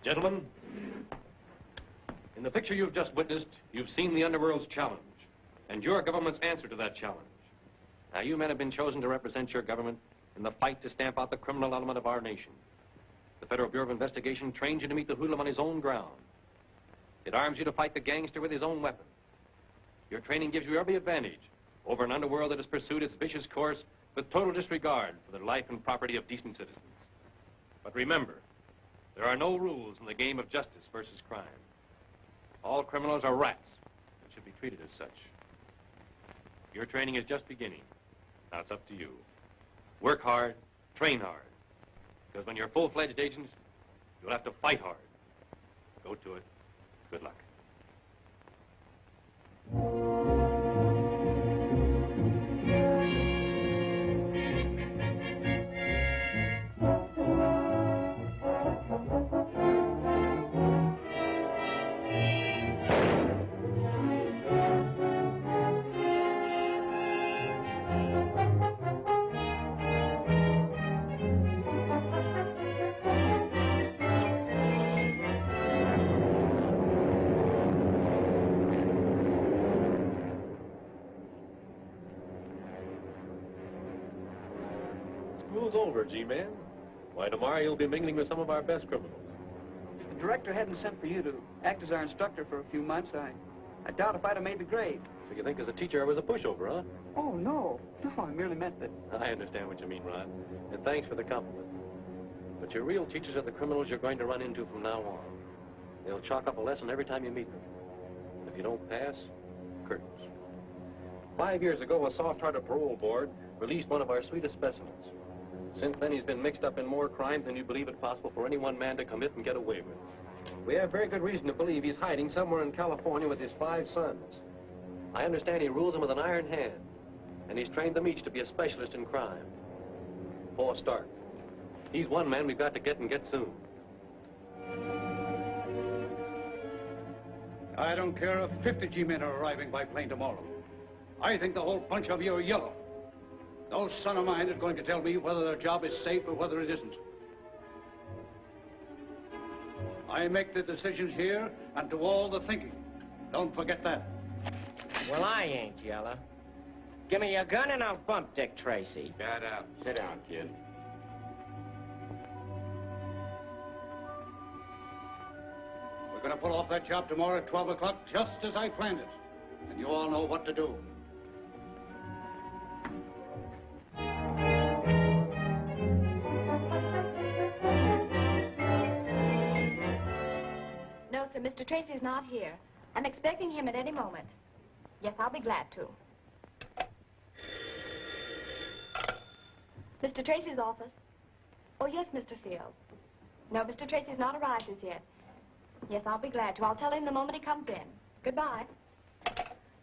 Gentlemen, in the picture you've just witnessed, you've seen the underworld's challenge, and your government's answer to that challenge. Now, you men have been chosen to represent your government in the fight to stamp out the criminal element of our nation. The Federal Bureau of Investigation trains you to meet the hoodlum on his own ground. It arms you to fight the gangster with his own weapon. Your training gives you every advantage over an underworld that has pursued its vicious course with total disregard for the life and property of decent citizens. But remember, there are no rules in the game of justice versus crime. All criminals are rats and should be treated as such. Your training is just beginning. Now it's up to you. Work hard, train hard. Because when you're full-fledged agents, you'll have to fight hard. Go to it. Good luck. School's over, G-Man. Why, tomorrow you'll be mingling with some of our best criminals. If the director hadn't sent for you to act as our instructor for a few months, I doubt if I'd have made the grade. So you think as a teacher I was a pushover, huh? Oh, no. No, I merely meant that. I understand what you mean, Ron. And thanks for the compliment. But your real teachers are the criminals you're going to run into from now on. They'll chalk up a lesson every time you meet them. If you don't pass, curtains. 5 years ago, a soft-hearted parole board released one of our sweetest specimens. Since then, he's been mixed up in more crimes than you believe it possible for any one man to commit and get away with. We have very good reason to believe he's hiding somewhere in California with his 5 sons. I understand he rules them with an iron hand, and he's trained them each to be a specialist in crime. Paul Stark. He's one man we've got to get and get soon. I don't care if 50 G-men are arriving by plane tomorrow. I think the whole bunch of you are yellow. No son of mine is going to tell me whether their job is safe or whether it isn't. I make the decisions here and do all the thinking. Don't forget that. Well, I ain't yellow. Give me your gun and I'll bump Dick Tracy. Shut up. Sit down, kid. We're going to pull off that job tomorrow at 12 o'clock, just as I planned it. And you all know what to do. No, sir, Mr. Tracy's not here. I'm expecting him at any moment. Yes, I'll be glad to. Mr. Tracy's office. Oh, yes, Mr. Field. No, Mr. Tracy's not arrived as yet. Yes, I'll be glad to. I'll tell him the moment he comes in. Goodbye.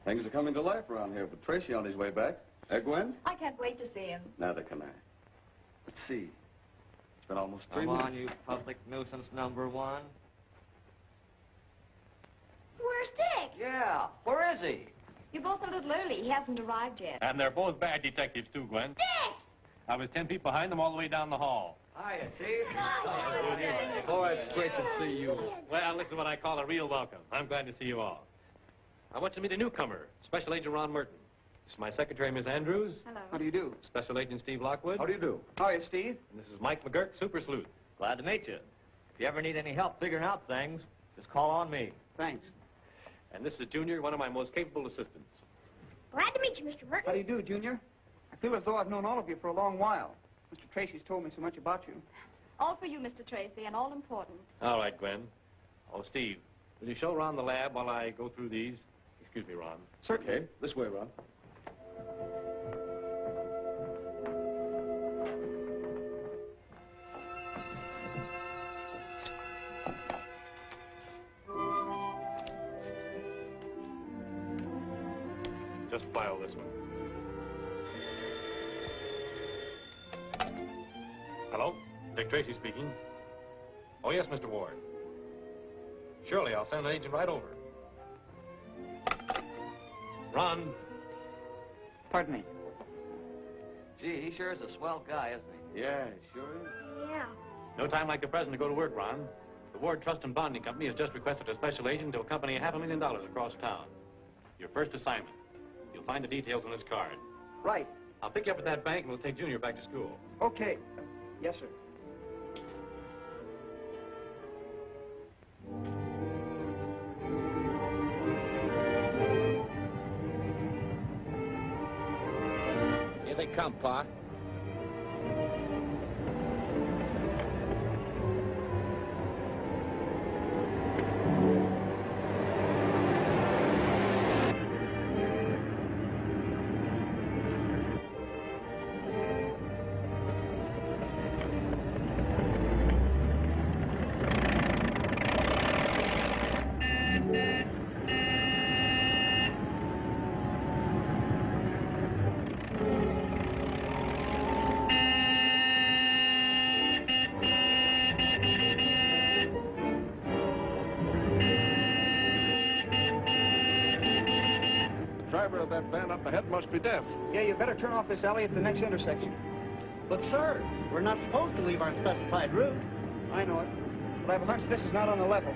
Things are coming to life around here with Tracy on his way back. Eh, Gwen? I can't wait to see him. Neither can I. Let's see. It's been almost 3 Come minutes. on, you public nuisance number 1. Where's Dick? Yeah, where is he? You're both a little early. He hasn't arrived yet. And they're both bad detectives, too, Gwen. Dick! I was 10 feet behind them all the way down the hall. Hiya, Chief. Boy, it's great to see you. Well, this is what I call a real welcome. I'm glad to see you all. I want you to meet a newcomer, Special Agent Ron Merton. This is my secretary, Miss Andrews. Hello. How do you do? Special Agent Steve Lockwood. How do you do? How are you, Steve? And this is Mike McGurk, Super Sleuth. Glad to meet you. If you ever need any help figuring out things, just call on me. Thanks. And this is Junior, one of my most capable assistants. Glad to meet you, Mr. Merton. How do you do, Junior? I feel as though I've known all of you for a long while. Mr. Tracy's told me so much about you. All for you, Mr. Tracy, and all important. All right, Gwen. Oh, Steve, will you show Ron the lab while I go through these? Excuse me, Ron. Certainly. Okay, this way, Ron. Just file this one. Hello? Dick Tracy speaking. Oh, yes, Mr. Ward. Surely, I'll send an agent right over. Ron. Pardon me. Gee, he sure is a swell guy, isn't he? Yeah, sure is. Yeah. No time like the present to go to work, Ron. The Ward Trust and Bonding Company has just requested a special agent to accompany $500,000 across town. Your first assignment. You'll find the details on this card. Right. I'll pick you up at that bank and we'll take Junior back to school. Okay. Yes, sir. Here they come, Pa. That van up ahead must be deaf. Yeah, you better turn off this alley at the next intersection. But, sir, we're not supposed to leave our specified route. I know it. But I have a hunch this is not on the level.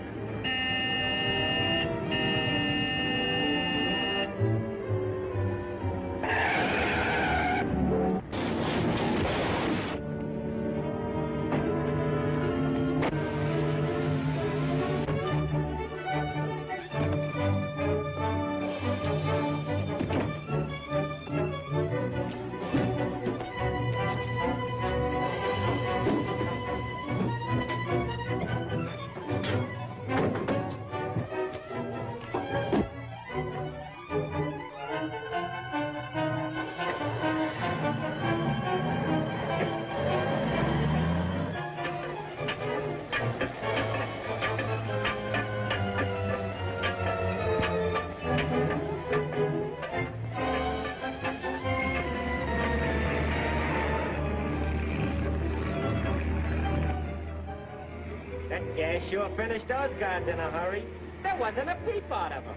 That gas sure finished those guards in a hurry. There wasn't a peep out of them.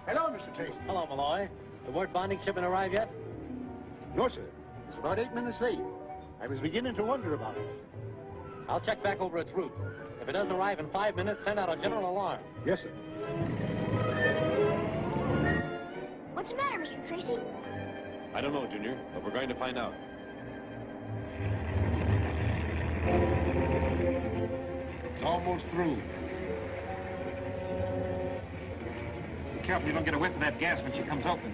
Hello, Mr. Tracy. Hello, Malloy. The word bonding shipment arrived yet? No, sir. It's about 8 minutes late. I was beginning to wonder about it. I'll check back over its route. If it doesn't arrive in 5 minutes, send out a general alarm. Yes, sir. What's the matter, Mr. Tracy? I don't know, Junior, but we're going to find out. It's almost through. Be careful you don't get a whiff of that gas when she comes open.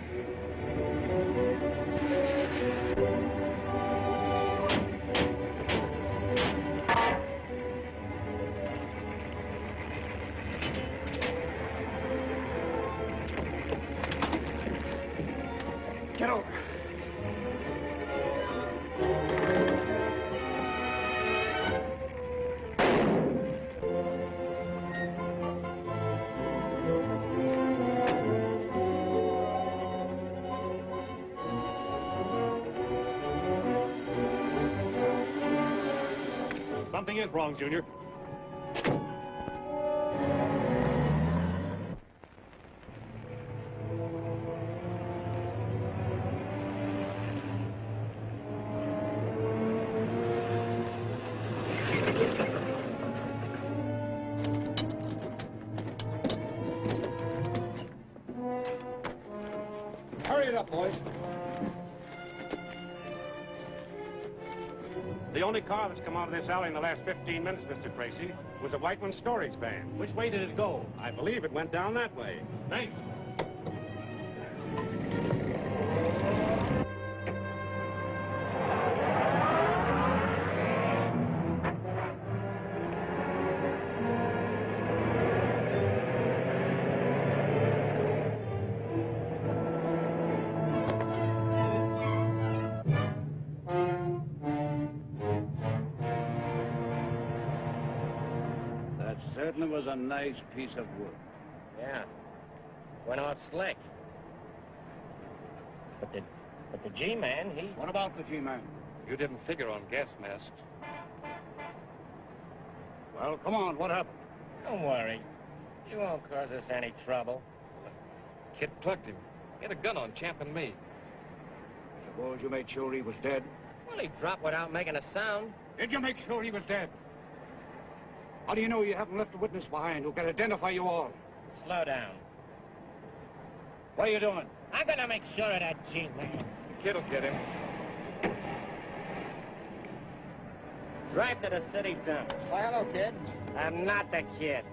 Get over. Something is wrong, Junior. Hurry it up, boys. The only car that's come out of this alley in the last 15 minutes, Mr. Tracy, was a Whiteman storage van. Which way did it go? I believe it went down that way. Thanks. Certainly was a nice piece of wood. Yeah. Went out slick. But the G-man, he... What about the G-man? You didn't figure on gas masks. Well, come on, what happened? Don't worry. You won't cause us any trouble. Kid plugged him. He had a gun on Champ and me. Suppose you made sure he was dead. Well, he dropped without making a sound. Did you make sure he was dead? How do you know you haven't left a witness behind who can identify you all? Slow down. What are you doing? I'm gonna make sure of that G-man. The kid'll get him. Drive to the city dump. Why, hello, kid. I'm not the kid.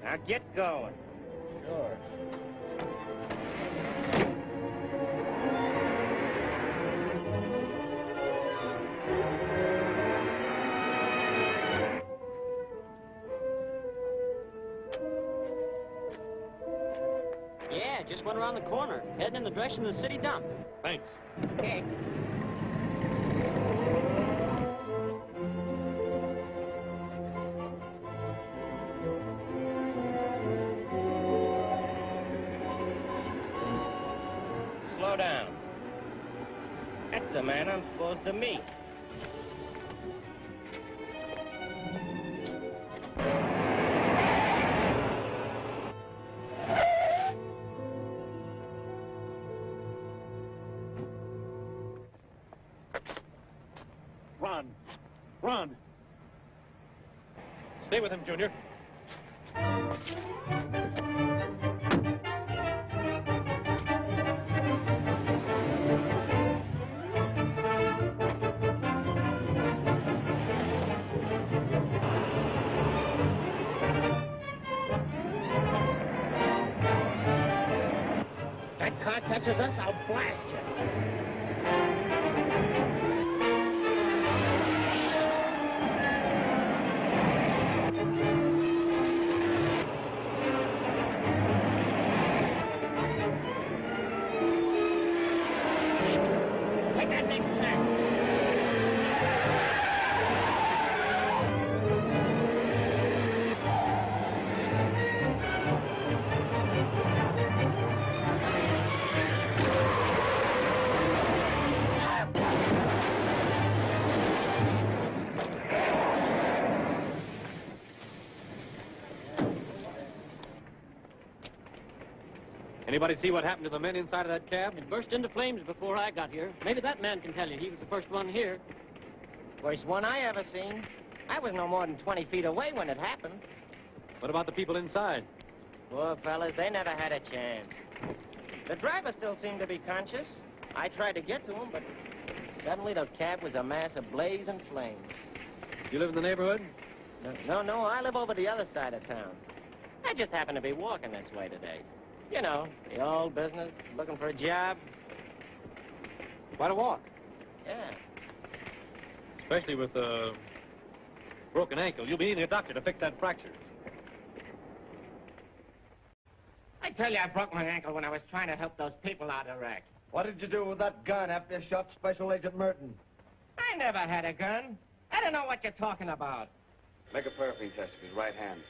Now get going. Sure. Yeah, just went around the corner, heading in the direction of the city dump. Thanks. Okay. Slow down. That's the man I'm supposed to meet. Run. Run. Stay with him, Junior. That car touches us, I'll blast you. Take that next turn. Anybody see what happened to the men inside of that cab? It burst into flames before I got here. Maybe that man can tell you. He was the first one here. First one I ever seen. I was no more than 20 feet away when it happened. What about the people inside? Poor fellas, they never had a chance. The driver still seemed to be conscious. I tried to get to him, but suddenly the cab was a mass of blazing flames. You live in the neighborhood? No, I live over the other side of town. I just happened to be walking this way today. You know, the old business, looking for a job. Quite a walk. Yeah. Especially with a broken ankle. You'll be needing a doctor to fix that fracture. I tell you, I broke my ankle when I was trying to help those people out of wreck. What did you do with that gun after you shot Special Agent Merton? I never had a gun. I don't know what you're talking about. Make a paraffin test of his right hand.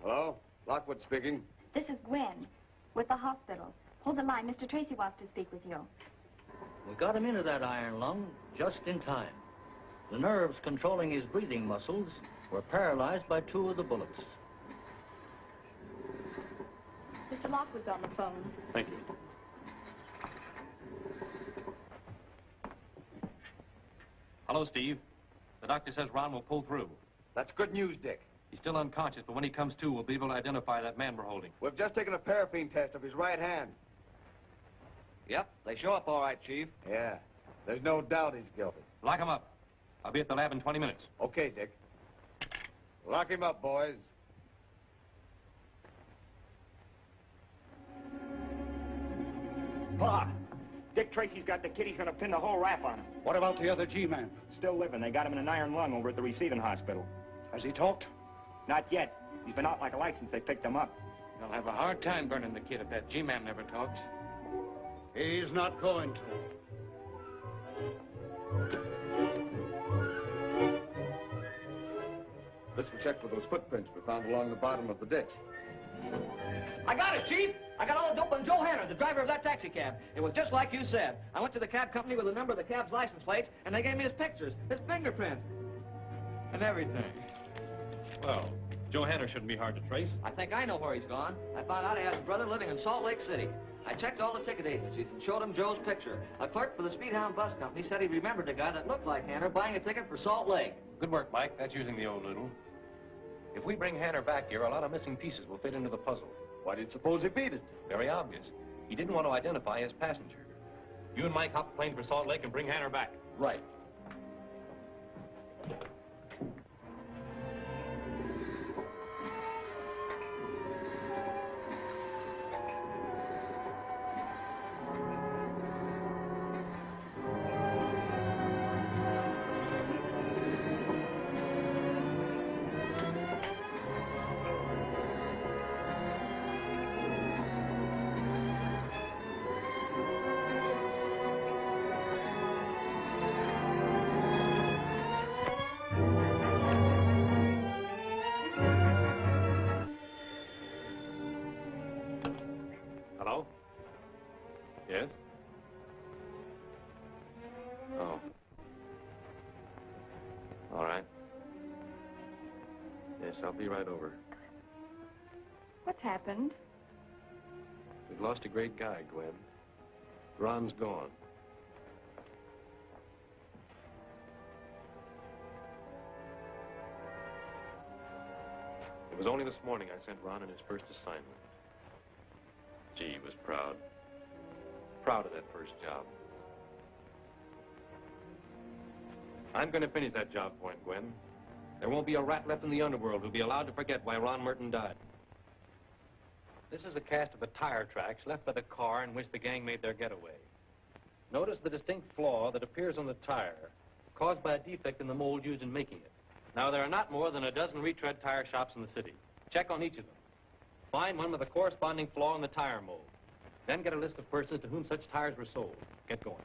Hello? Lockwood speaking. This is Gwen with the hospital. Hold the line. Mr. Tracy wants to speak with you. We got him into that iron lung just in time. The nerves controlling his breathing muscles were paralyzed by 2 of the bullets. Mr. Lockwood's on the phone. Thank you. Hello, Steve. The doctor says Ron will pull through. That's good news, Dick. He's still unconscious, but when he comes to, we'll be able to identify that man we're holding. We've just taken a paraffin test of his right hand. Yep, they show up all right, Chief. Yeah, there's no doubt he's guilty. Lock him up. I'll be at the lab in 20 minutes. Okay, Dick. Lock him up, boys. Pa, Dick Tracy's got the kid. He's going to pin the whole rap on him. What about the other G-man? Still living. They got him in an iron lung over at the receiving hospital. Has he talked? Not yet. He's been out like a light since they picked him up. They'll have a hard time burning the kid if that G-man never talks. He's not going to. This will check for those footprints we found along the bottom of the ditch. I got it, Chief. I got all the dope on Joe Hanner, the driver of that taxi cab. It was just like you said. I went to the cab company with the number of the cab's license plates, and they gave me his pictures, his fingerprint, and everything. Well, Joe Hanner shouldn't be hard to trace. I think I know where he's gone. I found out he has a brother living in Salt Lake City. I checked all the ticket agencies and showed him Joe's picture. A clerk for the Speedhound Bus Company said he remembered a guy that looked like Hanner buying a ticket for Salt Lake. Good work, Mike. That's using the old noodle. If we bring Hanner back here, a lot of missing pieces will fit into the puzzle. Why do you suppose he beat it? Very obvious. He didn't want to identify his passenger. You and Mike hop the plane for Salt Lake and bring Hanner back. Right. Hello? Yes? Oh. All right. Yes, I'll be right over. What's happened? We've lost a great guy, Gwen. Ron's gone. It was only this morning I sent Ron on his first assignment. Gee, he was proud. Proud of that first job. I'm going to finish that job point, Gwen. There won't be a rat left in the underworld who'll be allowed to forget why Ron Merton died. This is a cast of the tire tracks left by the car in which the gang made their getaway. Notice the distinct flaw that appears on the tire, caused by a defect in the mold used in making it. Now, there are not more than a dozen retread tire shops in the city. Check on each of them. Find one with a corresponding flaw in the tire mold. Then get a list of persons to whom such tires were sold. Get going.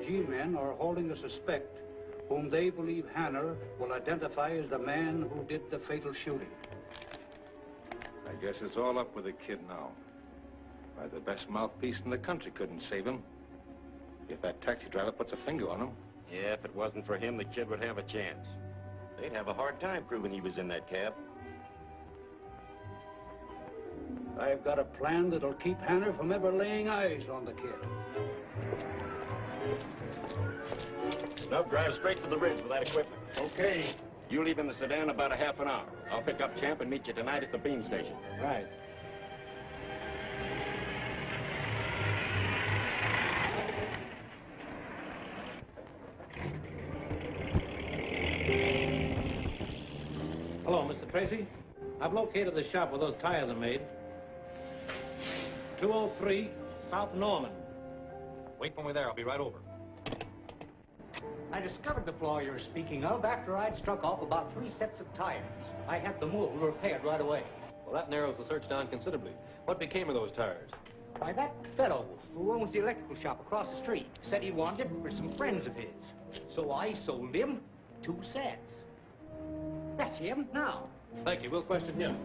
G-men are holding a suspect whom they believe Hanner will identify as the man who did the fatal shooting. I guess it's all up with the kid now. Why, the best mouthpiece in the country couldn't save him. If that taxi driver puts a finger on him. Yeah, if it wasn't for him, the kid would have a chance. They'd have a hard time proving he was in that cab. I've got a plan that'll keep Hanner from ever laying eyes on the kid. Snub, drive straight to the ridge with that equipment. Okay. You leave in the sedan about a half an hour. I'll pick up Champ and meet you tonight at the beam station. Right. Hello, Mr. Tracy. I've located the shop where those tires are made. 203 South Norman. Wait for me there. I'll be right over. I discovered the flaw you're speaking of after I'd struck off about 3 sets of tires. I had the mold repaired right away. Well, that narrows the search down considerably. What became of those tires? Why, that fellow who owns the electrical shop across the street said he wanted it for some friends of his. So I sold him 2 sets. That's him now. Thank you. We'll question him.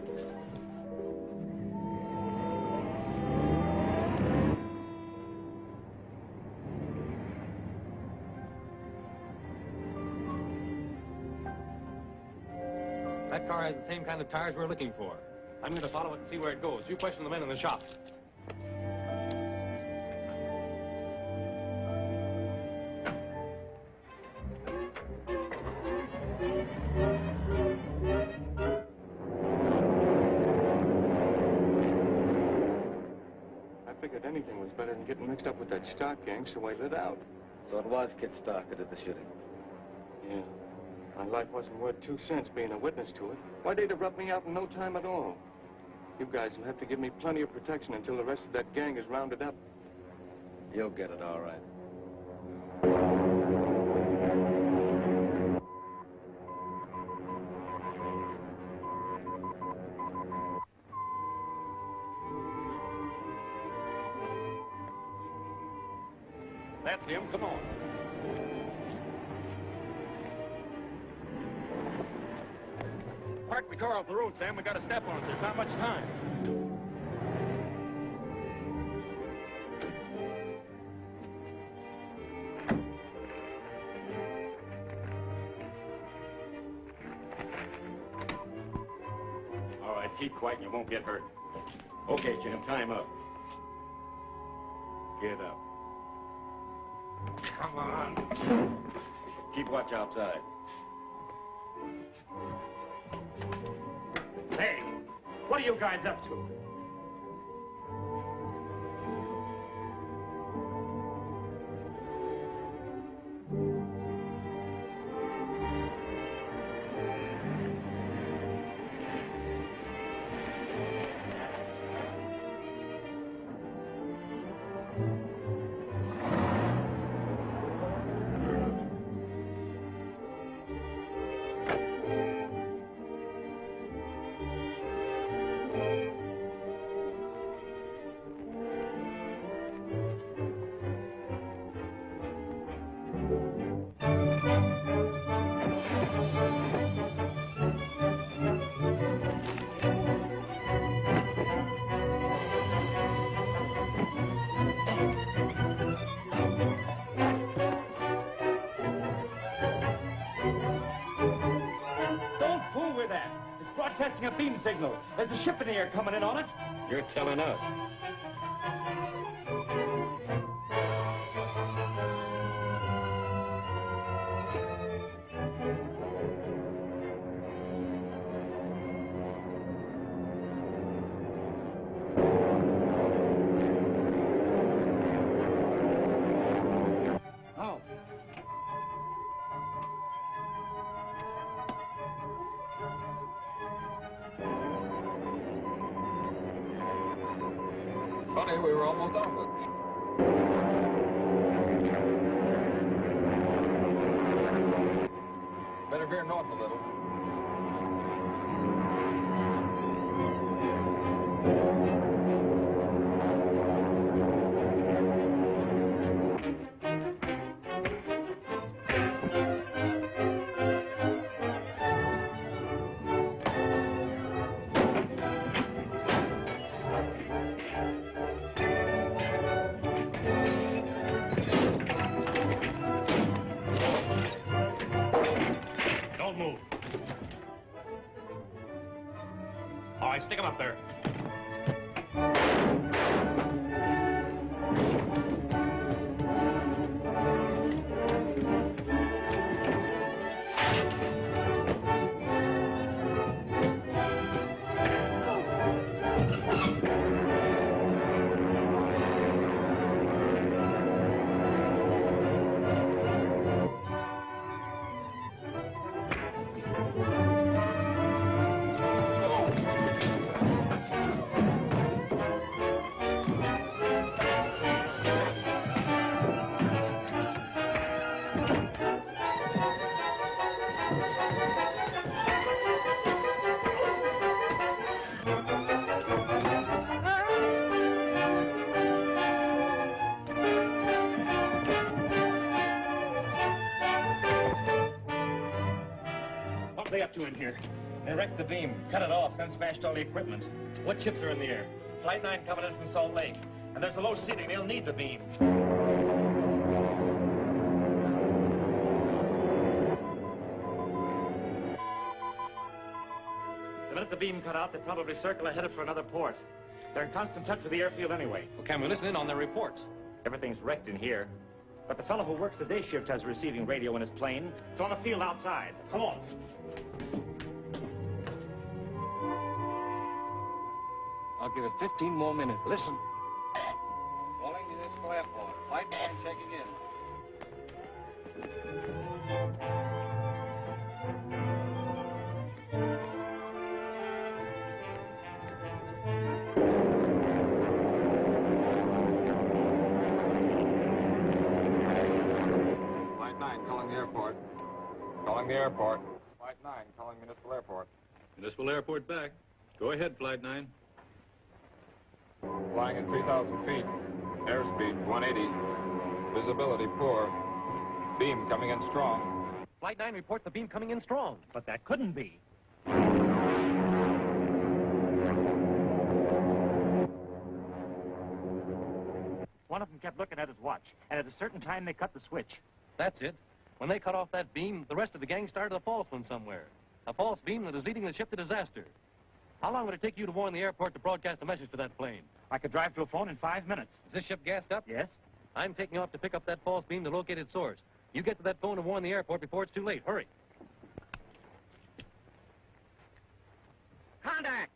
That car has the same kind of tires we're looking for. I'm going to follow it and see where it goes. You question the men in the shop. I figured anything was better than getting mixed up with that stock gang, so I lit out. So it was Kid Stark who did the shooting. Yeah. My life wasn't worth 2 cents being a witness to it. Why, they'd have rubbed me out in no time at all. You guys will have to give me plenty of protection until the rest of that gang is rounded up. You'll get it all right. That's him. Come on. Park the car off the road, Sam. We got to step on it. There's not much time. All right, keep quiet and you won't get hurt. Okay, Jim, time up. Get up. Come on. Keep watch outside. Hey, what are you guys up to? Broadcasting a beam signal. There's a ship in the air coming in on it. You're telling us. Oh. Funny, we were almost off it. Better veer north a little. Don't move. All right, stick him up there. What are they up to in here? They wrecked the beam, cut it off, then smashed all the equipment. What ships are in the air? Flight 9 coming in from Salt Lake. And there's a low ceiling. They'll need the beam. The minute the beam cut out, they probably circle ahead for another port. They're in constant touch with the airfield anyway. Well, can we listen in on their reports? Everything's wrecked in here. But the fellow who works the day shift has a receiving radio in his plane. It's on the field outside. Come on. I'll give it 15 more minutes. Listen. Calling municipal airport. Flight 9 checking in. Flight 9 calling the airport. Calling the airport. Flight 9 calling municipal airport. Municipal airport back. Go ahead, Flight 9. Flying at 3,000 feet. Airspeed 180. Visibility poor. Beam coming in strong. Flight 9 reports the beam coming in strong. But that couldn't be. One of them kept looking at his watch, and at a certain time they cut the switch. That's it. When they cut off that beam, the rest of the gang started a false one somewhere. A false beam that is leading the ship to disaster. How long would it take you to warn the airport to broadcast a message to that plane? I could drive to a phone in 5 minutes. Is this ship gassed up? Yes. I'm taking off to pick up that false beam to locate its source. You get to that phone and warn the airport before it's too late. Hurry. Contact!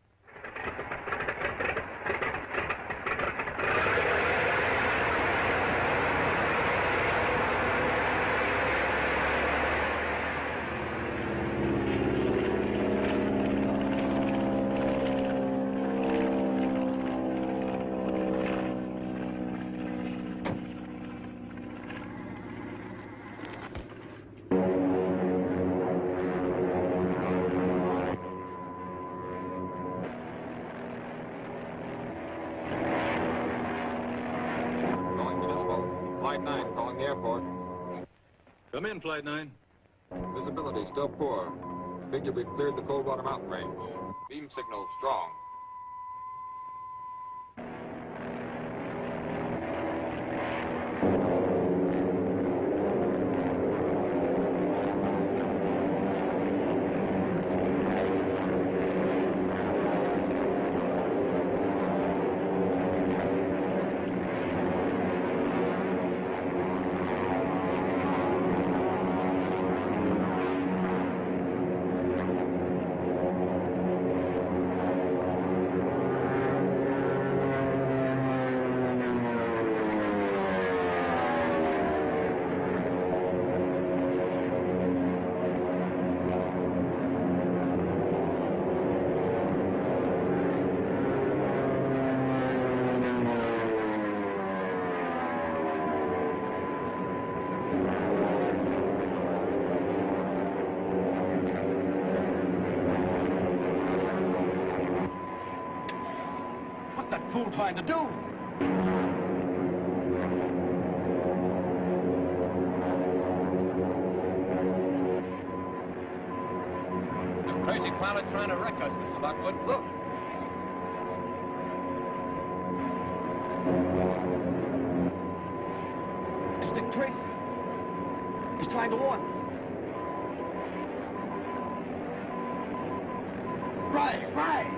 Calling municipal. Flight 9 calling the airport. Come in, Flight 9. Visibility still poor. Figure we've cleared the Coldwater Mountain Range. Beam signal strong. What's that fool trying to do? The crazy pilot's trying to wreck us, Mr. Lockwood. Look. It's Dick Tracy. He's trying to warn us. Rise, rise!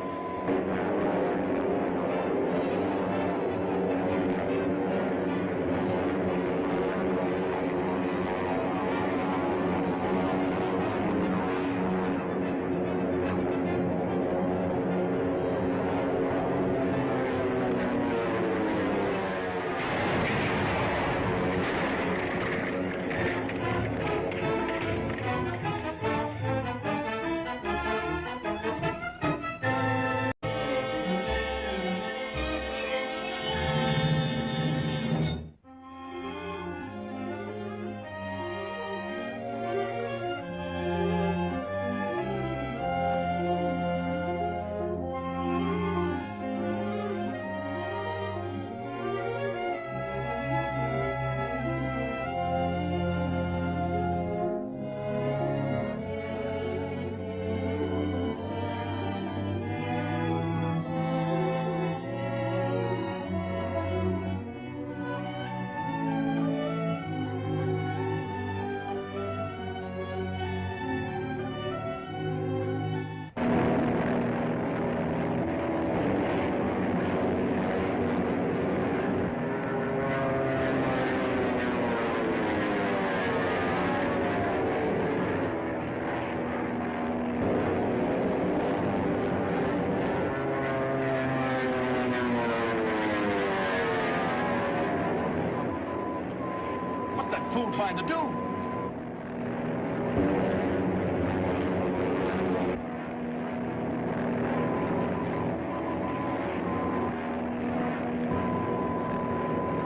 What's that fool trying to do?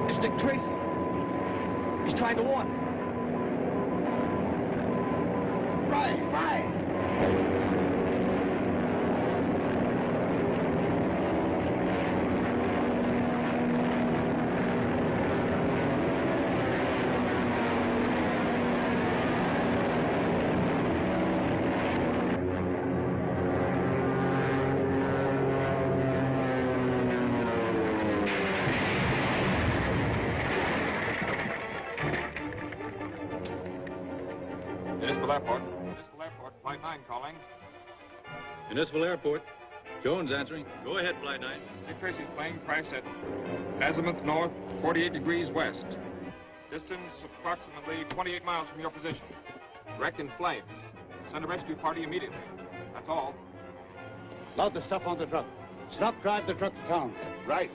It's Dick Tracy. He's trying to warn us. Rise, rise! Airport. Municipal Airport, Flight 9 calling. Municipal Airport. Jones answering. Go ahead, Flight 9. Dick Tracy's plane crashed at azimuth north, 48 degrees west. Distance approximately 28 miles from your position. Wrecked in flight. Send a rescue party immediately. That's all. Load the stuff on the truck. Stop, drive the truck to town. Right.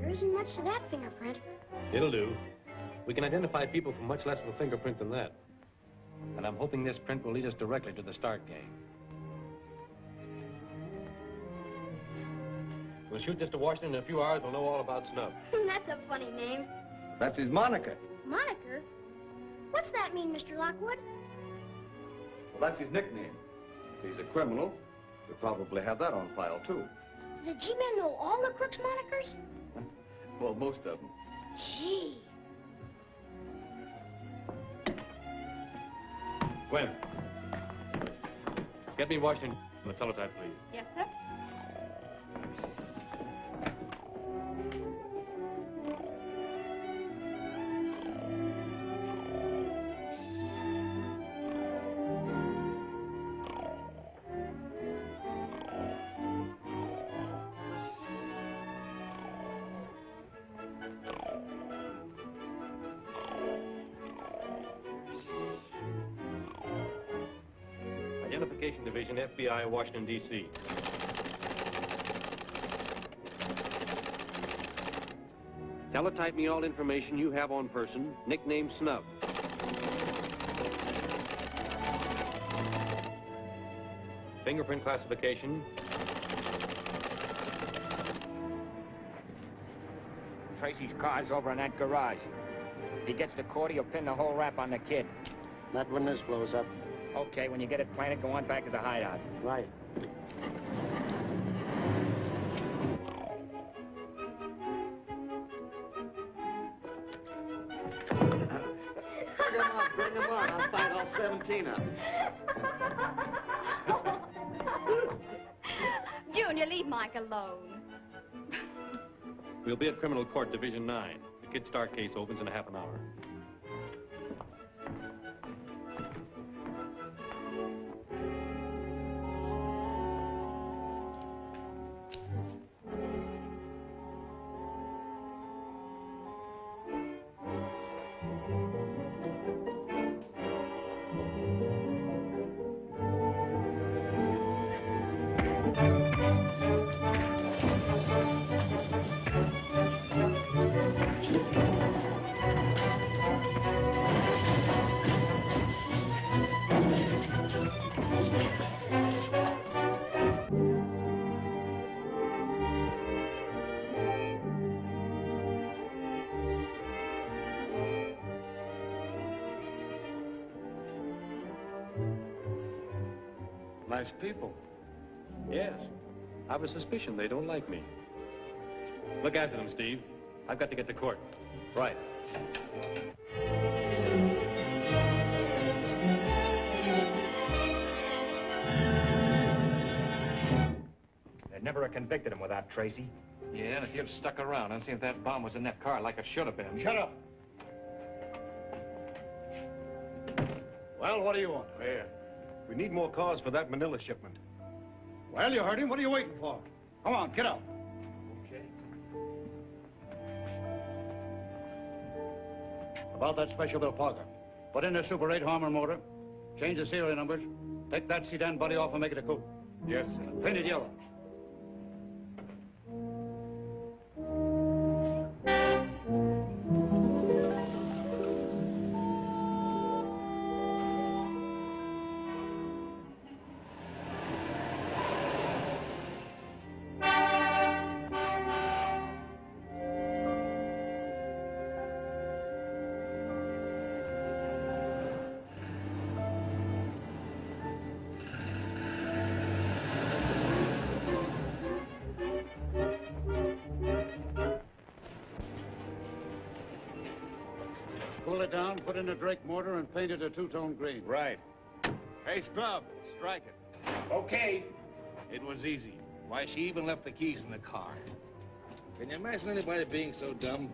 There isn't much to that fingerprint. It'll do. We can identify people from much less of a fingerprint than that. And I'm hoping this print will lead us directly to the Stark gang. We'll shoot this to Washington in a few hours. We'll know all about Snub. That's a funny name. That's his moniker. Moniker? What's that mean, Mr. Lockwood? Well, that's his nickname. If he's a criminal, we'll probably have that on file, too. Do the G-men know all the crooks' monikers? Well, most of them. Gee. Gwen. Get me Washington on the teletype, please. Yes, sir. Identification Division, FBI, Washington, D.C. Teletype me all information you have on person, nickname Snub. Fingerprint classification. Tracy's car's over in that garage. If he gets to court, he'll pin the whole rap on the kid. Not when this blows up. Okay, when you get it planted, go on back to the hideout. Right. Bring him on. I'll fight all 17 of them. Junior, leave Mike alone. We'll be at Criminal Court, Division 9. The Kid Stark case opens in a half an hour. Nice people. Yes. I've a suspicion they don't like me. Look after them, Steve. I've got to get to court. Right. They'd never have convicted him without Tracy. Yeah, and if you'd stuck around and seen if that bomb was in that car like it should have been. Shut up. Well, what do you want? Mayor, we need more cars for that Manila shipment. Well, you heard him. What are you waiting for? Come on, get out. Okay. About that special bill Parker. Put in a Super 8 Harmer motor. Change the serial numbers. Take that sedan body off and make it a coupe. Yes, sir. Paint it yellow. Cool it down, put in a Drake mortar, and paint it a two-tone green. Right. Hey, Snub, strike it. Okay. It was easy. Why, she even left the keys in the car. Can you imagine anybody being so dumb?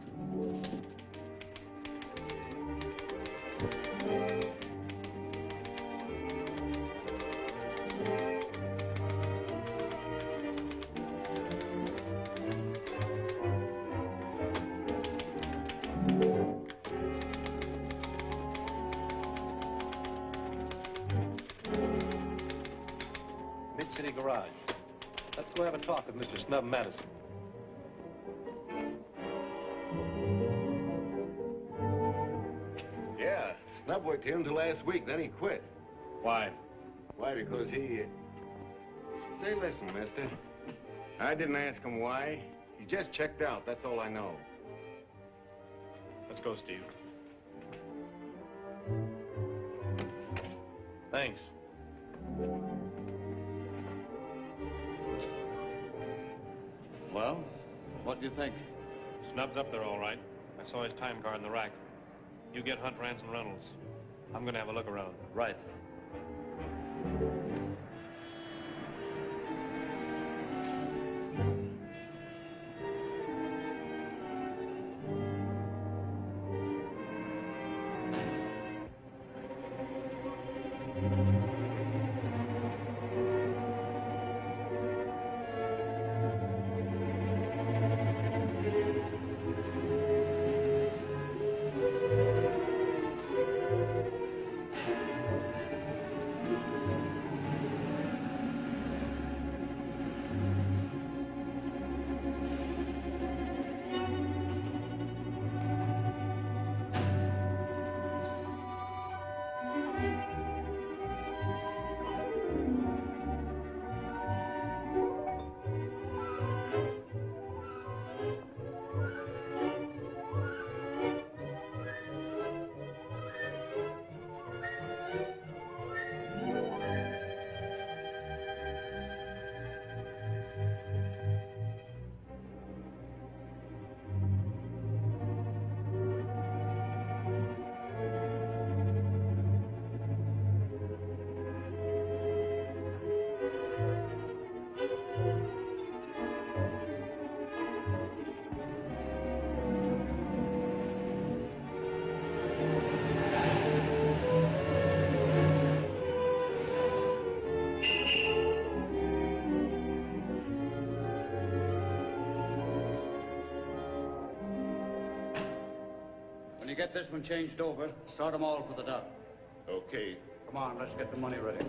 Mid-City Garage. Let's go have a talk with Mr. Snub Madison. Yeah, Snub worked here until last week, then he quit. Why? Why, because he... Say, listen, mister. I didn't ask him why. He just checked out, that's all I know. Let's go, Steve. Thanks. Well, what do you think? Snub's up there all right. I saw his time card in the rack. You get Hunt, Ransom, Reynolds. I'm gonna have a look around. Right. When you get this one changed over, start them all for the dock. Okay. Come on, let's get the money ready.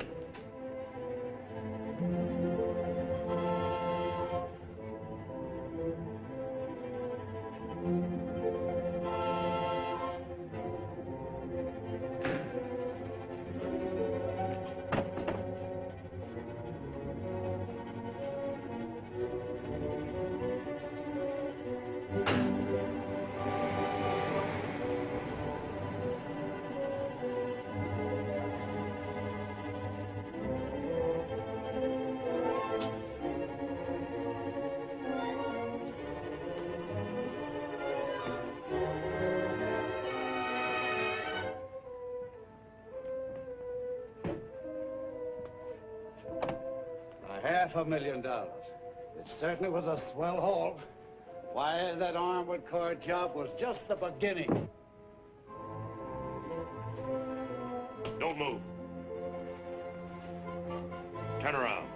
$500,000. It certainly was a swell haul. Why, that armored car job was just the beginning. Don't move. Turn around.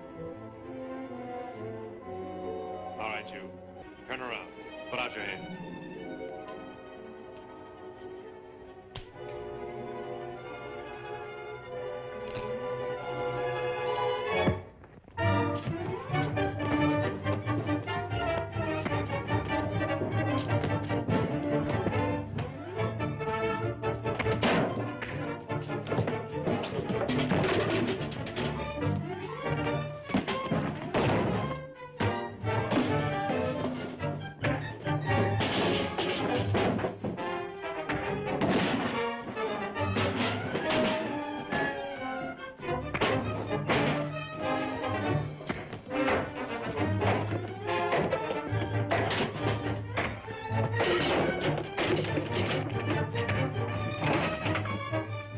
All right, you. Turn around. Put out your hands.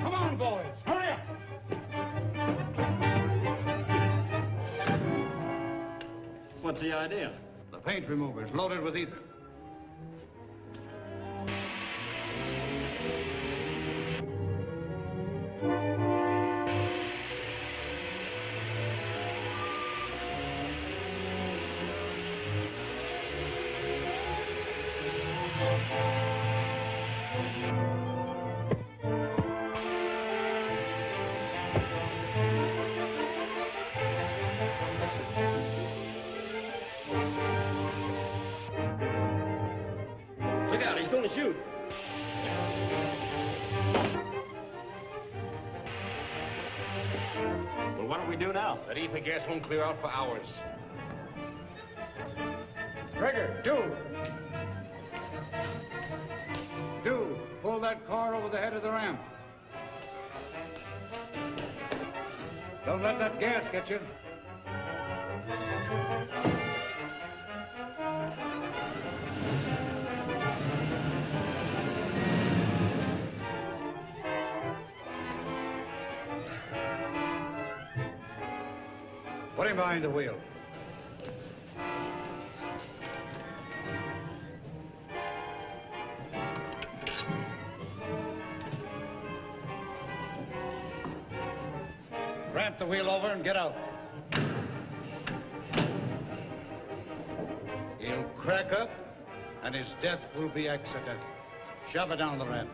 Come on, boys. Hurry up. What's the idea? The paint remover is loaded with ether. Look out, he's going to shoot. Well, what do we do now? That ether gas won't clear out for hours. Trigger, do pull that car over the head of the ramp. Don't let that gas get you. Put him behind the wheel. Ramp the wheel over and get out. He'll crack up, and his death will be accidental. Shove it down the ramp.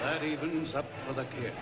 That evens up for the kid.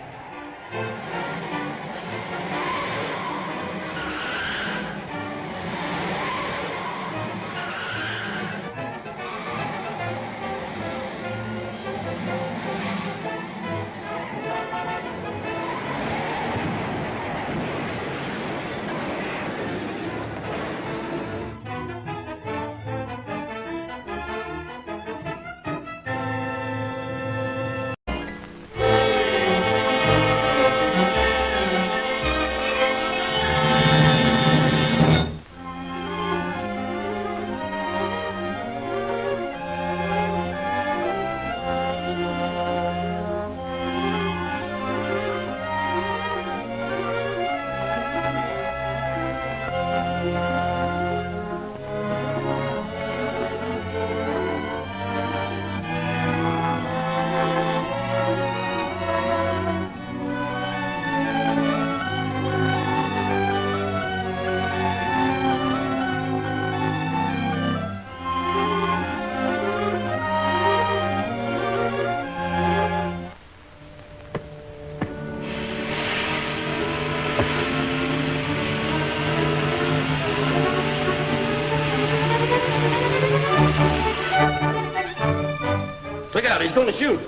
Look out, he's going to shoot.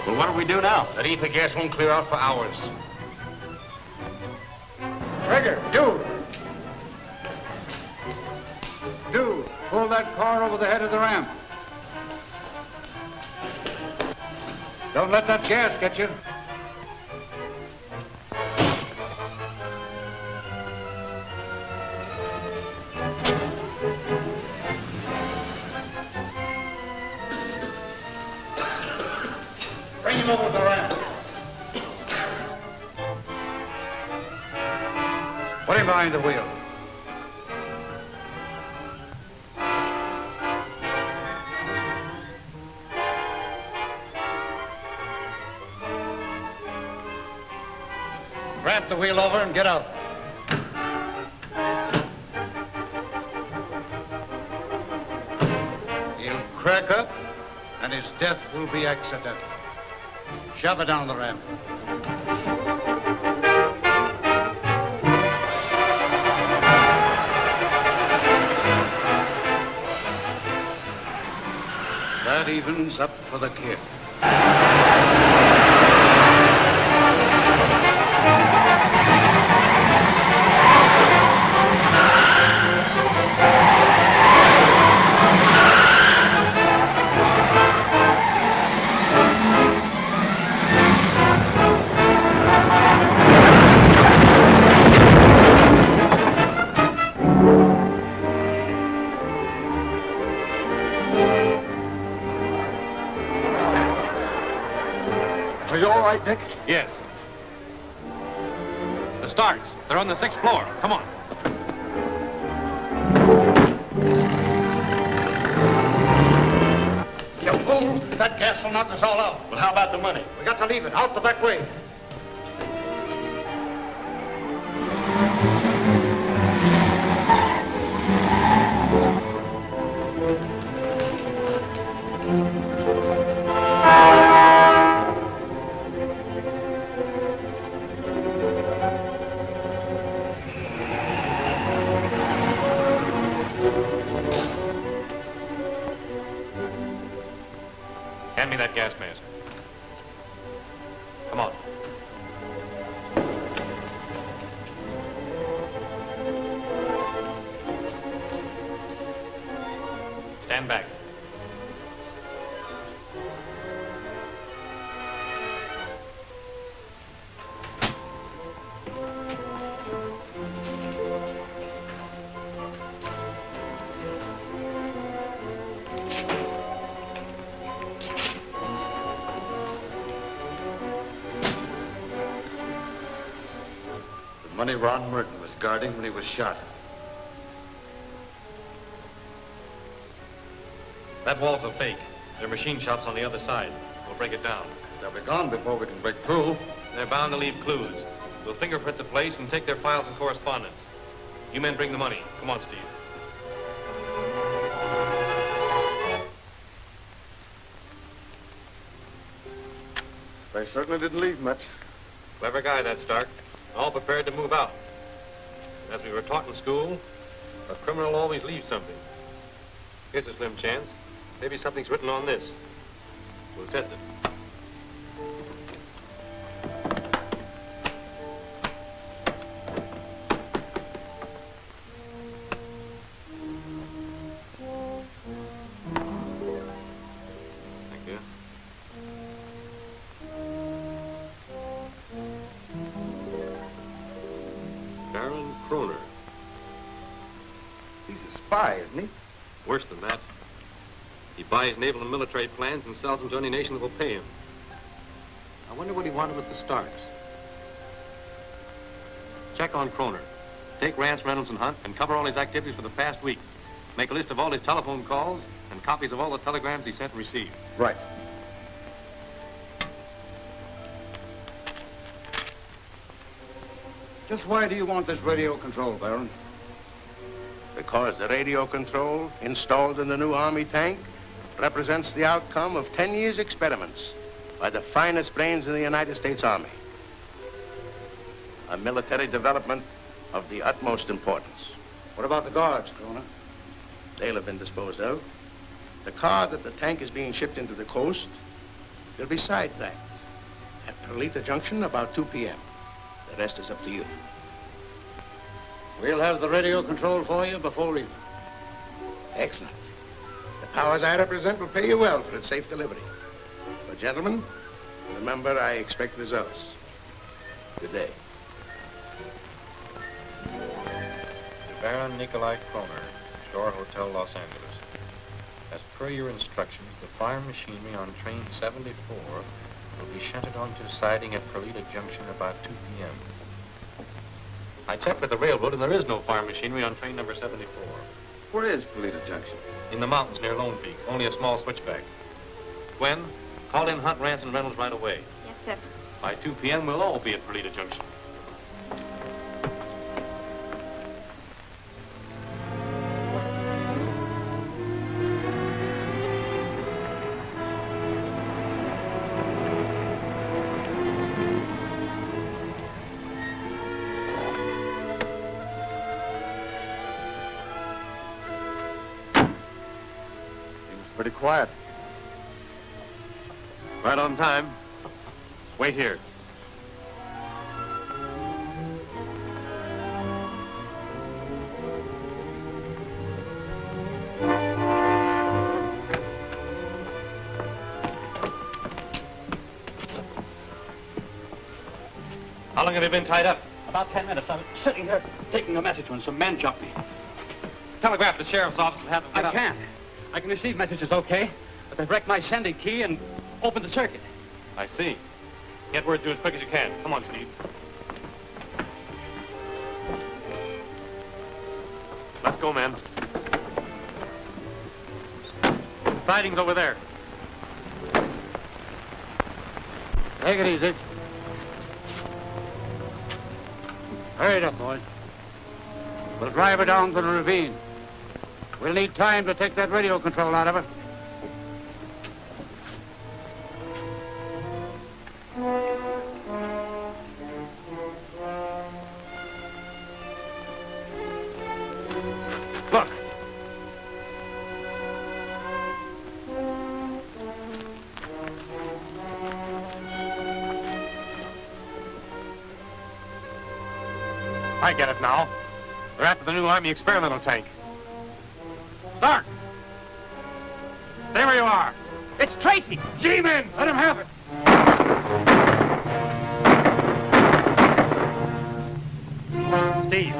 Well, what do we do now? That ether gas won't clear out for hours. Trigger, do pull that car over the head of the ramp. Don't let that gas get you. him over the ramp. Put him behind the wheel. Ramp the wheel over and get out. He'll crack up, and his death will be accidental. Shove it down the ramp. That evens up for the kid. Are you all right, Dick? Yes. The Starks. They're on the 6th floor. Come on. You fool! That gas will knock us all out. Well, how about the money? We got to leave it out the back way. Hand me that gas mask. Come on. Stand back. Money Ron Merton was guarding when he was shot. That wall's a fake. There are machine shops on the other side. We'll break it down. They'll be gone before we can break through. They're bound to leave clues. We'll fingerprint the place and take their files and correspondence. You men bring the money. Come on, Steve. They certainly didn't leave much. Clever guy, that Stark. All prepared to move out. As we were taught in school, a criminal always leaves something. Here's a slim chance. Maybe something's written on this. We'll test it. Thank you. Baron Kroner. He's a spy, isn't he? Worse than that. He buys naval and military plans and sells them to any nation that will pay him. I wonder what he wanted with the Starks. Check on Kroner. Take Rance, Reynolds, and Hunt and cover all his activities for the past week. Make a list of all his telephone calls and copies of all the telegrams he sent and received. Right. Just why do you want this radio control, Baron? Because the radio control installed in the new Army tank represents the outcome of 10 years' experiments by the finest brains in the United States Army. A military development of the utmost importance. What about the guards, Kroner? They'll have been disposed of. The car that the tank is being shipped into the coast will be sidetracked at Perlita Junction about 2 p.m. The rest is up to you. We'll have the radio control for you before leaving. Excellent. The powers I represent will pay you well for its safe delivery. But, gentlemen, remember, I expect results. Good day. To Baron Nikolai Kroner, Shore Hotel, Los Angeles. As per your instructions, the fire machinery on train 74 will be shunted onto siding at Perlita Junction about 2 p.m. I checked with the railroad, and there is no farm machinery on train number 74. Where is Perlita Junction? In the mountains near Lone Peak. Only a small switchback. Gwen, call in Hunt, Rance, and Reynolds right away. Yes, sir. By 2 p.m., we'll all be at Perlita Junction. Pretty quiet. Right on time. Wait here. How long have you been tied up? About 10 minutes. I'm sitting here taking a message when some men jumped me. Telegraph to the sheriff's office and have them get I up. can't. I can receive messages okay, but they've wrecked my sending key and opened the circuit. I see. Get word to as quick as you can. Come on, Steve. Let's go, men. Siding's over there. Take it easy. Hurry it up, boys. We'll drive her down to the ravine. We'll need time to take that radio control out of her. Look. I get it now. They're after the new Army experimental tank. Stark! Stay where you are. It's Tracy! G-men! Let him have it! Steve,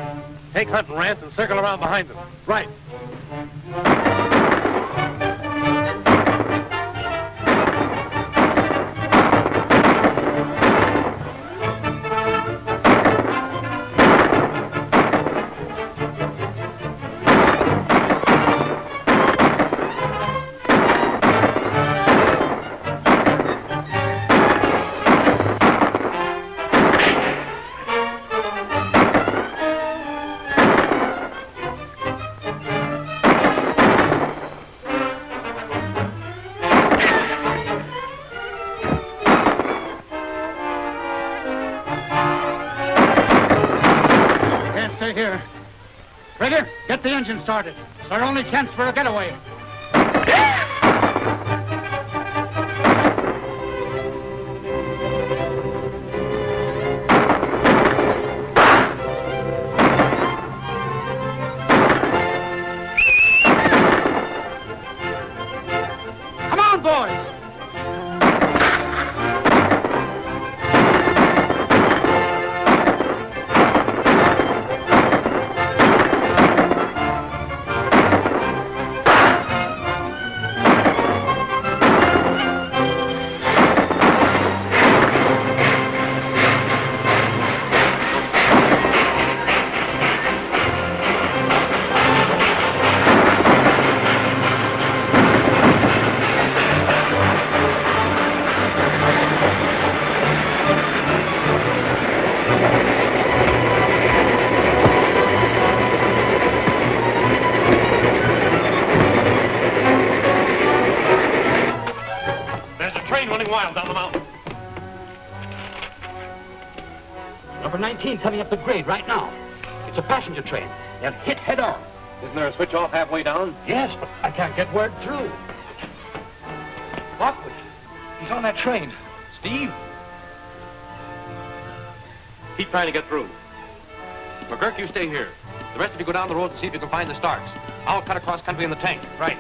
take Hunt and Rance and circle around behind them. Right. Here. Trigger, get the engine started. It's our only chance for a getaway. Come on, boys! Wild down the mountain. Number 19 coming up the grade right now. It's a passenger train. They'll hit head on. Isn't there a switch off halfway down? Yes, but I can't get word through. Lockwood, he's on that train. Steve? Keep trying to get through. McGurk, you stay here. The rest of you go down the road and see if you can find the Starks. I'll cut across country in the tank. Right.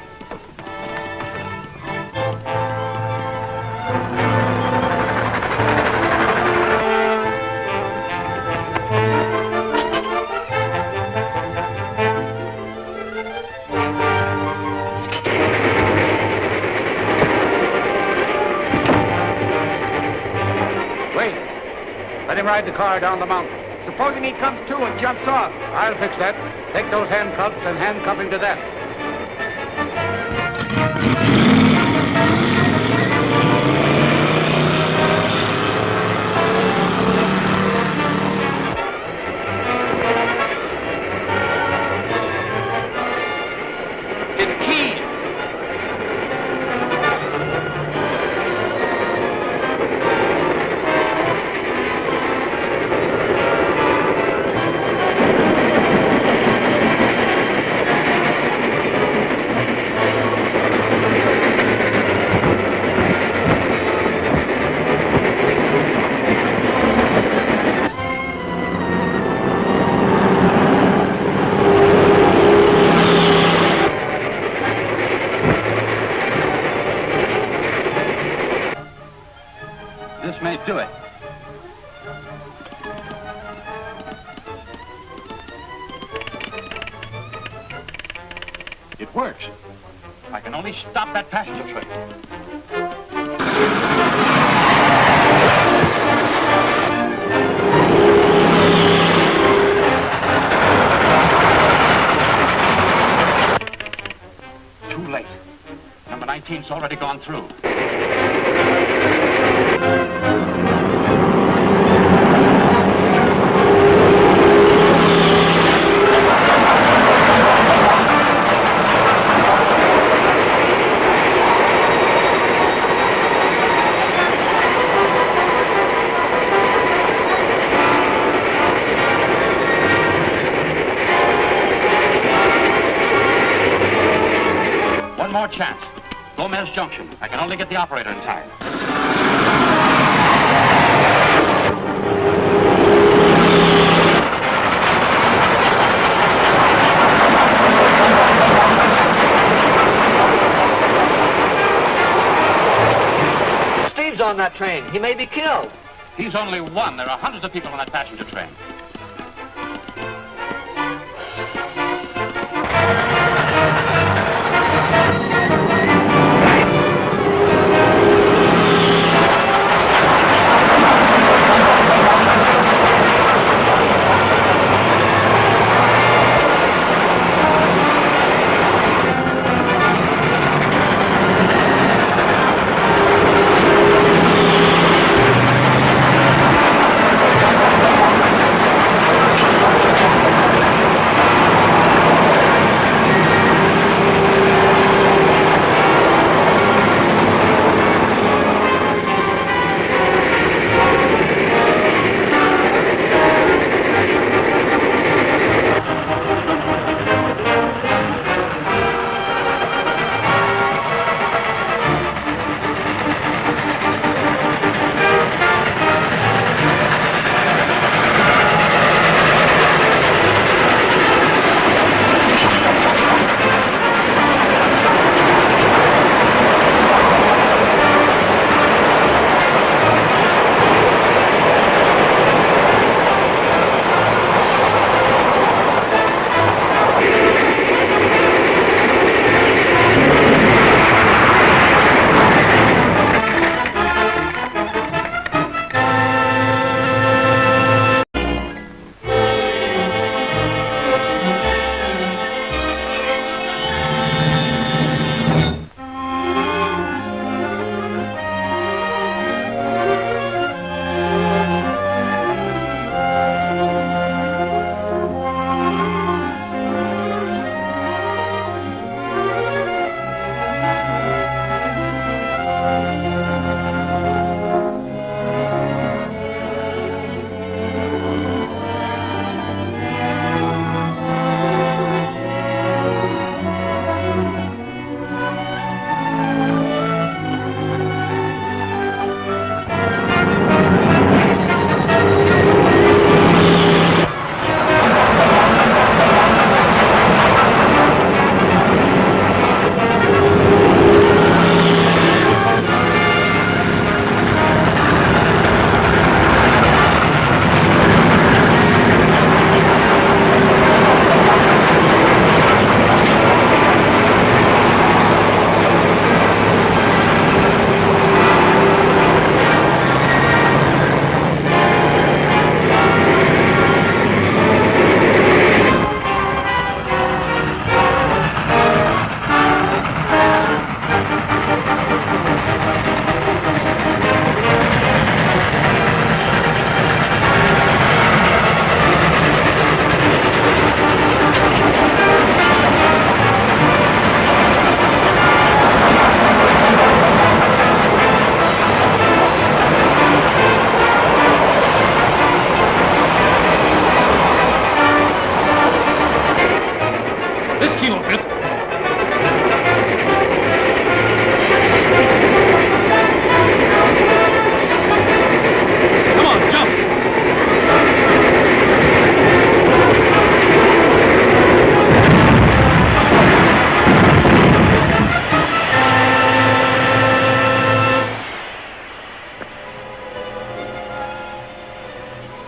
Let him ride the car down the mountain. Supposing he comes to and jumps off? I'll fix that. Take those handcuffs and handcuff him to that. This may do it. It works. I can only stop that passenger train. Too late. Number 19's already gone through. One more chance. Gomez Junction. I can only get the operator in time. Steve's on that train. He may be killed. He's only one. There are hundreds of people on that passenger train.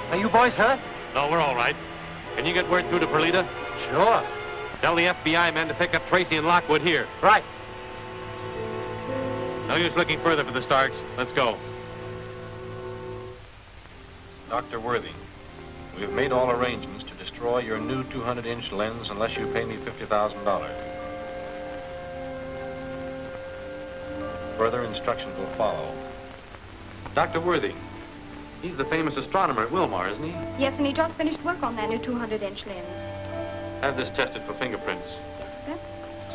Are you boys hurt? No, we're all right. Can you get word through to Perlita? Sure. Tell the FBI men to pick up Tracy and Lockwood here. Right. No use looking further for the Starks. Let's go. Dr. Worthing, we have made all arrangements to destroy your new 200-inch lens unless you pay me $50,000. Further instructions will follow. Dr. Worthing, he's the famous astronomer at Wilmar, isn't he? Yes, and he just finished work on that new 200-inch lens. Have this tested for fingerprints. Yes?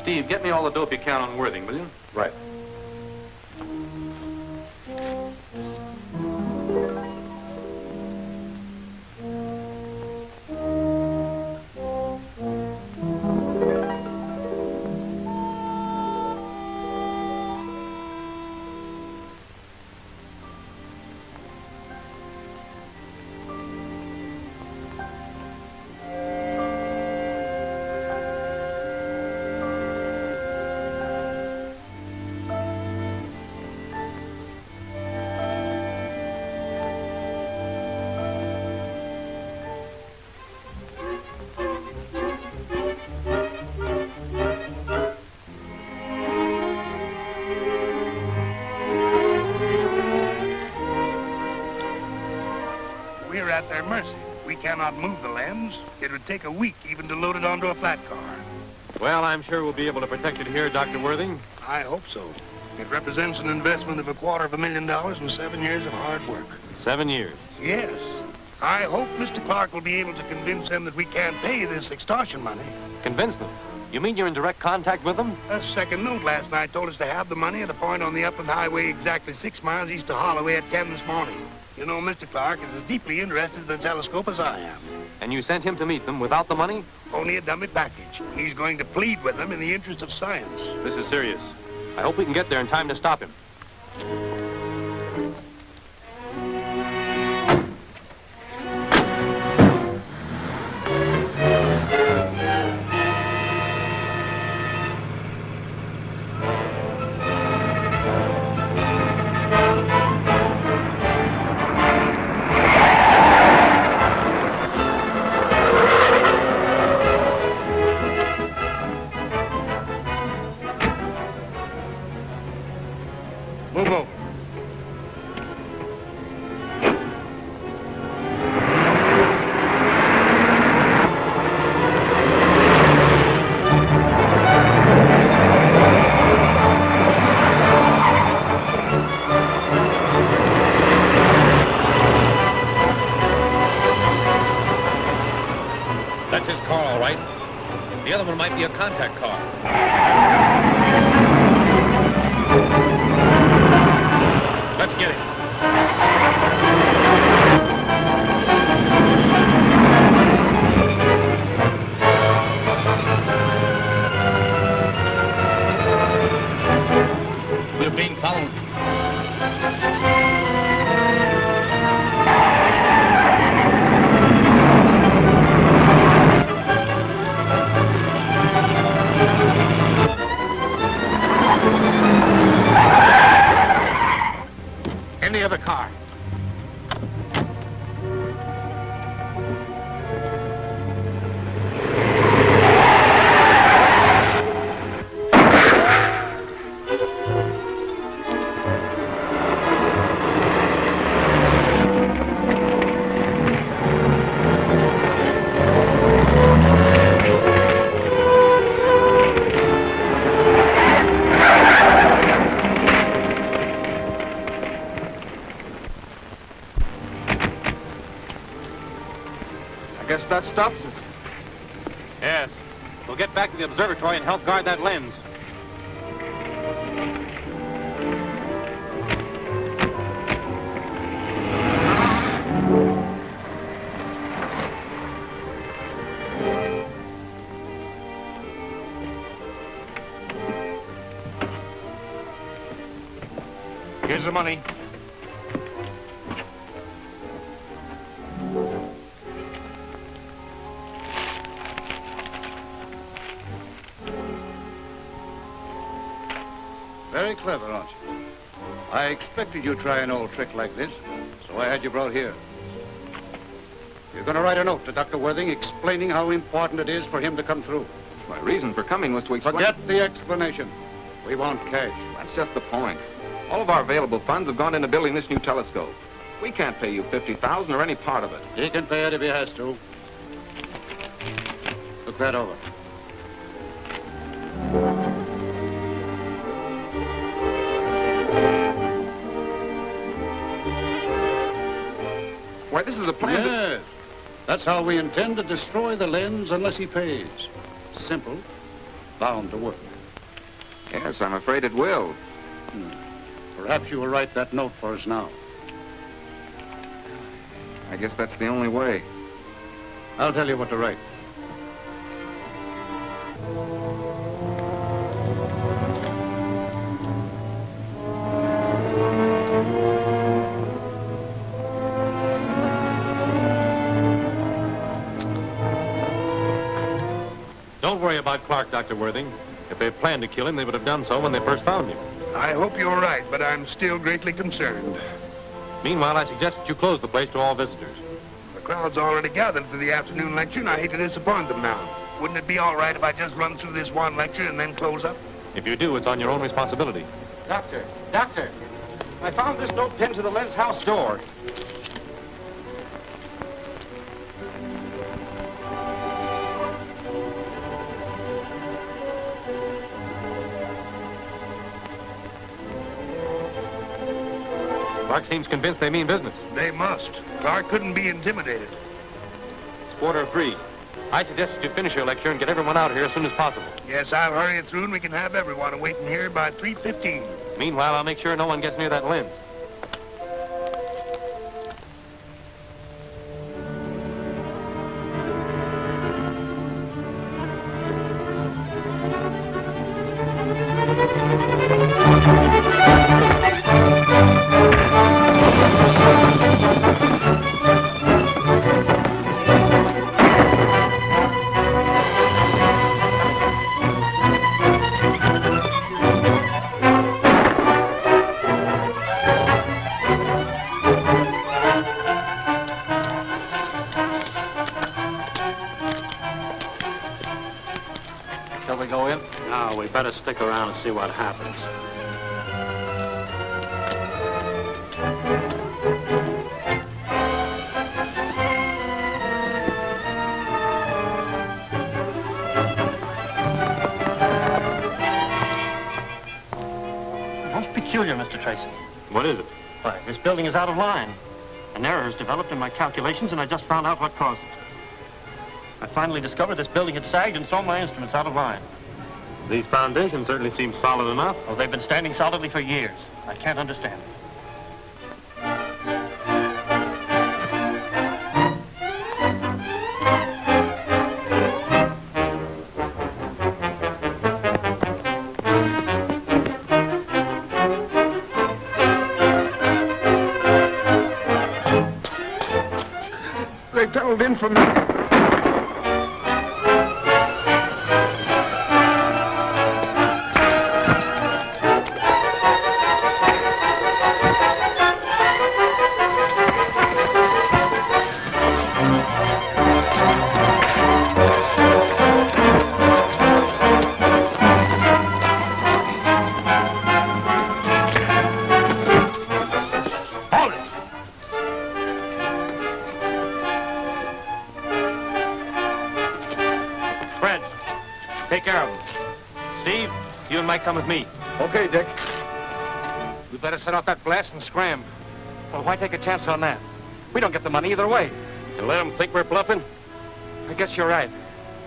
Steve, get me all the dope you can on Worthing, will you? Right. We're at their mercy. We cannot move the lens. It would take a week even to load it onto a flat car. Well, I'm sure we'll be able to protect it here, Dr. Worthing. I hope so. It represents an investment of $250,000 and 7 years of hard work. 7 years. Yes. I hope Mr. Clark will be able to convince them that we can't pay this extortion money. Convince them? You mean you're in direct contact with them? A second note last night told us to have the money at a point on the upland highway exactly 6 miles east of Holloway at 10 this morning. You know, Mr. Clark is as deeply interested in the telescope as I am. And you sent him to meet them without the money? Only a dummy package. He's going to plead with them in the interest of science. This is serious. I hope we can get there in time to stop him. Move over. That's his car, all right. The other one might be a contact car. Let's get it. We're being followed. In the other car. I guess that stops us. Yes. We'll get back to the observatory and help guard that lens. Here's the money. Very clever, aren't you? I expected you'd try an old trick like this, so I had you brought here. You're going to write a note to Dr. Worthing explaining how important it is for him to come through. My reason for coming was to explain... Forget the explanation. We want cash. That's just the point. All of our available funds have gone into building this new telescope. We can't pay you $50,000 or any part of it. He can pay it if he has to. Look that over. Why, this is a plan. Yes. That's how we intend to destroy the lens unless he pays. Simple, bound to work. Yes, I'm afraid it will. Perhaps you will write that note for us now. I guess that's the only way. I'll tell you what to write. Don't worry about Clark, Dr. Worthing. If they planned to kill him, they would have done so when they first found him. I hope you're right, but I'm still greatly concerned. Meanwhile, I suggest that you close the place to all visitors. The crowd's already gathered for the afternoon lecture, and I hate to disappoint them now. Wouldn't it be all right if I just run through this one lecture and then close up? If you do, it's on your own responsibility. Doctor, I found this note pinned to the lens house door. Clark seems convinced they mean business. They must. Clark couldn't be intimidated. It's 3:15. I suggest that you finish your lecture and get everyone out of here as soon as possible. Yes, I'll hurry it through, and we can have everyone waiting here by 3:15. Meanwhile, I'll make sure no one gets near that lens. Shall we go in? No, we better stick around and see what happens. Most peculiar, Mr. Tracy. What is it? Why, this building is out of line. An error has developed in my calculations, and I just found out what caused it. I finally discovered this building had sagged and thrown my instruments out of line. These foundations certainly seem solid enough. Oh, they've been standing solidly for years. I can't understand it. They tunneled in from the... Take care of them. Steve, you and Mike come with me. Okay, Dick. We better set off that blast and scram. Well, why take a chance on that? We don't get the money either way. And let them think we're bluffing? I guess you're right.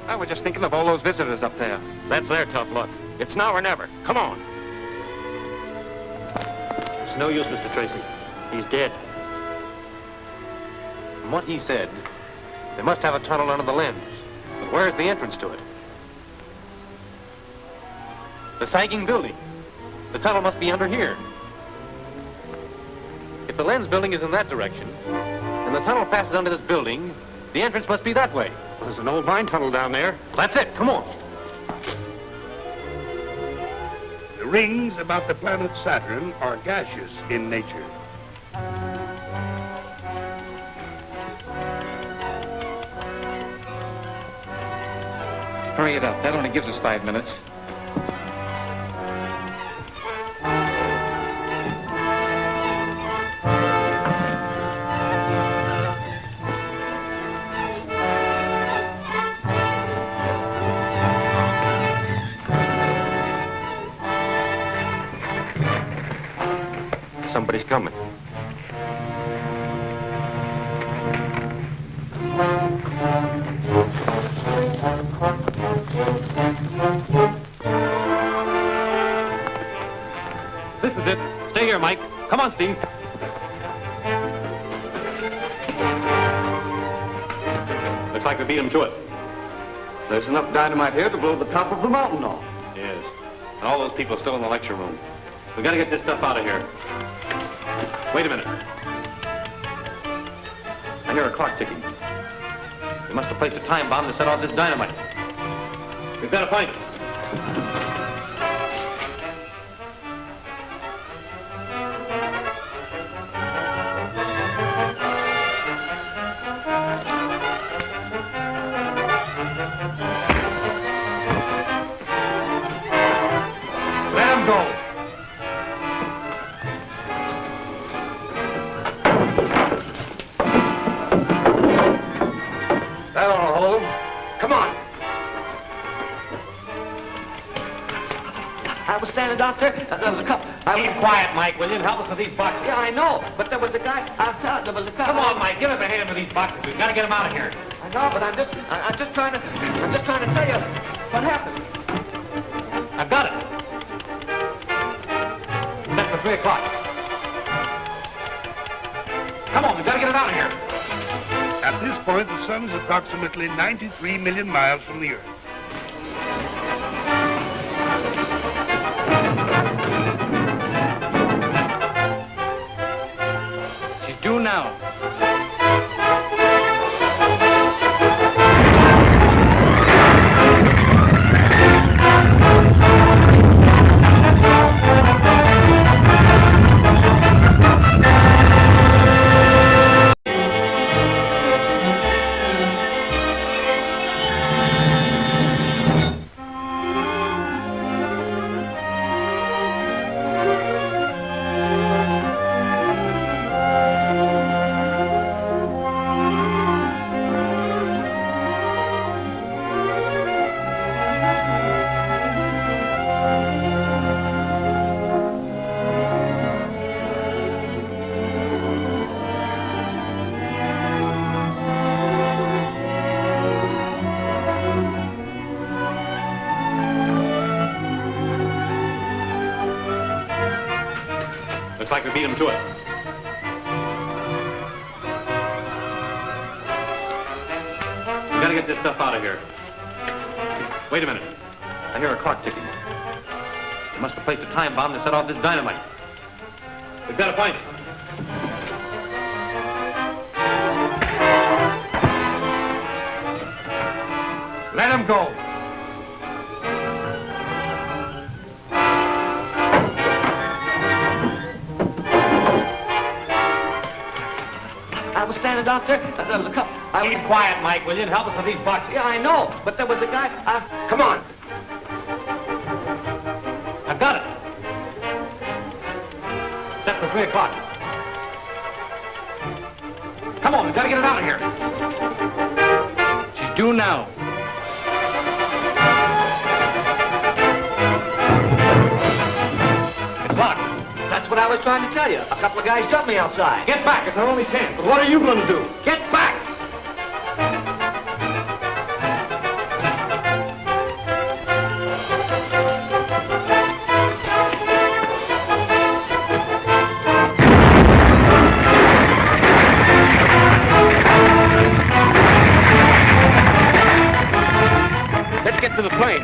I was just thinking of all those visitors up there. That's their tough luck. It's now or never. Come on. It's no use, Mr. Tracy. He's dead. From what he said, they must have a tunnel under the lens. But where's the entrance to it? The sagging building. The tunnel must be under here. If the lens building is in that direction, and the tunnel passes under this building, the entrance must be that way. There's an old mine tunnel down there. That's it. Come on. The rings about the planet Saturn are gaseous in nature. Hurry it up. That only gives us 5 minutes. Somebody's coming. This is it. Stay here, Mike. Come on, Steve. Looks like we beat him to it. There's enough dynamite here to blow the top of the mountain off. Yes. And all those people still in the lecture room. We gotta get this stuff out of here. Wait a minute. I hear a clock ticking. We must have placed a time bomb to set off this dynamite. We've got to find it. Let him go. That ought to hold. Come on. I was standing, Doctor. There was a couple. Keep quiet, Mike, will you? And help us with these boxes. Yeah, I know. But there was a guy. I'm telling you, there was a couple. Come on, Mike. Give us a hand with these boxes. We've got to get them out of here. I know, but I'm just trying to tell you what happened. I've got it. Set for 3 o'clock. Come on, we've got to get it out of here. At this point, the sun is approximately 93 million miles from the Earth. She's due now. Looks like we beat him to it. We got to get this stuff out of here. Wait a minute. I hear a clock ticking. We must have placed a time bomb to set off this dynamite. We've got to find it. Let him go. I was standing, Doctor. There was a couple. Keep quiet, Mike, will you? And help us with these boxes. Yeah, I know. But there was a guy. Come on. I've got it. Set for 3 o'clock. Come on, we've got to get it out of here. She's due now. It's locked. That's what I was trying to tell you. A couple of guys jumped me outside. Get back. It's our only chance. But what are you going to do? Get back! Let's get to the plane.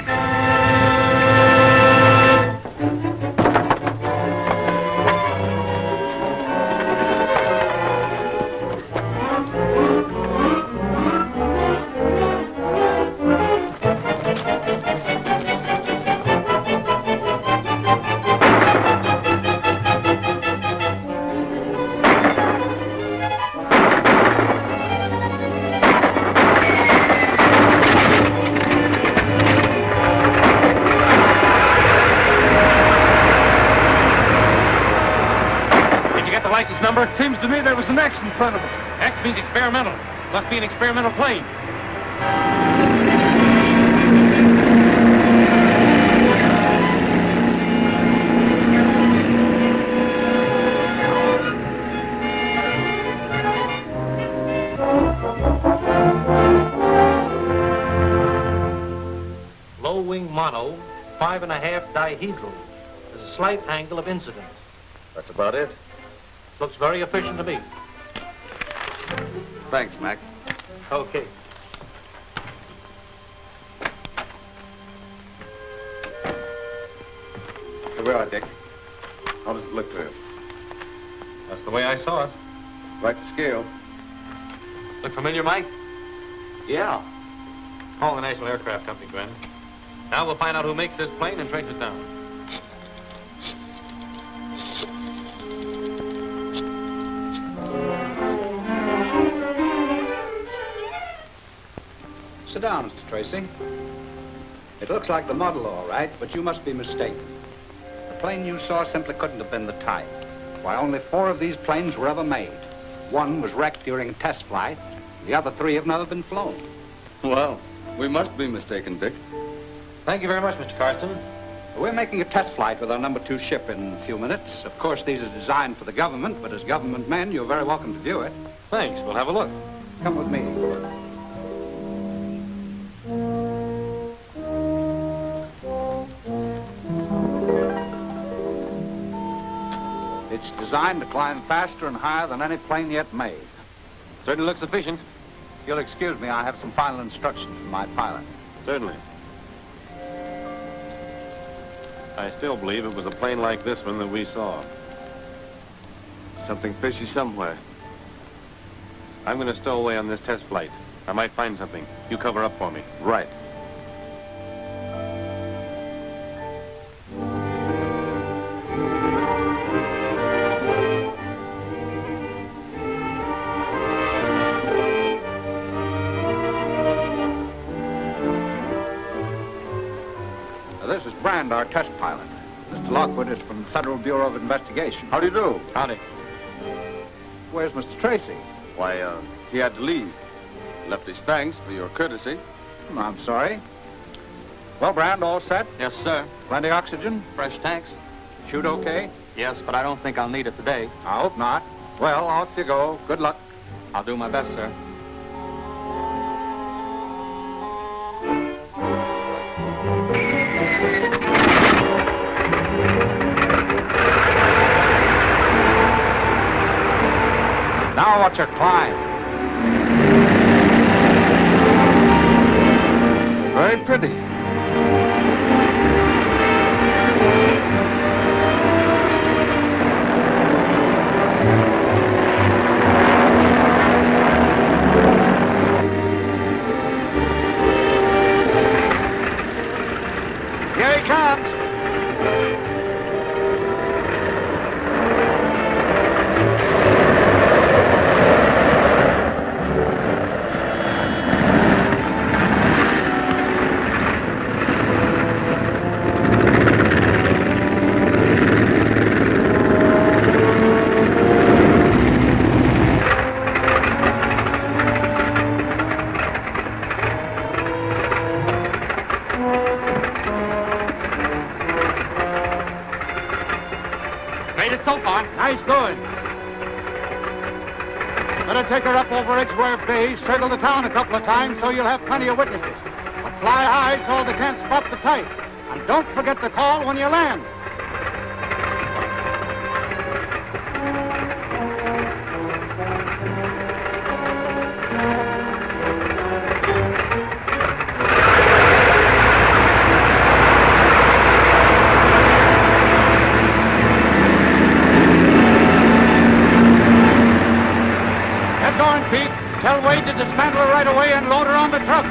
It seems to me there was an X in front of it. X means experimental. Must be an experimental plane. Low-wing mono, 5.5 dihedral. There's a slight angle of incidence. That's about it. Looks very efficient to me. Thanks, Mac. Okay. Here we are, Dick. How does it look to you? That's the way I saw it. Right to scale. Look familiar, Mike? Yeah. Call the National Aircraft Company, Gwen. Now we'll find out who makes this plane and trace it down. Sit down, Mr. Tracy. It looks like the model, all right, but you must be mistaken. The plane you saw simply couldn't have been the type. Why, only 4 of these planes were ever made. 1 was wrecked during a test flight. The other 3 have never been flown. Well, we must be mistaken, Dick. Thank you very much, Mr. Carston. We're making a test flight with our number 2 ship in a few minutes. Of course, these are designed for the government, but as government men, you're very welcome to view it. Thanks. We'll have a look. Come with me. It's designed to climb faster and higher than any plane yet made. Certainly looks efficient. You'll excuse me, I have some final instructions from my pilot. Certainly. I still believe it was a plane like this one that we saw. Something fishy somewhere. I'm going to stow away on this test flight. I might find something. You cover up for me. Right. This is Brand, our test pilot. Mr. Lockwood is from the Federal Bureau of Investigation. How do you do? Howdy. Where's Mr. Tracy? Why, he had to leave. Left his thanks for your courtesy. I'm sorry. Well, Brand, all set? Yes, sir. Plenty of oxygen? Fresh tanks? Shoot okay? Yes, but I don't think I'll need it today. I hope not. Well, off you go. Good luck. I'll do my best, sir. Now watch her climb. Very pretty. Here he comes. Made it so far. Nice going. Better take her up over Edgeworth Bay, circle the town a couple of times so you'll have plenty of witnesses. But fly high so they can't spot the type. And don't forget to call when you land. Get going, Pete. Tell Wade to dismantle her right away and load her on the truck.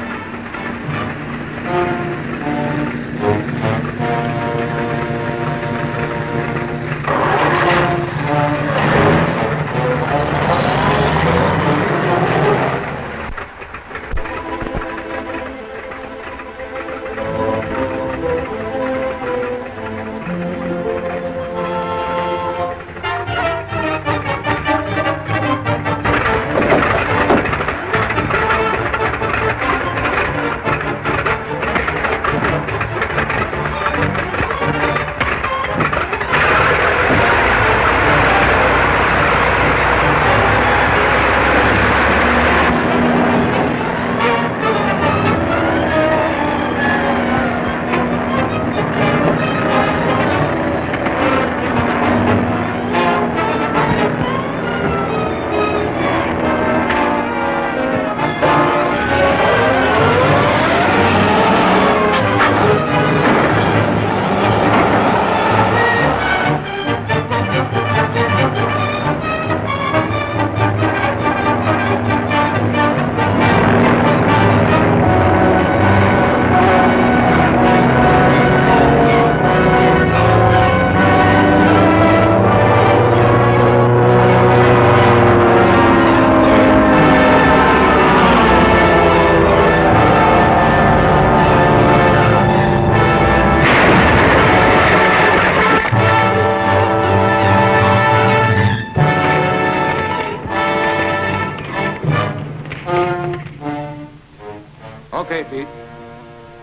Okay, Pete.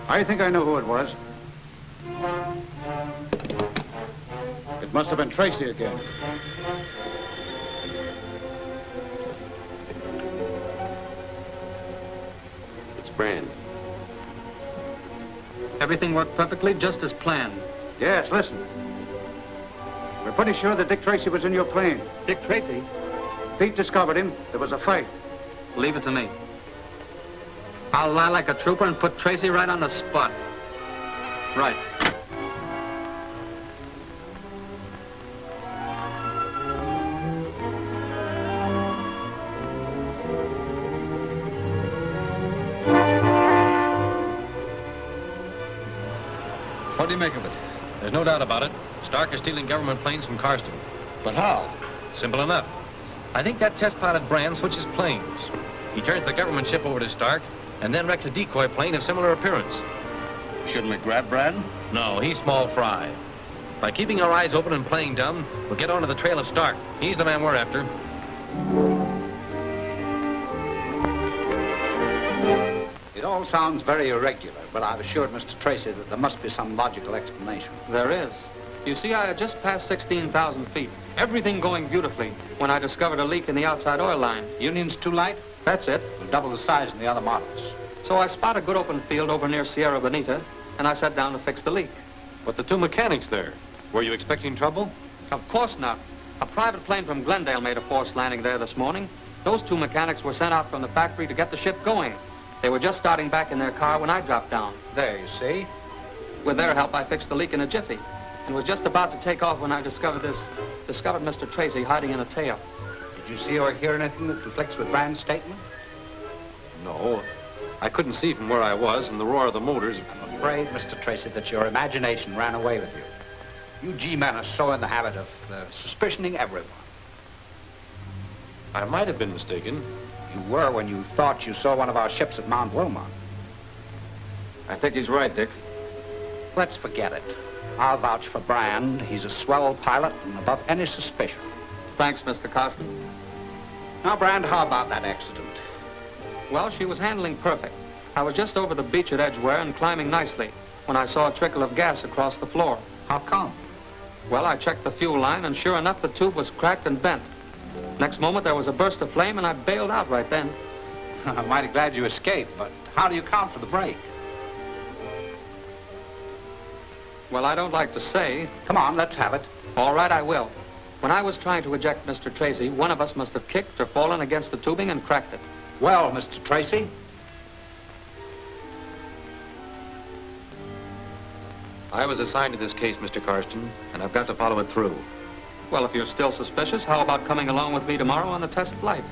I think I know who it was. It must have been Tracy again. It's Brand. Everything worked perfectly just as planned. Yes, listen. We're pretty sure that Dick Tracy was in your plane. Dick Tracy? Pete discovered him. There was a fight. Leave it to me. I'll lie like a trooper and put Tracy right on the spot. Right. What do you make of it? There's no doubt about it. Stark is stealing government planes from Carston. But how? Simple enough. I think that test pilot Brand switches planes. He turns the government ship over to Stark and then wrecks a decoy plane of similar appearance. Shouldn't we grab Brand? No, he's small fry. By keeping our eyes open and playing dumb, we'll get onto the trail of Stark. He's the man we're after. It all sounds very irregular, but I've assured Mr. Tracy that there must be some logical explanation. There is. You see, I had just passed 16,000 feet. Everything going beautifully when I discovered a leak in the outside oil line. Union's too light? That's it. We'll double the size in the other models. So I spot a good open field over near Sierra Bonita, and I sat down to fix the leak. But the two mechanics there, were you expecting trouble? Of course not. A private plane from Glendale made a forced landing there this morning. Those two mechanics were sent out from the factory to get the ship going. They were just starting back in their car when I dropped down. There, you see. With their help, I fixed the leak in a jiffy, and was just about to take off when I discovered Mr. Tracy hiding in a tail. Did you see or hear anything that conflicts with Brand's statement? No. I couldn't see from where I was, and the roar of the motors. I'm afraid, Mr. Tracy, that your imagination ran away with you. You G-men are so in the habit of suspicioning everyone. I might have been mistaken. You were when you thought you saw one of our ships at Mount Wilmot. I think he's right, Dick. Let's forget it. I'll vouch for Brand. He's a swell pilot and above any suspicion. Thanks, Mr. Carston. Now, Brand, how about that accident? Well, she was handling perfect. I was just over the beach at Edgeware and climbing nicely when I saw a trickle of gas across the floor. How come? Well, I checked the fuel line, and sure enough, the tube was cracked and bent. Next moment, there was a burst of flame, and I bailed out right then. I'm mighty glad you escaped, but how do you account for the break? Well, I don't like to say. Come on, let's have it. All right, I will. When I was trying to eject Mr. Tracy, one of us must have kicked or fallen against the tubing and cracked it. Well, Mr. Tracy? I was assigned to this case, Mr. Carston, and I've got to follow it through. Well, if you're still suspicious, how about coming along with me tomorrow on the test flight?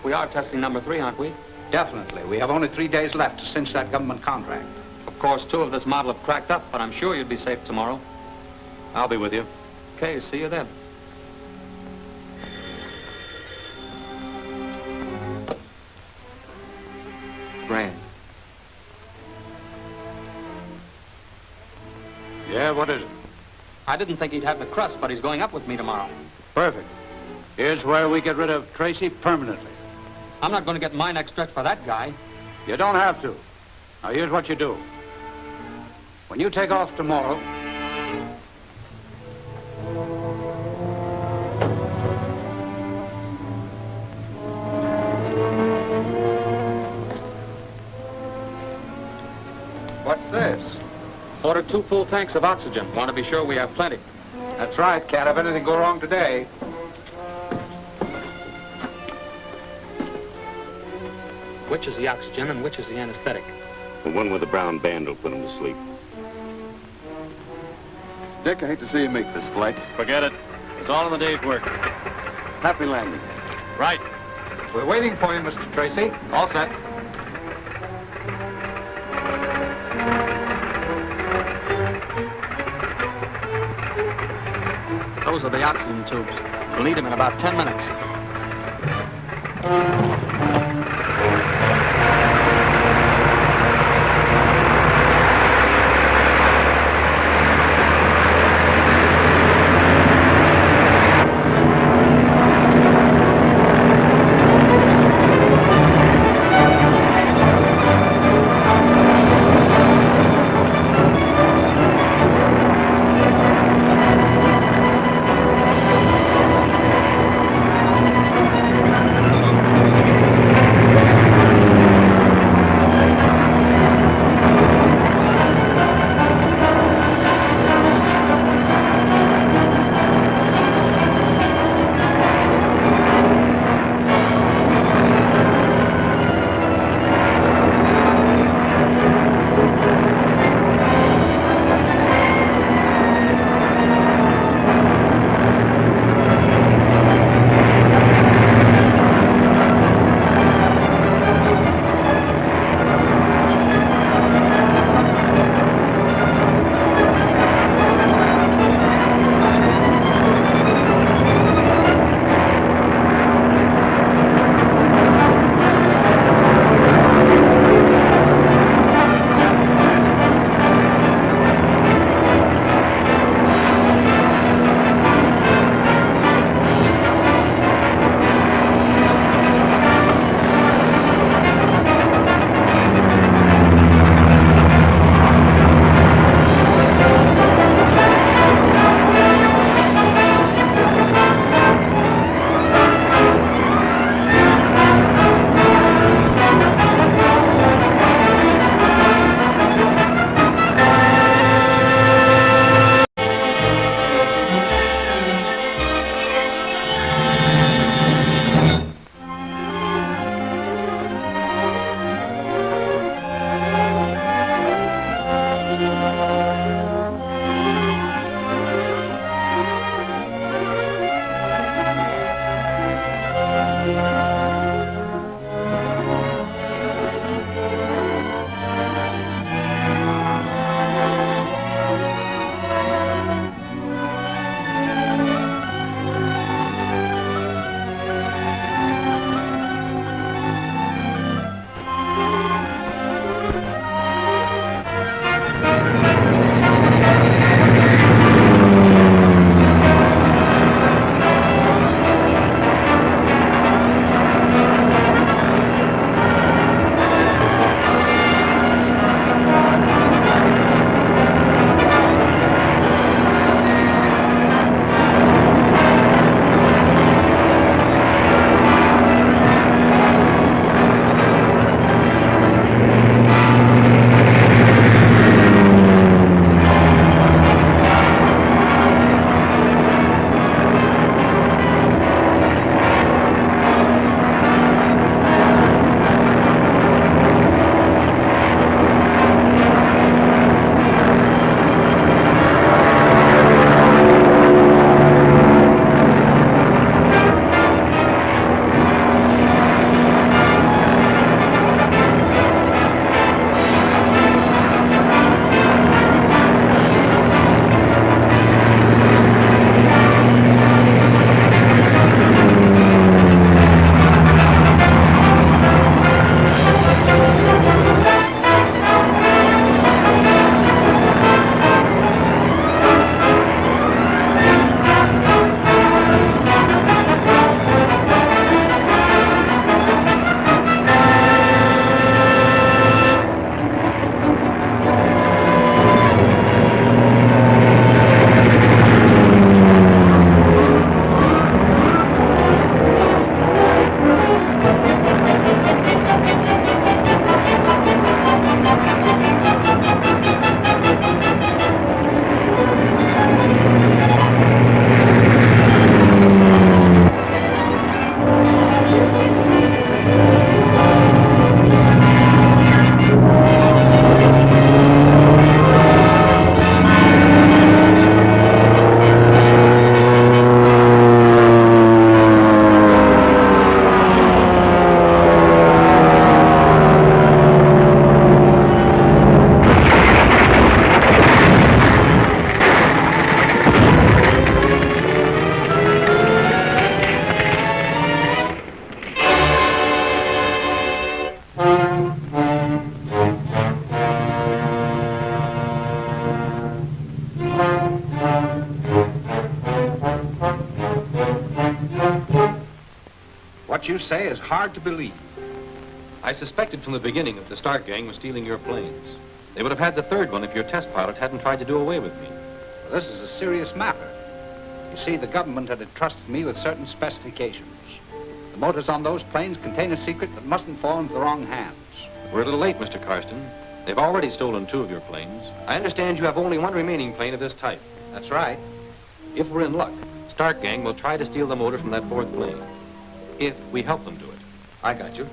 We are testing number 3, aren't we? Definitely. We have only 3 days left to cinch that government contract. Of course, 2 of this model have cracked up, but I'm sure you'd be safe tomorrow. I'll be with you. Okay, see you then. Brand. Yeah, what is it? I didn't think he'd have the crust, but he's going up with me tomorrow. Perfect. Here's where we get rid of Tracy permanently. I'm not going to get my neck stretched for that guy. You don't have to. Now, here's what you do. When you take off tomorrow... What's this? Ordered 2 full tanks of oxygen. Want to be sure we have plenty. That's right. Can't have anything go wrong today. Which is the oxygen and which is the anesthetic? The one with the brown band will put him to sleep. Dick, I hate to see you make this flight. Forget it. It's all in the day's work. Happy landing. Right. We're waiting for you, Mr. Tracy. All set. Those are the oxygen tubes. We'll need them in about 10 minutes. what you say is hard to believe. I suspected from the beginning that the Stark gang was stealing your planes. They would have had the third one if your test pilot hadn't tried to do away with me. Well, this is a serious matter. You see, the government had entrusted me with certain specifications. The motors on those planes contain a secret that mustn't fall into the wrong hands. We're a little late, Mr. Carston. They've already stolen 2 of your planes. I understand you have only 1 remaining plane of this type. That's right. If we're in luck, Stark gang will try to steal the motor from that 4th plane. If we help them do it. I got you.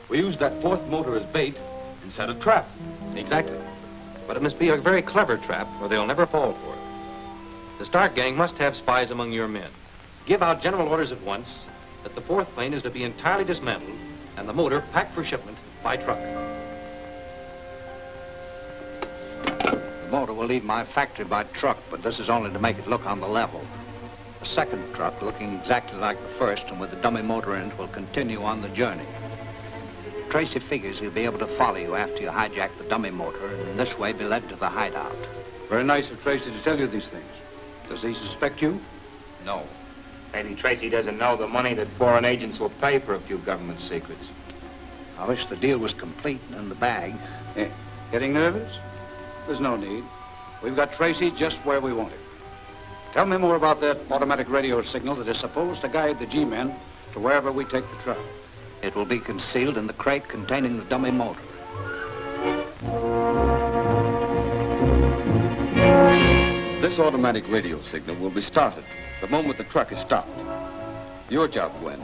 We used that 4th motor as bait and set a trap. Exactly. But it must be a very clever trap, or they'll never fall for it. The Stark gang must have spies among your men. Give out general orders at once that the 4th plane is to be entirely dismantled and the motor packed for shipment by truck. The motor will leave my factory by truck, but this is only to make it look on the level. The second truck, looking exactly like the first and with the dummy motor in it, will continue on the journey. Tracy figures he'll be able to follow you after you hijack the dummy motor and in this way be led to the hideout. Very nice of Tracy to tell you these things. Does he suspect you? No. Maybe Tracy doesn't know the money that foreign agents will pay for a few government secrets. I wish the deal was complete and in the bag. Eh, getting nervous? There's no need. We've got Tracy just where we want him. Tell me more about that automatic radio signal that is supposed to guide the G-men to wherever we take the truck. It will be concealed in the crate containing the dummy motor. This automatic radio signal will be started the moment the truck is stopped. Your job, Gwen,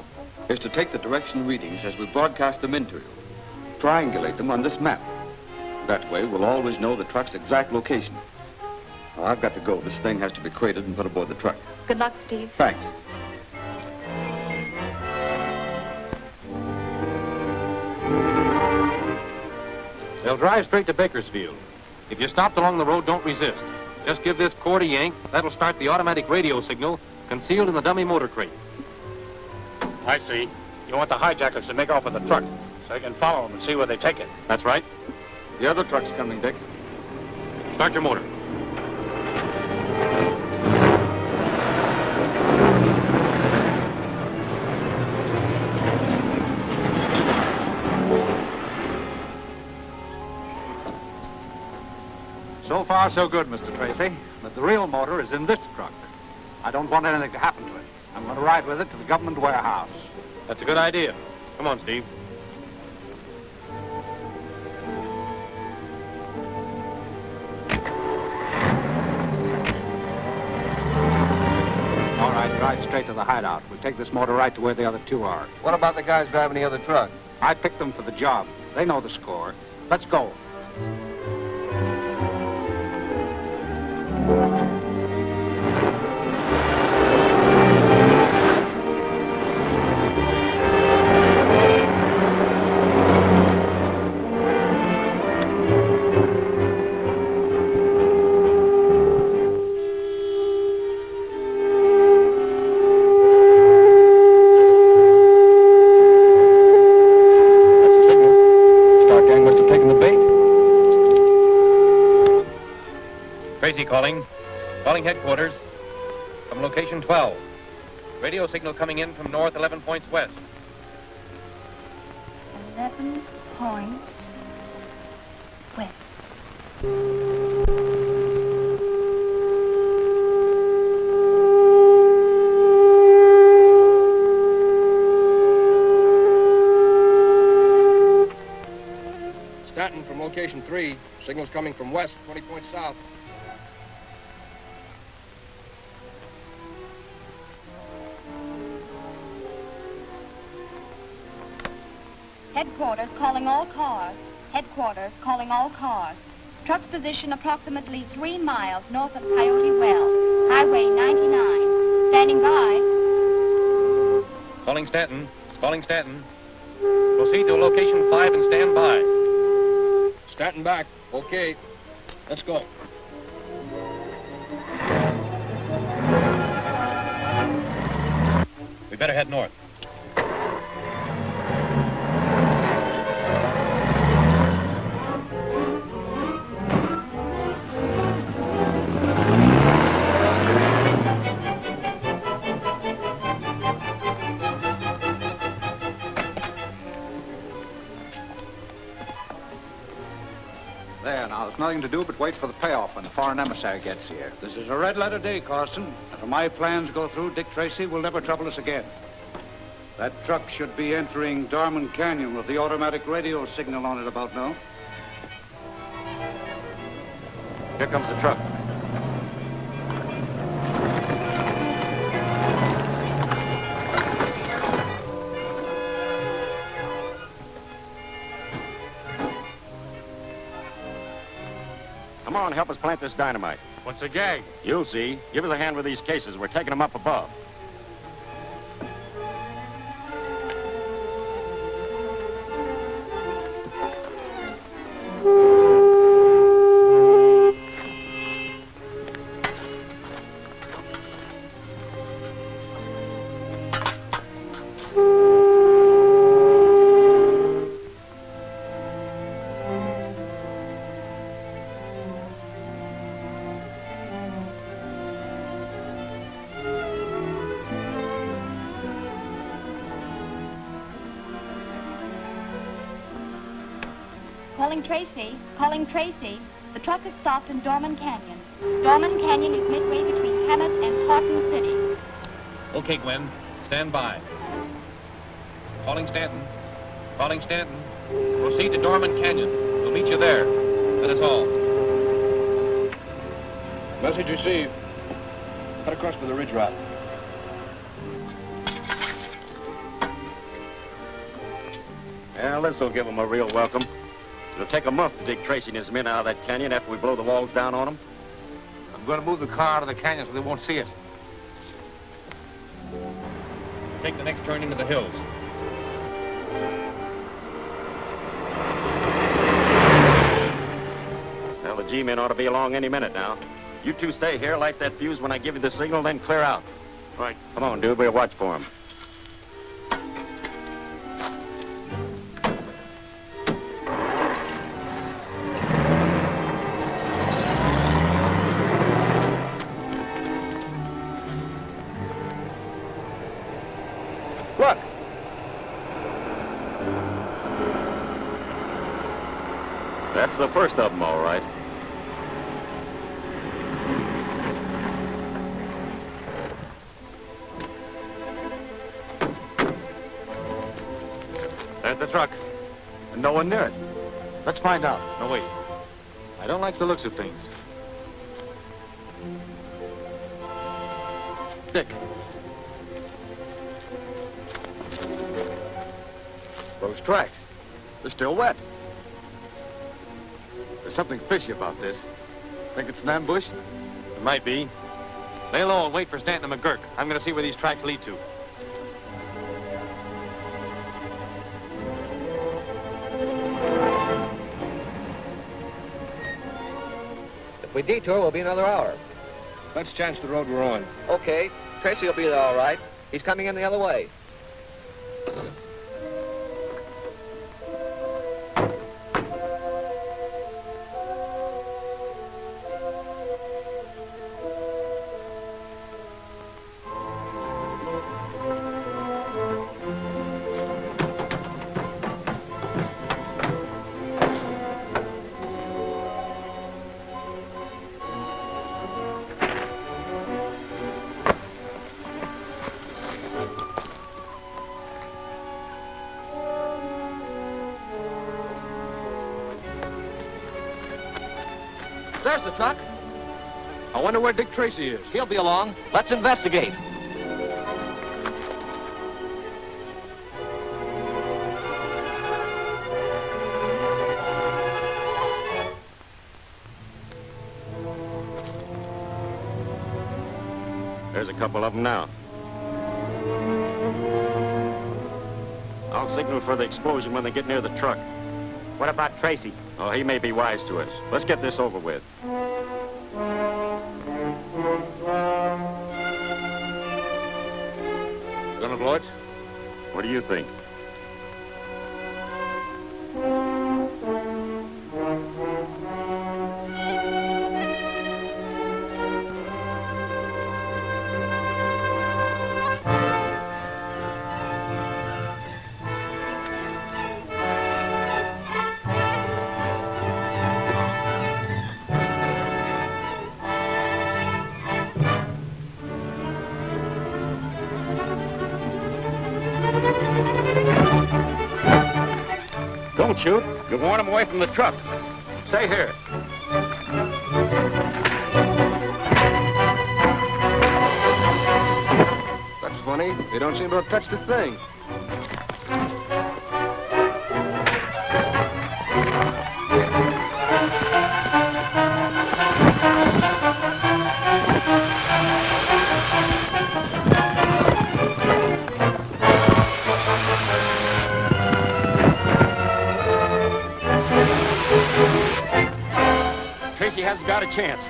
is to take the direction readings as we broadcast them into you. Triangulate them on this map. That way, we'll always know the truck's exact location. Now, I've got to go. This thing has to be crated and put aboard the truck. Good luck, Steve. Thanks. They'll drive straight to Bakersfield. If you're stopped along the road, don't resist. Just give this cord a yank. That'll start the automatic radio signal concealed in the dummy motor crate. I see. You want the hijackers to make off with the truck so you can follow them and see where they take it. That's right. The other truck's coming, Dick. Start your motor. So far, so good, Mr. Tracy. But the real motor is in this truck. I don't want anything to happen to it. I'm going to ride with it to the government warehouse. That's a good idea. Come on, Steve. All right, drive straight to the hideout. We'll take this motor right to where the other 2 are. What about the guys driving the other truck? I picked them for the job. They know the score. Let's go. Tracy calling. Calling headquarters from location 12. Radio signal coming in from north 11 points west. 11 points west. Stanton from location 3. Signal's coming from west, 20 points south. Headquarters calling all cars. Headquarters calling all cars. Truck's position approximately 3 miles north of Coyote Well, Highway 99. Standing by. Calling Stanton. Calling Stanton. Proceed to location 5 and stand by. Stanton back. Okay. Let's go. We better head north. There, now, there's nothing to do but wait for the payoff when the foreign emissary gets here. This is a red letter day, Carson. If my plans go through, Dick Tracy will never trouble us again. That truck should be entering Dorman Canyon with the automatic radio signal on it about now. Here comes the truck. Come on, help us plant this dynamite. What's the gag? You'll see. Give us a hand with these cases. We're taking them up above. Calling Tracy. Calling Tracy. The truck is stopped in Dorman Canyon. Dorman Canyon is midway between Hammett and Taunton City. Okay, Gwen. Stand by. Calling Stanton. Calling Stanton. Proceed to Dorman Canyon. We'll meet you there. That is all. Message received. Cut across to the ridge route. Well, this'll give them a real welcome. It'll take a month to dig Tracy and his men out of that canyon after we blow the walls down on them. I'm going to move the car out of the canyon so they won't see it. Take the next turn into the hills. Well, the G-men ought to be along any minute now. You two stay here, light that fuse when I give you the signal, then clear out. Right. Come on, dude. We'll watch for him. Look! That's the first of them, all right. There's the truck. And no one near it. Let's find out. No, wait. I don't like the looks of things. Dick. Those tracks. They're still wet. There's something fishy about this. Think it's an ambush? It might be. Lay low and wait for Stanton and McGurk. I'm going to see where these tracks lead to. If we detour, we'll be another hour. Let's chance the road we're on. Okay. Tracy will be there all right. He's coming in the other way. There's the truck. I wonder where Dick Tracy is. He'll be along. Let's investigate. There's a couple of them now. I'll signal for the explosion when they get near the truck. What about Tracy? Oh, he may be wise to us. Let's get this over with. Gonna blow it? What do you think? Don't shoot. You'll warn them away from the truck. Stay here. That's funny. They don't seem to have touched a thing. Tracy hasn't got a chance.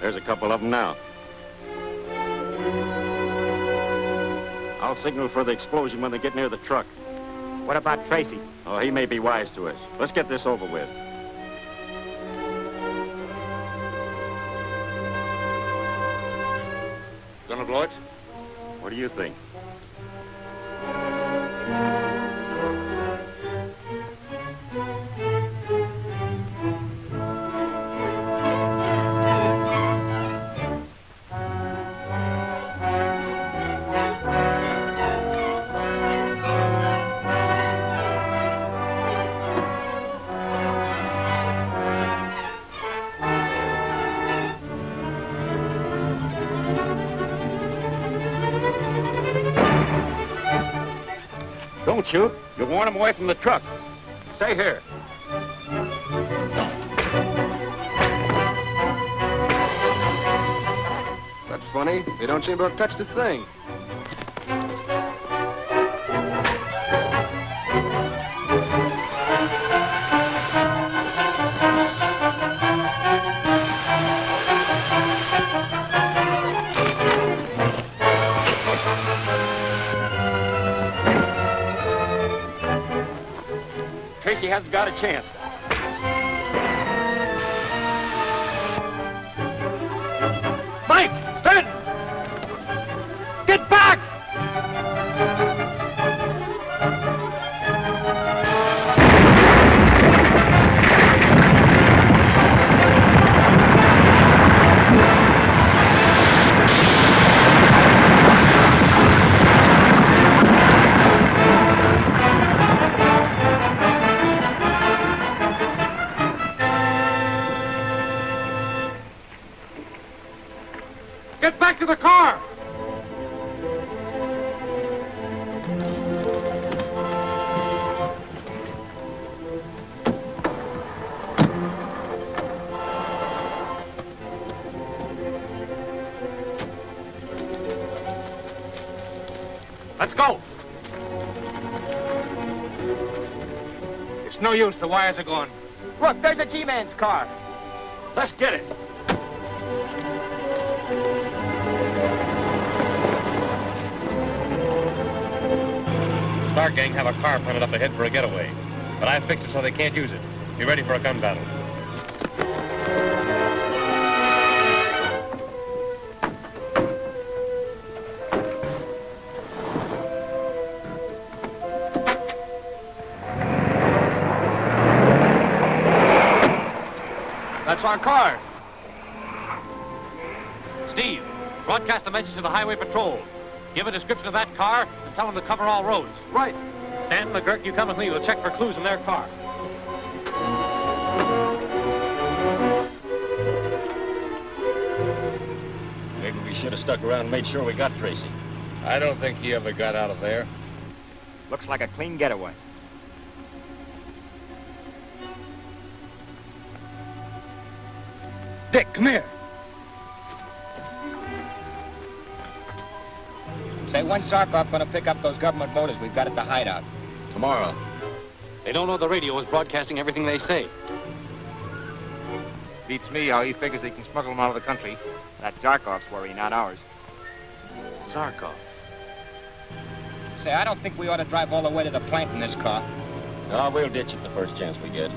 There's a couple of them now. I'll signal for the explosion when they get near the truck. What about Tracy? Oh, he may be wise to us. Let's get this over with. Gonna blow it? What do you think? Don't shoot. You'll warn them away from the truck. Stay here. That's funny. They don't seem to have touched a thing. Tracy hasn't got a chance. Mike! Ben! Get back! Get back to the car! Let's go. It's no use. The wires are gone. Look, there's a G-Man's car. Let's get it. Star Gang have a car planted up ahead for a getaway, but I fixed it so they can't use it. Be ready for a gun battle. That's our car. Steve, broadcast a message to the Highway Patrol. Give a description of that car and tell them to cover all roads. Right. Stan McGurk, you come with me. We'll check for clues in their car. Maybe we should have stuck around and made sure we got Tracy. I don't think he ever got out of there. Looks like a clean getaway. Dick, come here. Say, when's Zarkov going to pick up those government motors we've got at the hideout? Tomorrow. They don't know the radio is broadcasting everything they say. Beats me how he figures he can smuggle them out of the country. That's Zarkov's worry, not ours. Zarkov. Say, I don't think we ought to drive all the way to the plant in this car. No, we'll ditch it the first chance we get.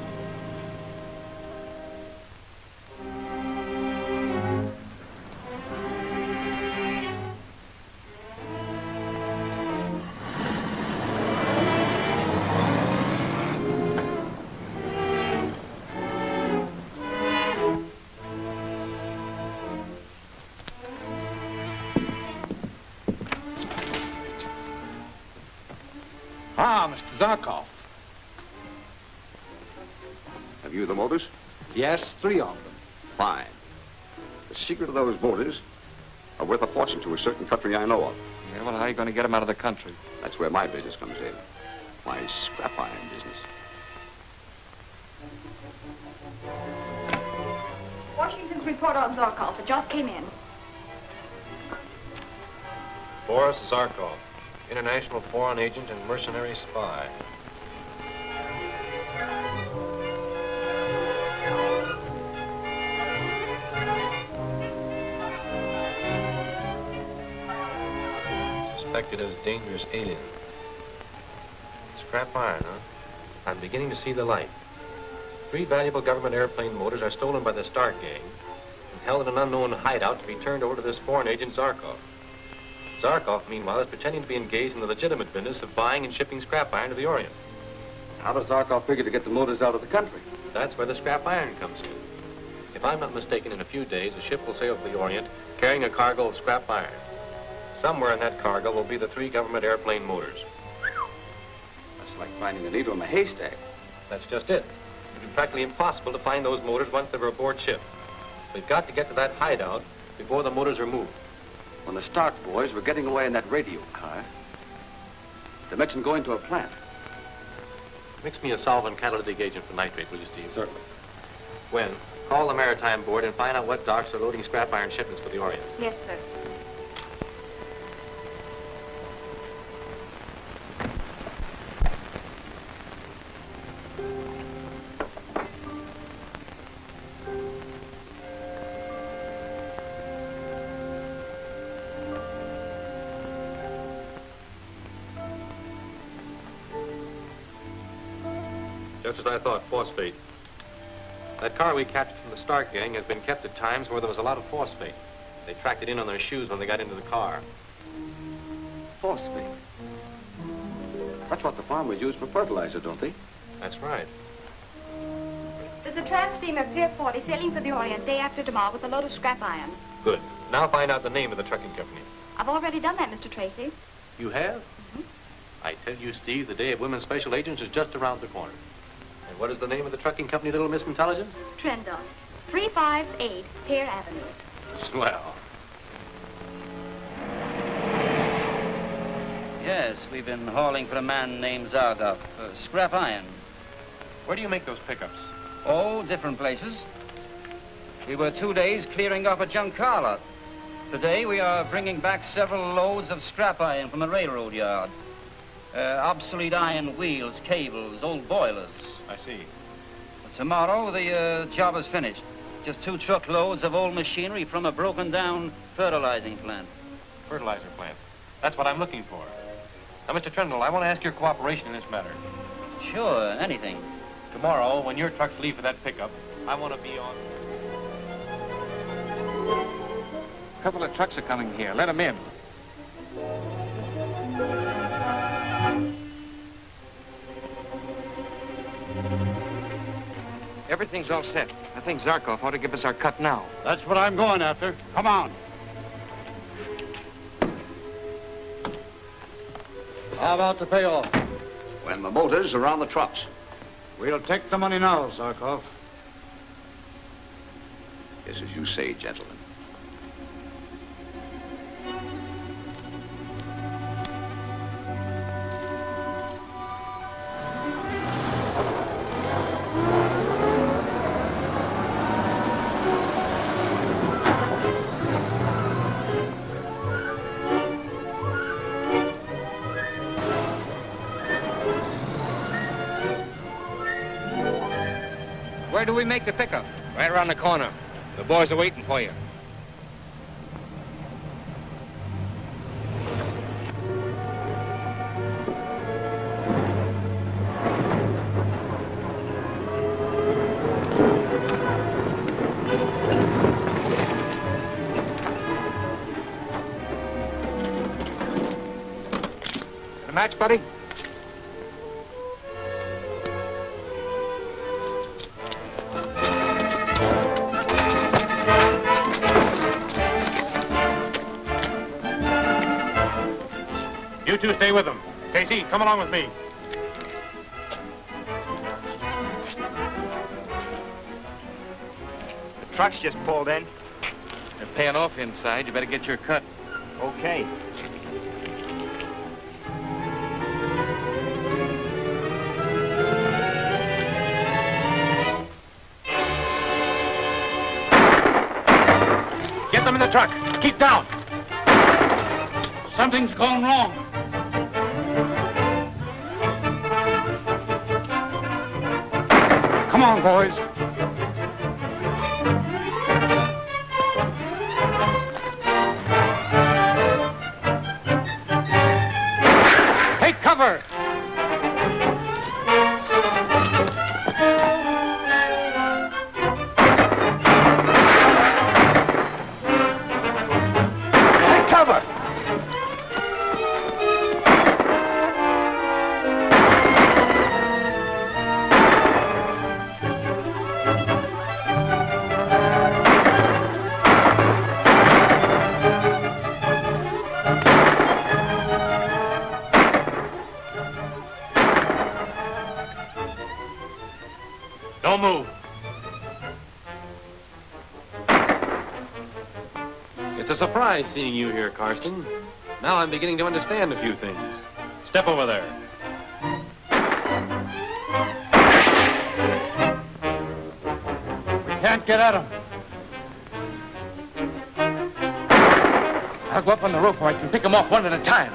Ah, Mr. Zarkov. Have you the motors? Yes, 3 of them. Fine. The secret of those motors are worth a fortune to a certain country I know of. Yeah, well, how are you going to get them out of the country? That's where my business comes in. My scrap iron business. Washington's report on Zarkov. It just came in. Boris Zarkov, international foreign agent and mercenary spy. Suspected as dangerous alien. Scrap iron, huh? I'm beginning to see the light. 3 valuable government airplane motors are stolen by the Stark gang and held in an unknown hideout to be turned over to this foreign agent Zarkov. Zarkov, meanwhile, is pretending to be engaged in the legitimate business of buying and shipping scrap iron to the Orient. How does Zarkov figure to get the motors out of the country? That's where the scrap iron comes in. If I'm not mistaken, in a few days, a ship will sail for the Orient carrying a cargo of scrap iron. Somewhere in that cargo will be the 3 government airplane motors. That's like finding a needle in a haystack. That's just it. It'd be practically impossible to find those motors once they were aboard ship. We've got to get to that hideout before the motors are moved. When the Stark boys were getting away in that radio car, they mentioned going to a plant. Mix me a solvent catalytic agent for nitrate, will you, Steve? Certainly. When? Call the Maritime Board and find out what docks are loading scrap iron shipments for the Orient. Yes, sir. Just as I thought, phosphate. That car we captured from the Stark gang has been kept at times where there was a lot of phosphate. They tracked it in on their shoes when they got into the car. Phosphate. That's what the farmers use for fertilizer, don't they? That's right. There's a tramp steamer Pier 40 sailing for the Orient day after tomorrow with a load of scrap iron. Good. Now find out the name of the trucking company. I've already done that, Mr. Tracy. You have? Mm-hmm. I tell you, Steve, the day of women's special agents is just around the corner. And what is the name of the trucking company, Little Miss Intelligence? Trendon, 358 Pier Avenue. Swell. Yes, we've been hauling for a man named Zarkov. Scrap iron. Where do you make those pickups? Oh, different places. We were 2 days clearing off a junk car lot. Today we are bringing back several loads of scrap iron from the railroad yard. Obsolete iron wheels, cables, old boilers. I see. But tomorrow the job is finished. Just 2 truckloads of old machinery from a broken-down fertilizing plant. Fertilizer plant. That's what I'm looking for. Now, Mr. Trendle, I want to ask your cooperation in this matter. Sure, anything. Tomorrow, when your trucks leave for that pickup, I want to be on... A couple of trucks are coming here. Let them in. Everything's all set. I think Zarkov ought to give us our cut now. That's what I'm going after. Come on. How about the payoff? When the motors are on the trucks. We'll take the money now, Zarkov. Yes, as you say, gentlemen. Where do we make the pickup? Right around the corner. The boys are waiting for you. Got a match, buddy? You two stay with them. Casey, come along with me. The truck's just pulled in. They're paying off inside. You better get your cut. Okay. Get them in the truck. Keep down. Something's gone wrong. Come on, boys. Take cover. Take cover. Don't move. It's a surprise seeing you here, Karsten. Now I'm beginning to understand a few things. Step over there. We can't get at him. I'll go up on the roof where I can pick them off one at a time.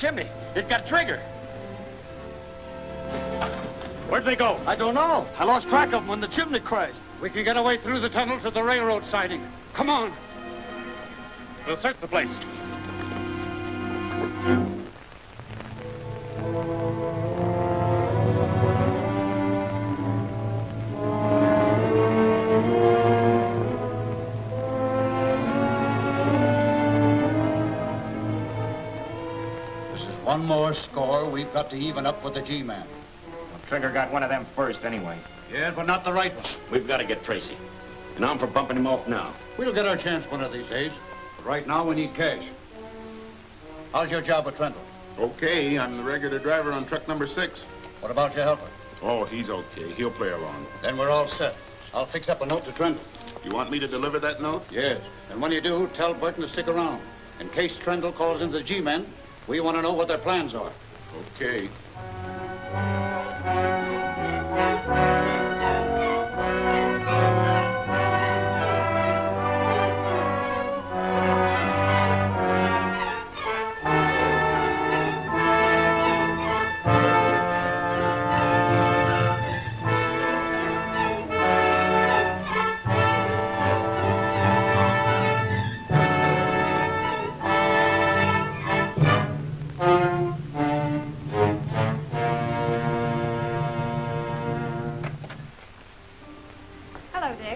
chimney. It got trigger. Where'd they go? I don't know. I lost track of them when the chimney crashed. We can get away through the tunnel to the railroad siding. Come on. We'll search the place. This is one more score we've got to even up with the G-Man. Well, Trigger got one of them first anyway. Yeah, but not the right one. We've got to get Tracy. And I'm for bumping him off now. We'll get our chance one of these days. But right now, we need cash. How's your job with Trendle? Okay, I'm the regular driver on truck number 6. What about your helper? Oh, he's okay. He'll play along. Then we're all set. I'll fix up a note to Trendle. You want me to deliver that note? Yes. And when you do, tell Burton to stick around. In case Trendle calls in the G-Men, we want to know what their plans are. Okay.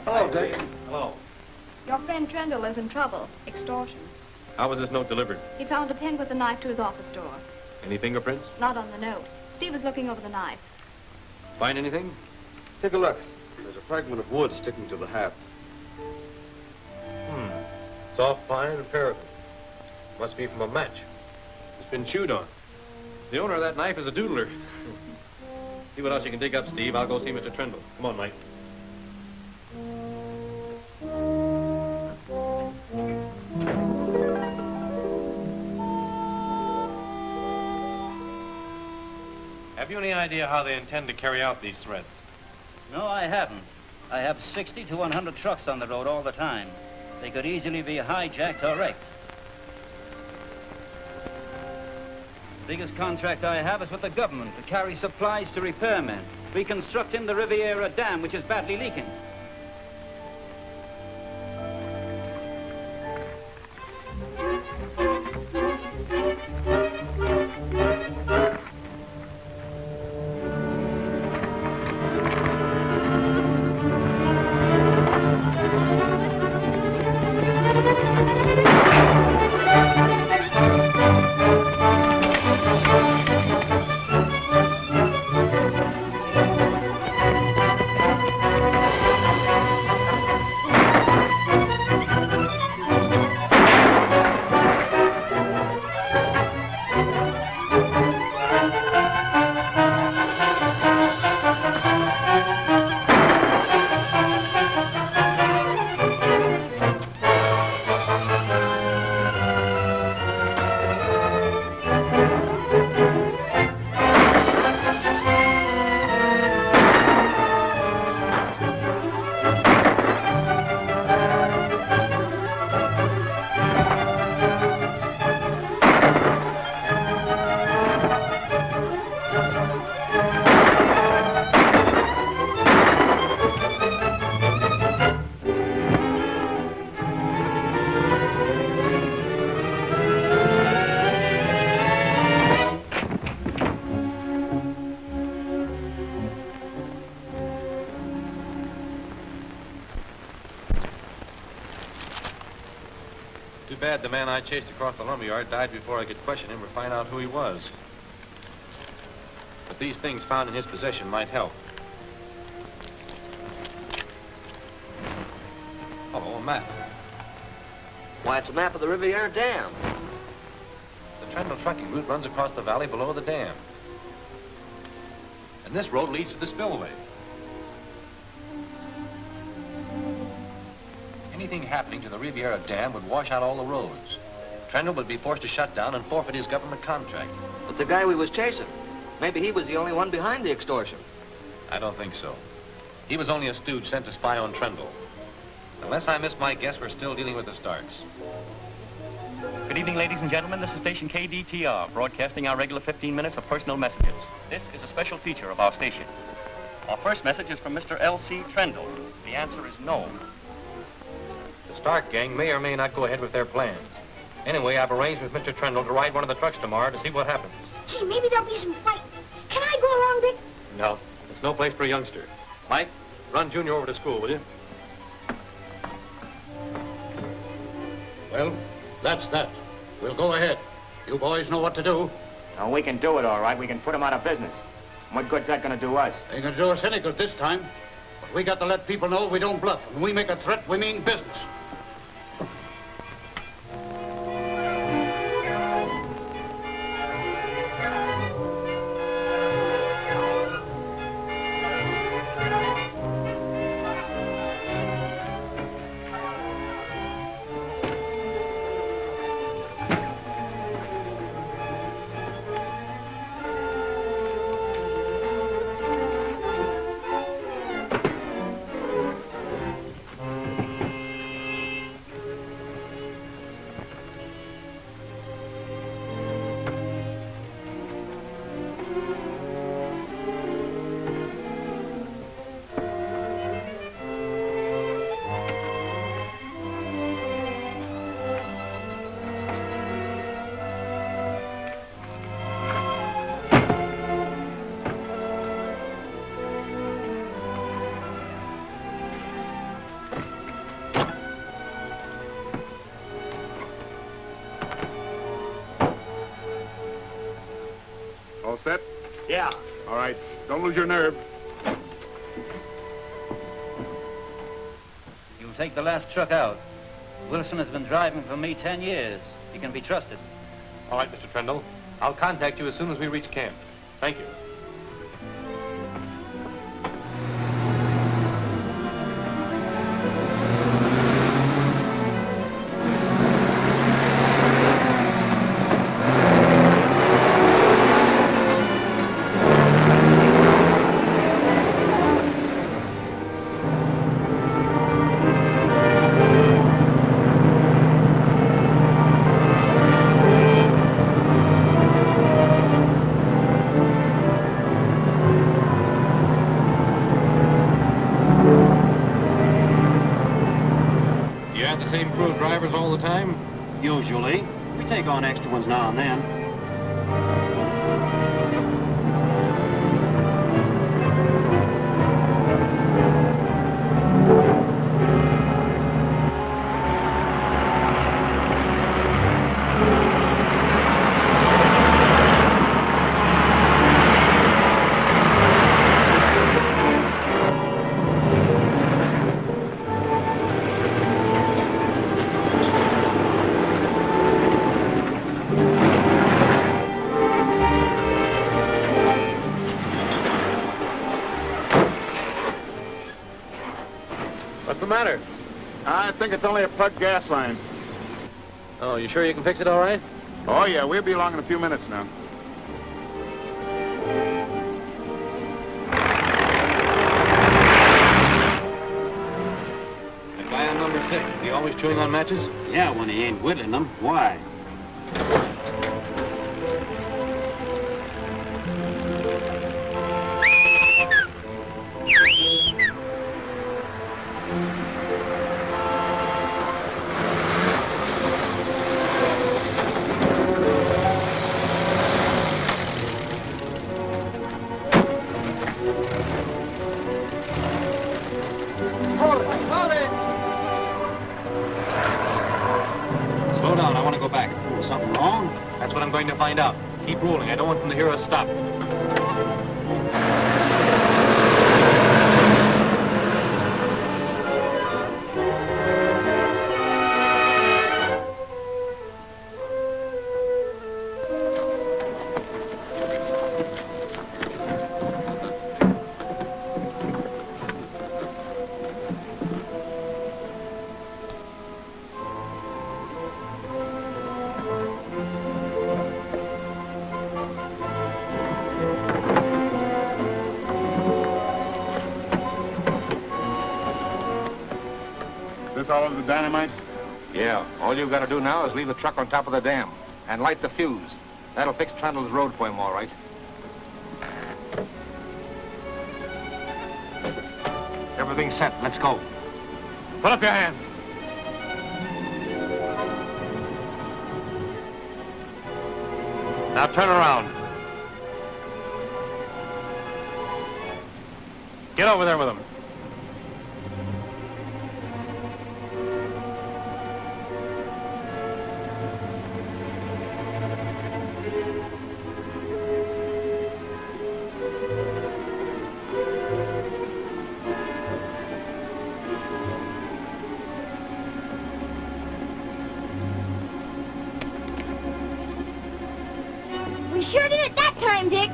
Hello, Dick. Hello. Your friend Trendle is in trouble. Extortion. How was this note delivered? He found a pen with a knife to his office door. Any fingerprints? Not on the note. Steve was looking over the knife. Find anything? Take a look. There's a fragment of wood sticking to the haft. Soft pine and paraffin. Must be from a match. It's been chewed on. The owner of that knife is a doodler. See what else you can dig up, Steve. I'll go see Mr. Trendle. Come on, Mike. Have you any idea how they intend to carry out these threats? No, I haven't. I have 60 to 100 trucks on the road all the time. They could easily be hijacked or wrecked. The biggest contract I have is with the government to carry supplies to repairmen, reconstructing the Riviera Dam, which is badly leaking. Too bad the man I chased across the lumberyard died before I could question him or find out who he was. But these things found in his possession might help. Oh, a map. Why, it's a map of the Riviera Dam. The Trendle trucking route runs across the valley below the dam. And this road leads to the spillway. Anything happening to the Riviera Dam would wash out all the roads. Trendle would be forced to shut down and forfeit his government contract. But the guy we was chasing, maybe he was the only one behind the extortion. I don't think so. He was only a stooge sent to spy on Trendle. Unless I miss my guess, we're still dealing with the Starks. Could Good evening, ladies and gentlemen. This is station KDTR, broadcasting our regular 15 minutes of personal messages. This is a special feature of our station. Our first message is from Mr. L.C. Trendle. The answer is no. The Stark gang may or may not go ahead with their plans. Anyway, I've arranged with Mr. Trendle to ride one of the trucks tomorrow to see what happens. Gee, maybe there'll be some fighting. Can I go along, Dick? No, it's no place for a youngster. Mike, run Junior over to school, will you? Well, that's that. We'll go ahead. You boys know what to do. Now, we can do it, all right. We can put him out of business. What good's that going to do us? Ain't gonna do us any good this time. But we got to let people know we don't bluff. When we make a threat, we mean business. All set? Yeah. All right. Don't lose your nerve. You'll take the last truck out. Wilson has been driving for me 10 years. He can be trusted. All right, Mr. Trendle. I'll contact you as soon as we reach camp. Thank you. Same crew of drivers all the time? Usually. We take on extra ones now and then. What's the matter? I think it's only a plugged gas line. Oh, you sure you can fix it all right? Oh, yeah, we'll be along in a few minutes now. The guy on number 6, is he always chewing on matches? Yeah, when he ain't whittling them. Why? Slow down, I want to go back. Oh, something wrong? That's what I'm going to find out. Keep rolling. I don't want them to hear us stop. This all of the dynamite? Yeah, all you've got to do now is leave the truck on top of the dam and light the fuse. That'll fix Trundle's road for him, all right. Everything's set. Let's go. Put up your hands. Now turn around. Get over there with him. We sure did it that time, Dick.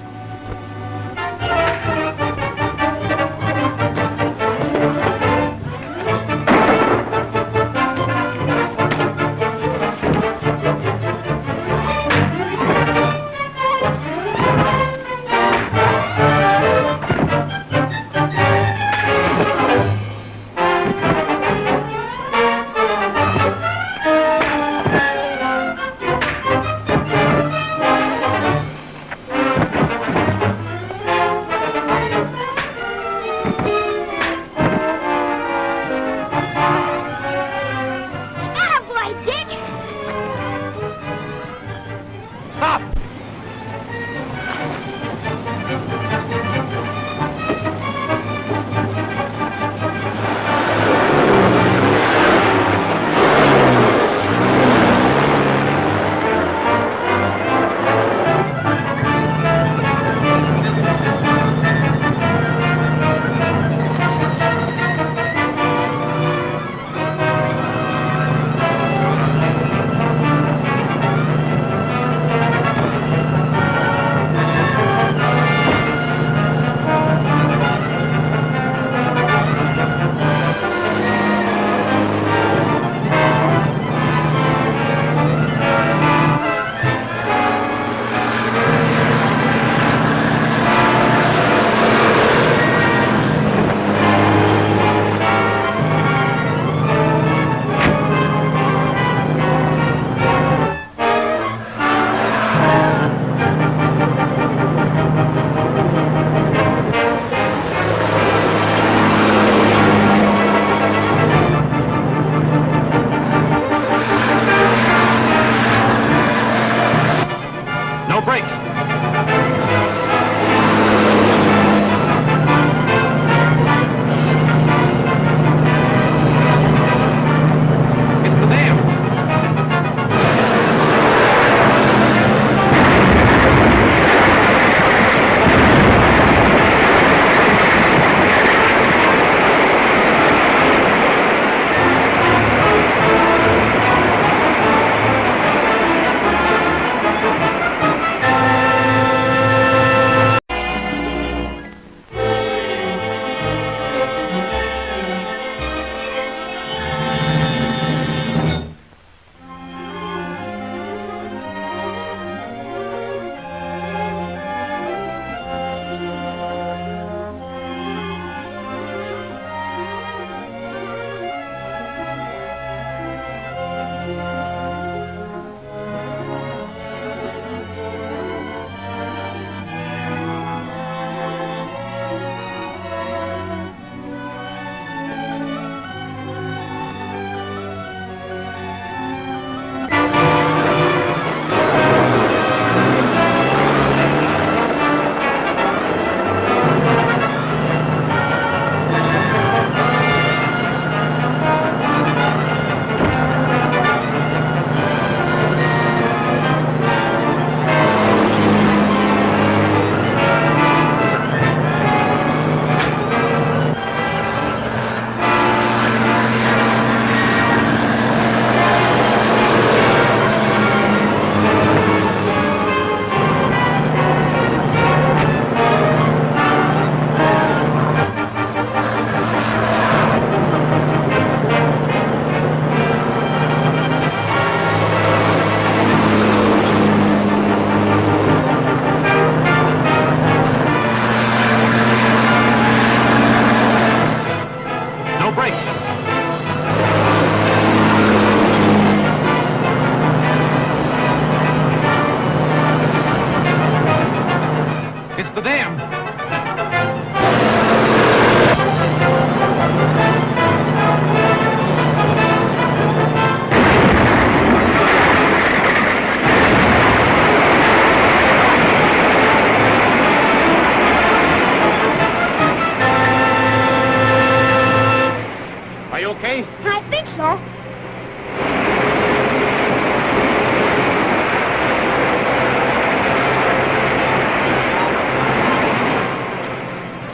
okay? I think so.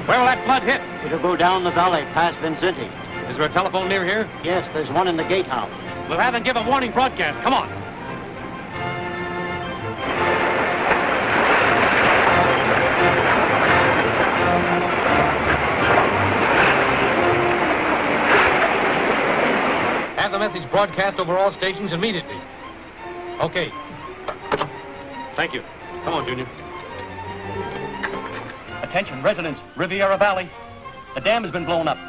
Where will that flood hit? It'll go down the valley past Vincenti. Is there a telephone near here? Yes, there's one in the gatehouse. We'll have them give a warning broadcast. Come on. Have the message broadcast over all stations immediately. Okay. Thank you. Come on, Junior. Attention, residents, Riviera Valley. The dam has been blown up.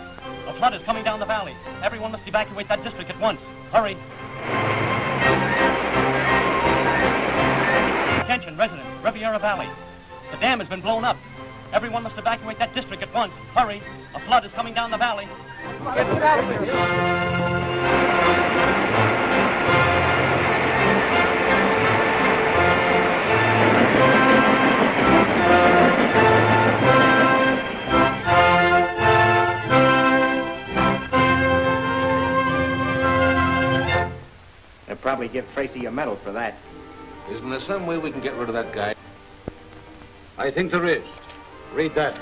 A flood is coming down the valley. Everyone must evacuate that district at once. Hurry. Attention, residents, Riviera Valley. The dam has been blown up. Everyone must evacuate that district at once. Hurry. A flood is coming down the valley. Get out of here. They'll probably give Tracy a medal for that. Isn't there some way we can get rid of that guy? I think there is. Read that.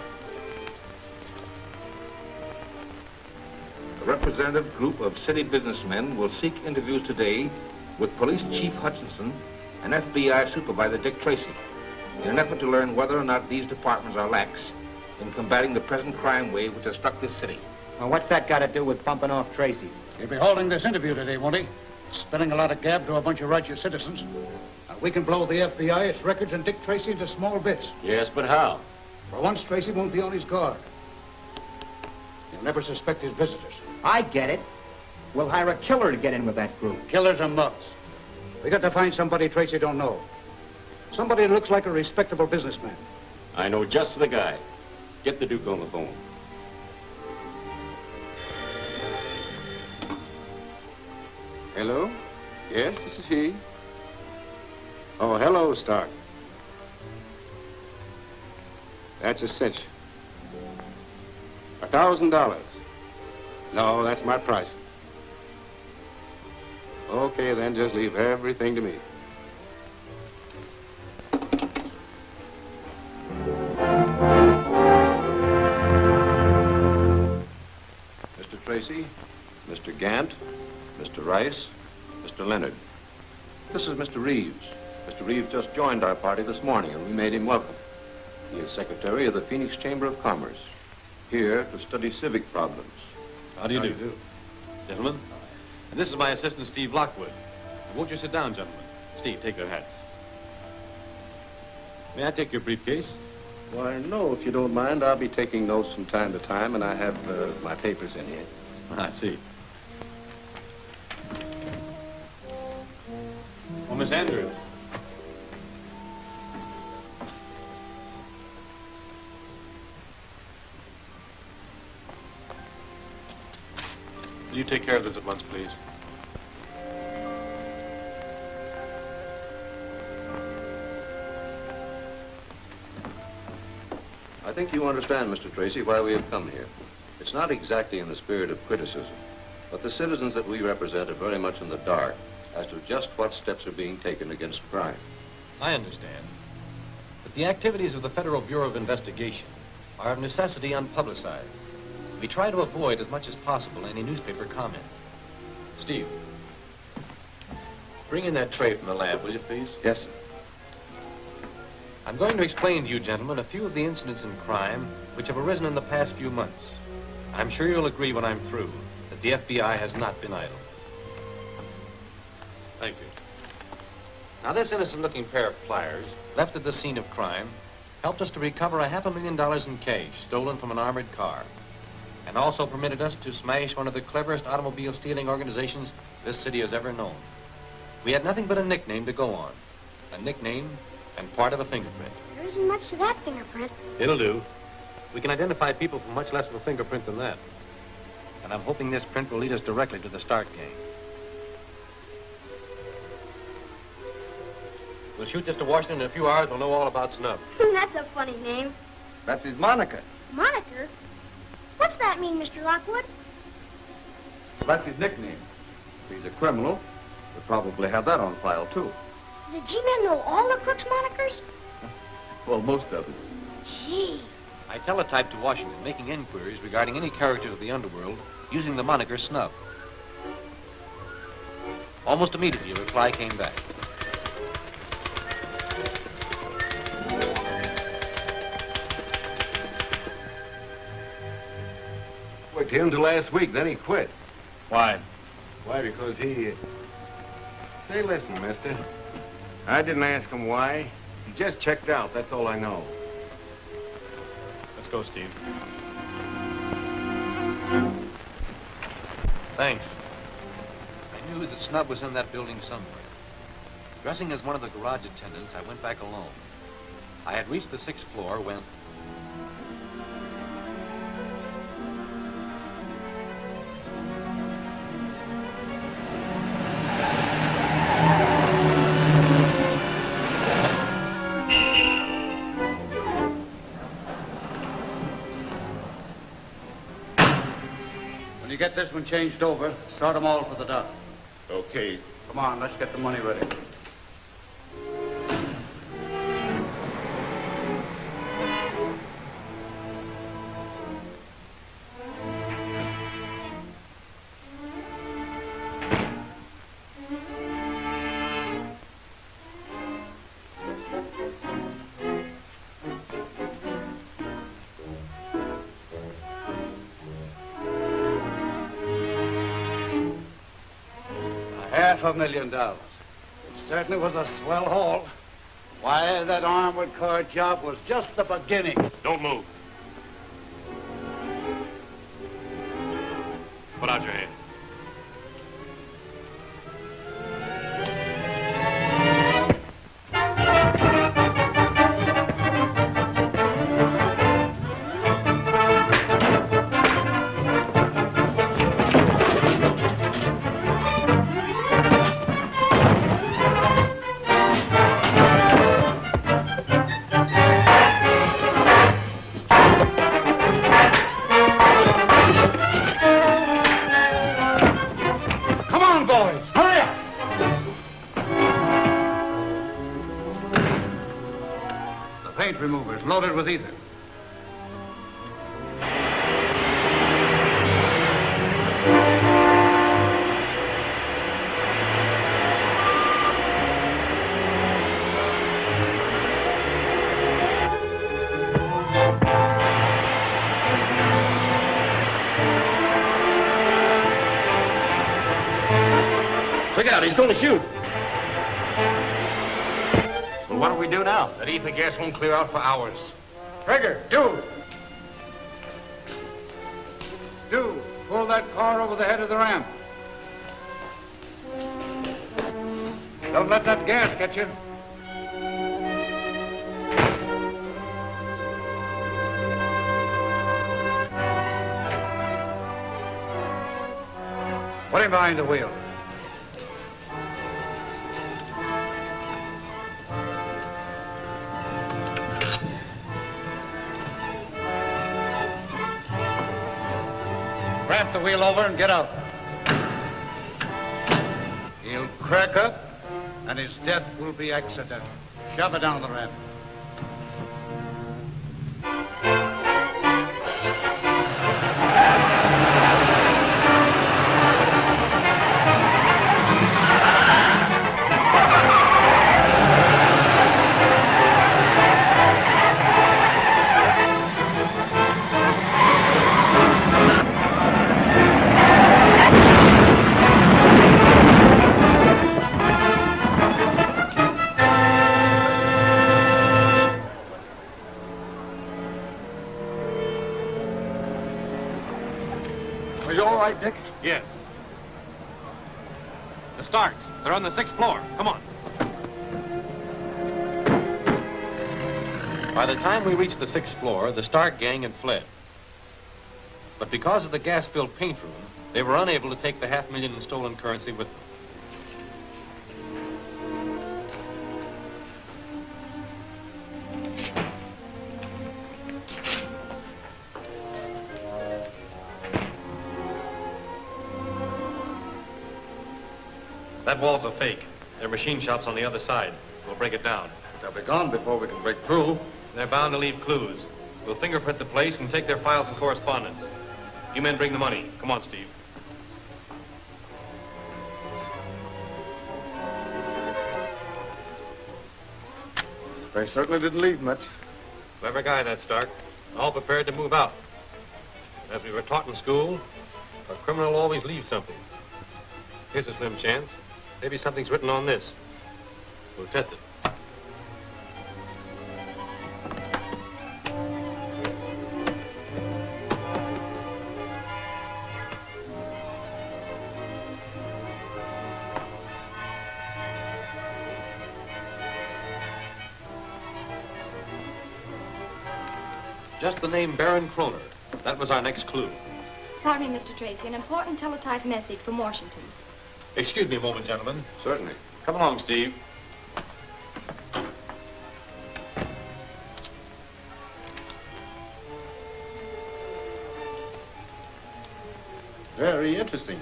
A representative group of city businessmen will seek interviews today with Police Chief Hutchinson and FBI Supervisor Dick Tracy in an effort to learn whether or not these departments are lax in combating the present crime wave which has struck this city. Well, what's that got to do with bumping off Tracy? He'll be holding this interview today, won't he? Spilling a lot of gab to a bunch of righteous citizens. We can blow the FBI, its records, and Dick Tracy into small bits. Yes, but how? For once, Tracy won't be on his guard. He'll never suspect his visitors. I get it. We'll hire a killer to get in with that group. Killers and mugs. We got to find somebody Tracy don't know. Somebody who looks like a respectable businessman. I know just the guy. Get the Duke on the phone. Hello? Yes, this is he. Oh, hello, Stark. That's a cinch. $1,000. No, that's my price. Okay, then just leave everything to me. Mr. Tracy, Mr. Gant, Mr. Rice, Mr. Leonard. This is Mr. Reeves. Mr. Reeves just joined our party this morning, and we made him welcome. He is secretary of the Phoenix Chamber of Commerce, here to study civic problems. How do you do? Gentlemen, and this is my assistant, Steve Lockwood. Won't you sit down, gentlemen? Steve, take your hats. May I take your briefcase? Why, no, if you don't mind. I'll be taking notes from time to time, and I have my papers in here. I see. Oh, Miss Andrews. Will you take care of this at once, please? I think you understand, Mr. Tracy, why we have come here. It's not exactly in the spirit of criticism, but the citizens that we represent are very much in the dark as to just what steps are being taken against crime. I understand. But the activities of the Federal Bureau of Investigation are of necessity unpublicized. We try to avoid as much as possible any newspaper comment. Steve, bring in that tray from the lab, will you, please? Yes, sir. I'm going to explain to you, gentlemen, a few of the incidents in crime which have arisen in the past few months. I'm sure you'll agree when I'm through that the FBI has not been idle. Thank you. Now, this innocent-looking pair of pliers, left at the scene of crime, helped us to recover $500,000 in cash stolen from an armored car, and also permitted us to smash one of the cleverest automobile stealing organizations this city has ever known. We had nothing but a nickname to go on. A nickname and part of a fingerprint. There isn't much to that fingerprint. It'll do. We can identify people from much less of a fingerprint than that. And I'm hoping this print will lead us directly to the Stark gang. We'll shoot this to Washington in a few hours. We'll know all about Snub. That's a funny name. That's his moniker. Moniker? What's that mean, Mr. Lockwood? Well, that's his nickname. If he's a criminal, we'll probably have that on file, too. The G-men know all the crooks' monikers? Well, most of them. Gee. I teletyped to Washington, making inquiries regarding any characters of the underworld using the moniker Snub. Almost immediately, a reply came back. Worked him till last week, then he quit. Why? Why, because he... Say, listen, mister. I didn't ask him why. He just checked out, that's all I know. Let's go, Steve. Thanks. I knew that Snub was in that building somewhere. Dressing as one of the garage attendants, I went back alone. I had reached the 6th floor when... When you get this one changed over, start them all for the dock. Okay. Come on, let's get the money ready. $500,000. It certainly was a swell haul. Why, that armored car job was just the beginning. Don't move. Put out your hand. Removers loaded with ether. Look out, he's going to shoot. Well, what do we do now? That ether gas won't clear out for hours. Trigger, do. Pull that car over the head of the ramp. Don't let that gas get you. Put him behind the wheel. Ramp the wheel over and get out. He'll crack up, and his death will be accidental. Shove it down the ramp. Are you all right, Dick? Yes. The Starks. They're on the 6th floor. Come on. By the time we reached the 6th floor, the Stark gang had fled. But because of the gas-filled paint room, they were unable to take the $500,000 in stolen currency with them. That wall's a fake. There are machine shops on the other side. We'll break it down. They'll be gone before we can break through. They're bound to leave clues. We'll fingerprint the place and take their files and correspondence. You men bring the money. Come on, Steve. They certainly didn't leave much. Clever guy, that Stark. All prepared to move out. As we were taught in school, a criminal always leaves something. Here's a slim chance. Maybe something's written on this. We'll test it. Just the name Baron Kroner. That was our next clue. Pardon me, Mr. Tracy. An important teletype message from Washington. Excuse me a moment, gentlemen. Certainly. Come along, Steve. Very interesting.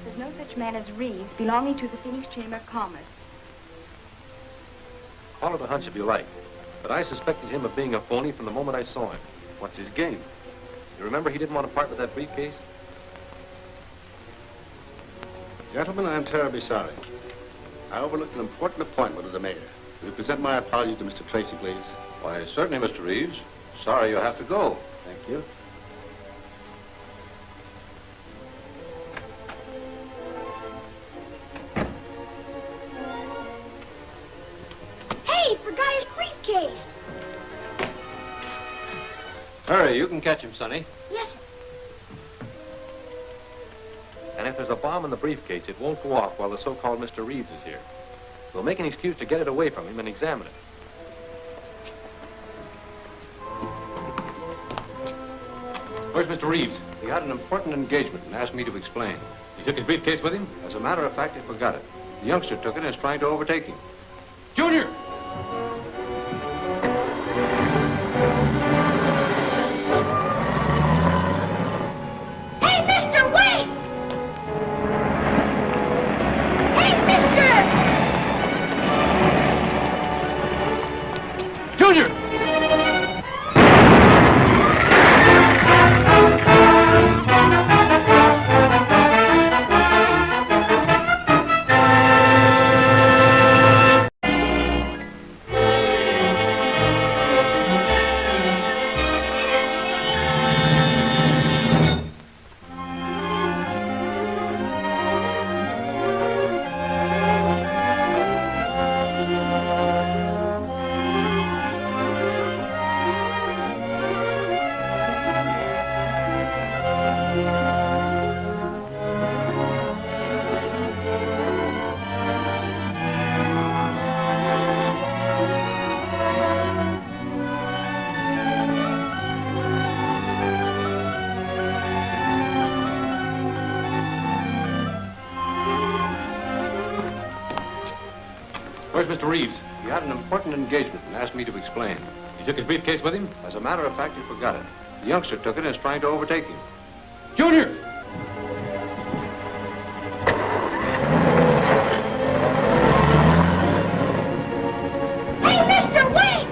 There's no such man as Reeves belonging to the Phoenix Chamber of Commerce. Call it a hunch if you like. But I suspected him of being a phony from the moment I saw him. What's his game? You remember he didn't want to part with that briefcase? Gentlemen, I'm terribly sorry. I overlooked an important appointment with the mayor. Will you present my apologies to Mr. Tracy, please? Why, certainly, Mr. Reeves. Sorry you have to go. Thank you. Hey, forgot his briefcase. Hurry, you can catch him, Sonny. Yes, sir. And if there's a bomb in the briefcase, it won't go off while the so-called Mr. Reeves is here. We'll make an excuse to get it away from him and examine it. Where's Mr. Reeves? He had an important engagement and asked me to explain. He took his briefcase with him? As a matter of fact, he forgot it. The youngster took it and is trying to overtake him. Junior! Hey, mister, wait! Hey, mister! Junior! Where's Mr. Reeves? He had an important engagement and asked me to explain. He took his briefcase with him? As a matter of fact, he forgot it. The youngster took it and is trying to overtake him. Junior! Hey, mister, wait!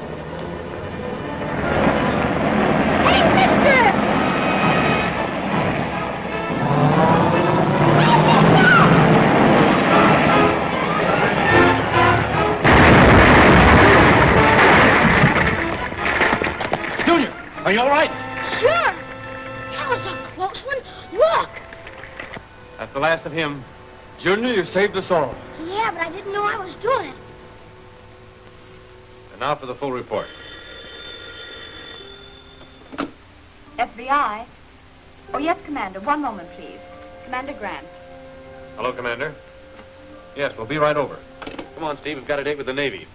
Hey, mister! Are you all right? Sure. That was a close one. Look. That's the last of him. Junior, you saved us all. Yeah, but I didn't know I was doing it. And now for the full report. FBI. Oh, yes, Commander. One moment, please. Commander Grant. Hello, Commander. Yes, we'll be right over. Come on, Steve. We've got a date with the Navy.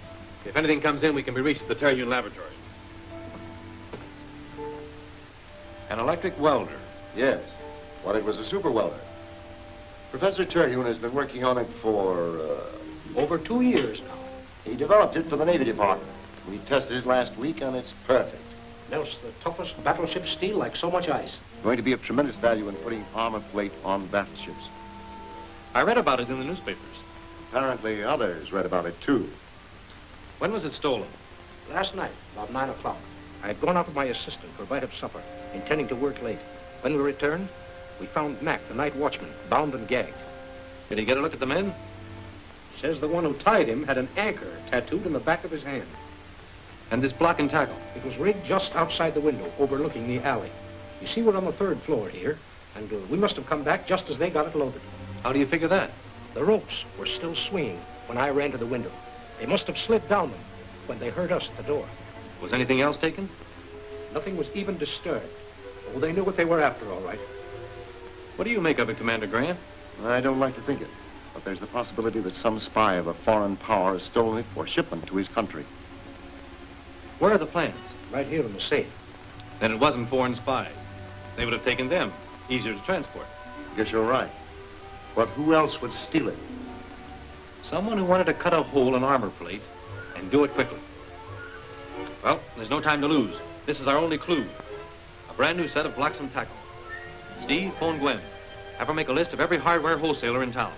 If anything comes in, we can be reached at the Terhune Laboratory. An electric welder? Yes. Well, it was a super welder. Professor Terhune has been working on it for Over 2 years now. He developed it for the Navy Department. We tested it last week, and it's perfect. Melts the toughest battleship steel like so much ice. Going to be of tremendous value in putting armor plate on battleships. I read about it in the newspapers. Apparently others read about it, too. When was it stolen? Last night, about 9 o'clock. I had gone out with my assistant for a bite of supper, intending to work late. When we returned, we found Mac, the night watchman, bound and gagged. Did he get a look at the men? Says the one who tied him had an anchor tattooed in the back of his hand. And this block and tackle? It was rigged just outside the window, overlooking the alley. You see, we're on the 3rd floor here, and we must have come back just as they got it loaded. How do you figure that? The ropes were still swinging when I ran to the window. They must have slid down them when they heard us at the door. Was anything else taken? Nothing was even disturbed. Oh, they knew what they were after, all right. What do you make of it, Commander Grant? I don't like to think it, but there's the possibility that some spy of a foreign power has stolen it for shipment to his country. Where are the plans? Right here in the safe. Then it wasn't foreign spies. They would have taken them. Easier to transport. Guess you're right. But who else would steal it? Someone who wanted to cut a hole in armor plate and do it quickly. Well, there's no time to lose. This is our only clue. A brand new set of blocks and tackle. Steve, phone Gwen. Have her make a list of every hardware wholesaler in town.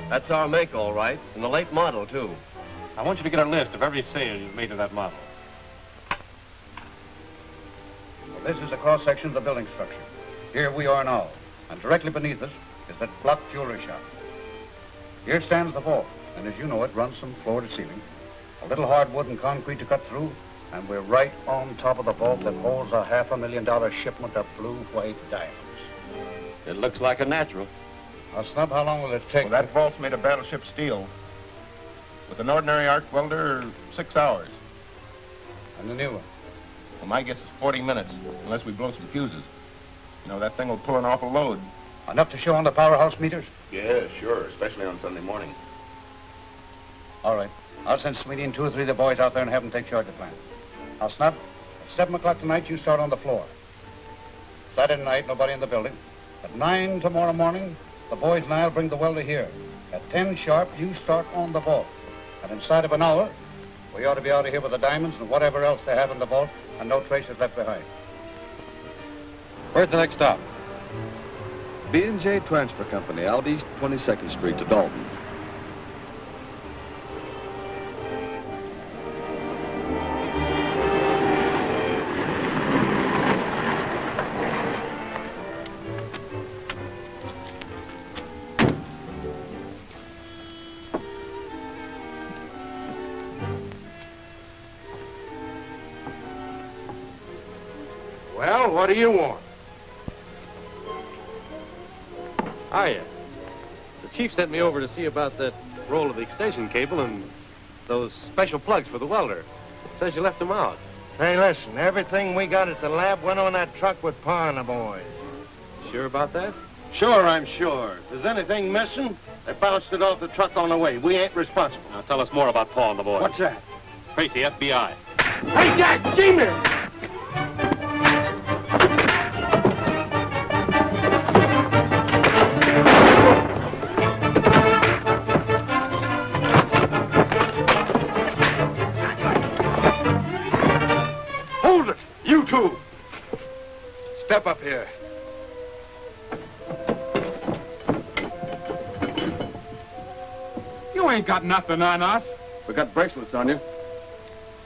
That's our make, all right, and the late model, too. I want you to get a list of every sale you've made of that model. Well, this is a cross-section of the building structure. Here we are now, and directly beneath us is that block jewelry shop. Here stands the vault, and as you know, it runs from floor to ceiling. A little hardwood and concrete to cut through, and we're right on top of the vault that holds a $500,000 shipment of blue-white diamonds. It looks like a natural. Now, Snub, how long will it take? Well, that vault's made of battleship steel. With an ordinary arc welder, 6 hours. And the new one? Well, my guess is 40 minutes, unless we blow some fuses. You know, that thing will pull an awful load. Enough to show on the powerhouse meters? Yeah, sure, especially on Sunday morning. All right. I'll send Sweetie and 2 or 3 of the boys out there and have them take charge of the plant. Now, Snub, at 7 o'clock tonight, you start on the floor. Saturday night, nobody in the building. At 9 tomorrow morning, the boys and I'll bring the welder here. At 10 sharp, you start on the vault. And inside of an hour, we ought to be out of here with the diamonds and whatever else they have in the vault, and no traces left behind. Where's the next stop? B&J Transfer Company, out East 22nd Street to Dalton. Well, what do you want? Hiya. The chief sent me over to see about that roll of the extension cable and those special plugs for the welder. Says you left them out. Hey, listen, everything we got at the lab went on that truck with Pa and the boys. Sure about that? Sure, I'm sure. If there's anything missing, they bounced it off the truck on the way. We ain't responsible. Now tell us more about Paul and the boys. What's that? Tracy, FBI. Hey, Jack, see me! Hold it! You two! Step up here. You ain't got nothing on us. We got bracelets on you.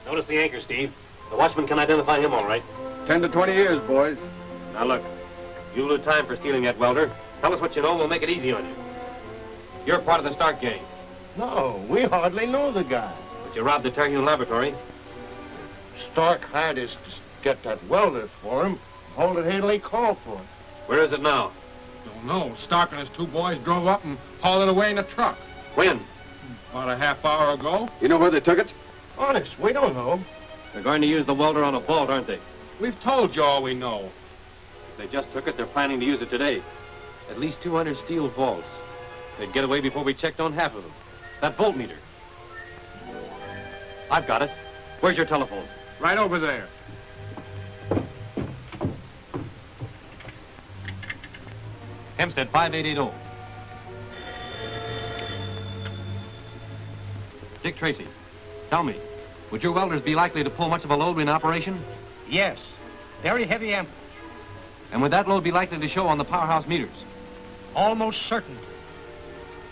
Notice the anchor, Steve. The watchman can identify him all right. 10 to 20 years, boys. Now look, you lose time for stealing that welder. Tell us what you know, we'll make it easy on you. You're part of the Stark gang. No, we hardly know the guy. But you robbed the Terhune laboratory. Stark hired us to get that welder for him. Hold it here till he called for it. Where is it now? Don't know. Stark and his 2 boys drove up and hauled it away in a truck. When? About a half hour ago. You know where they took it? Honest, we don't know. They're going to use the welder on a vault, aren't they? We've told you all we know. They just took it. They're planning to use it today. At least 200 steel vaults. They'd get away before we checked on half of them. That voltmeter. I've got it. Where's your telephone? Right over there. Hempstead 5880. Dick Tracy, tell me, would your welders be likely to pull much of a load in operation? Yes. Very heavy amperage. And would that load be likely to show on the powerhouse meters? Almost certain.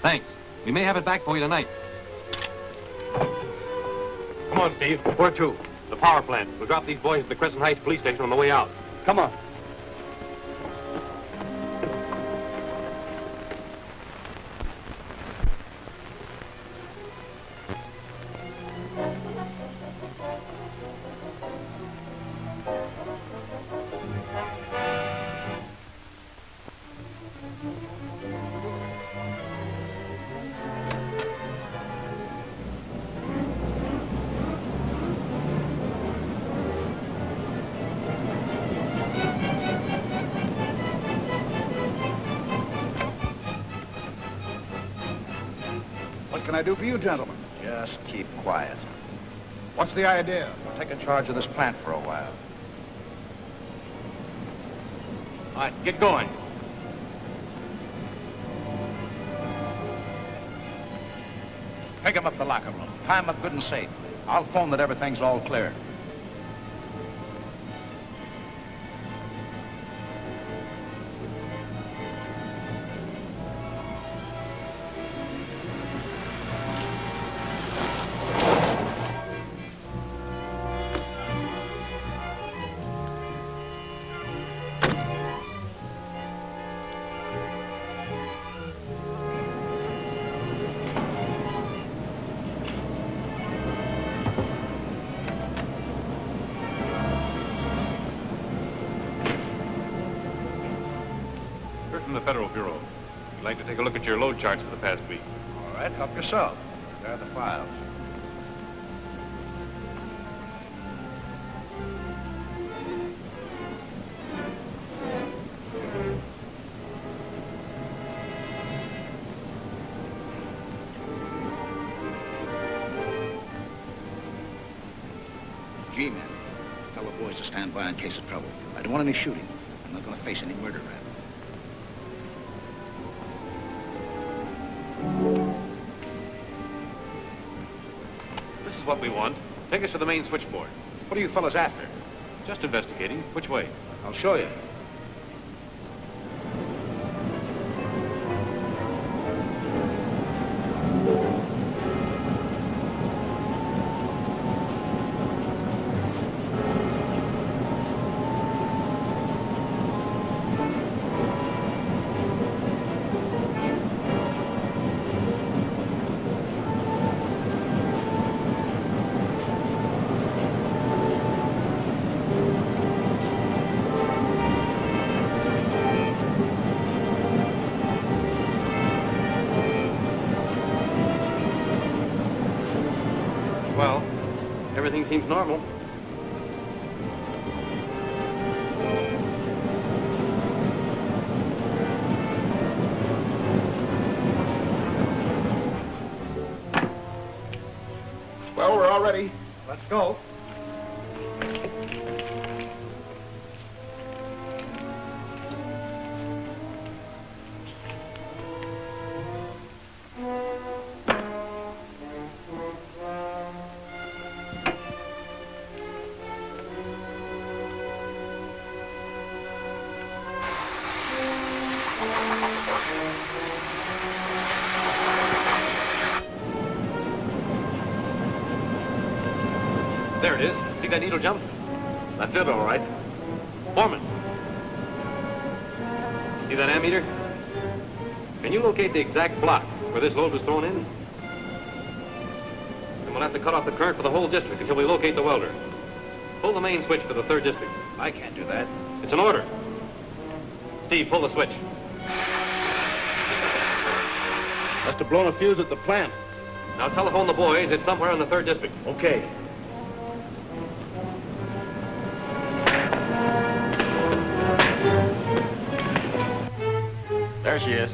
Thanks. We may have it back for you tonight. Come on, Steve. Where to? The power plant. We'll drop these boys at the Crescent Heights police station on the way out. Come on. What can I do for you, gentlemen? Just keep quiet. What's the idea? We're taking charge of this plant for a while. All right, get going. Pick him up to the locker room. Tie him up good and safe. I'll phone that everything's all clear. From the Federal Bureau. We'd like to take a look at your load charts for the past week. All right, help yourself. There are the files. G-men. Tell the boys to stand by in case of trouble. I don't want any shooting. I'm not going to face any murder rap. This is what we want. Take us to the main switchboard. What are you fellas after? Just investigating. Which way? I'll show you. Well, everything seems normal. Well, we're all ready. Let's go. There it is. See that needle jump? That's it, all right. Foreman. See that ammeter? Can you locate the exact block where this load was thrown in? Then we'll have to cut off the current for the whole district until we locate the welder. Pull the main switch for the 3rd district. I can't do that. It's an order. Steve, pull the switch. Must have blown a fuse at the plant. Now telephone the boys. It's somewhere in the 3rd district. Okay. There she is.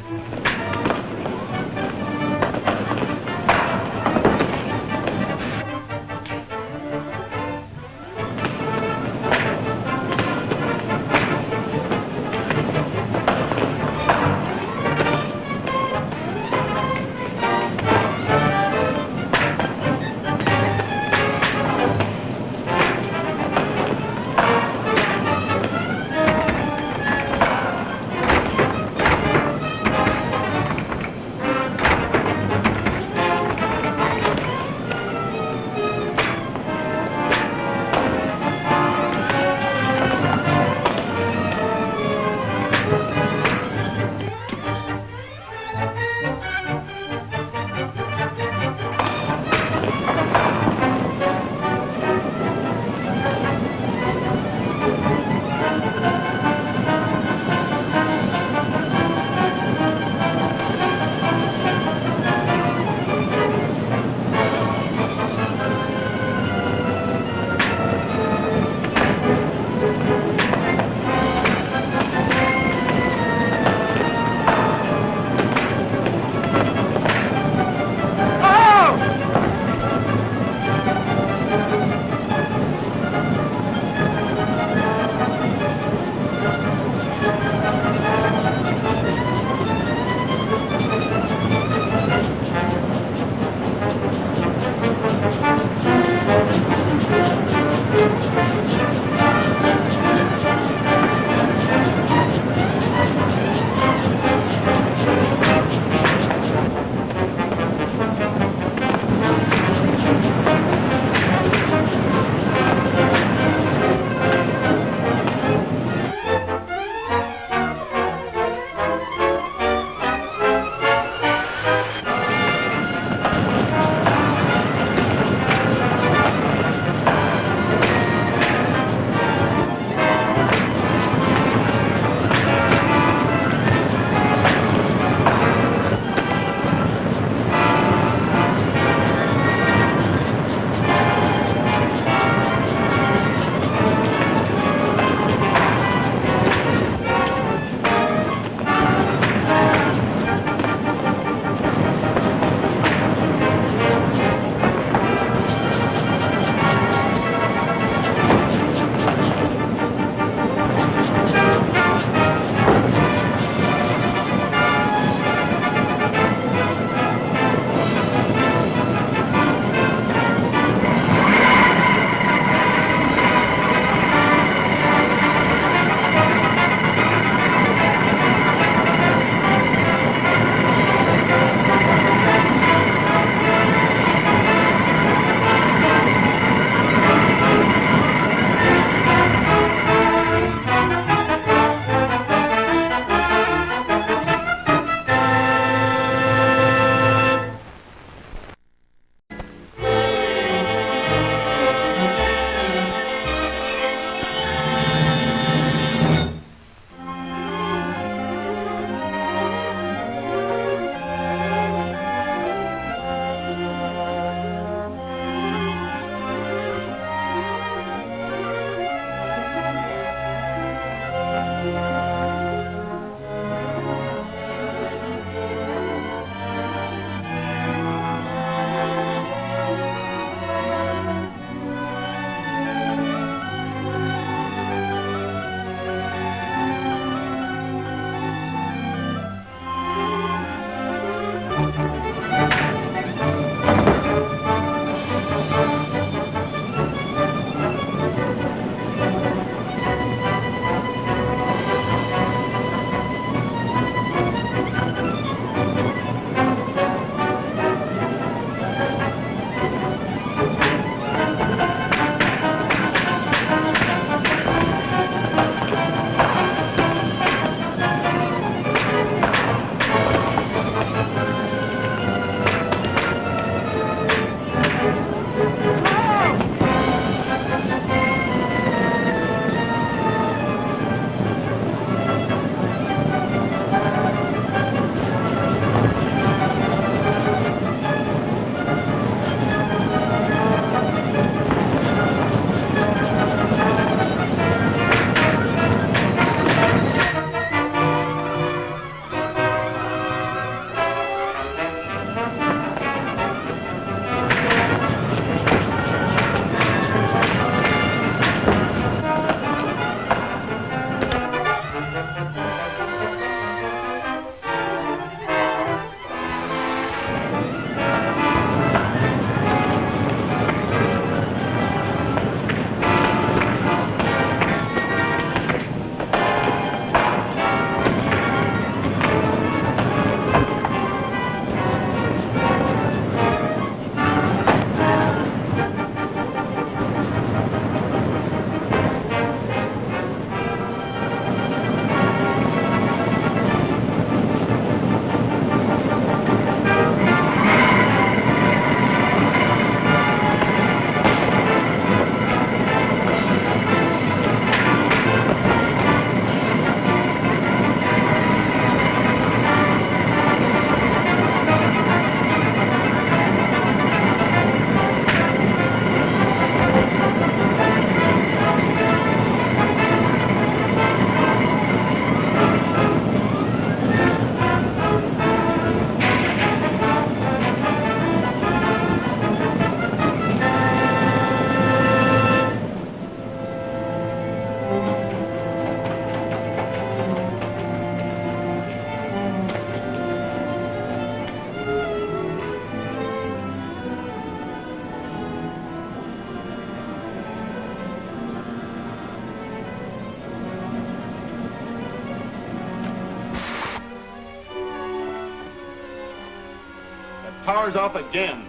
Power's off again.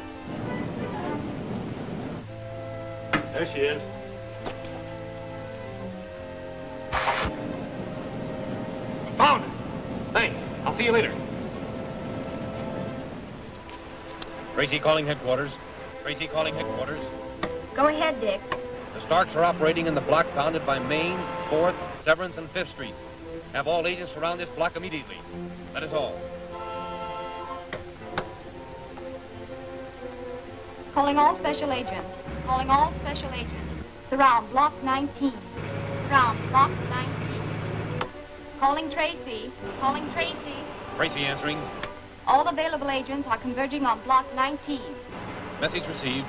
There she is. Found it. Thanks. I'll see you later. Tracy calling headquarters. Tracy calling headquarters. Go ahead, Dick. The Starks are operating in the block bounded by Main, 4th, Severance, and 5th Streets. Have all agents surround this block immediately. That is all. Calling all special agents. Calling all special agents. Surround block 19. Surround block 19. Calling Tracy. Calling Tracy. Tracy answering. All available agents are converging on block 19. Message received.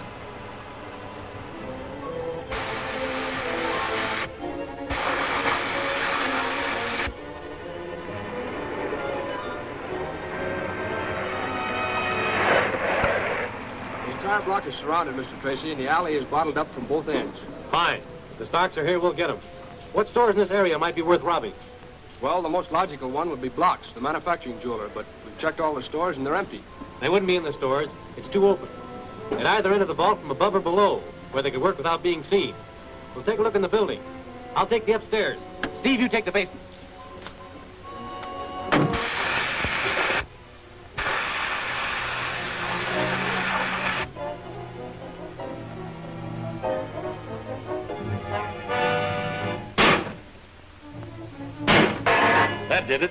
The entire block is surrounded, Mr. Tracy, and the alley is bottled up from both ends. Fine. If the Starks are here, we'll get them. What stores in this area might be worth robbing? Well, the most logical one would be Blocks, the manufacturing jeweler, but we've checked all the stores and they're empty. They wouldn't be in the stores. It's too open. At either end of the vault from above or below, where they could work without being seen. We'll take a look in the building. I'll take the upstairs. Steve, you take the basement. That did it.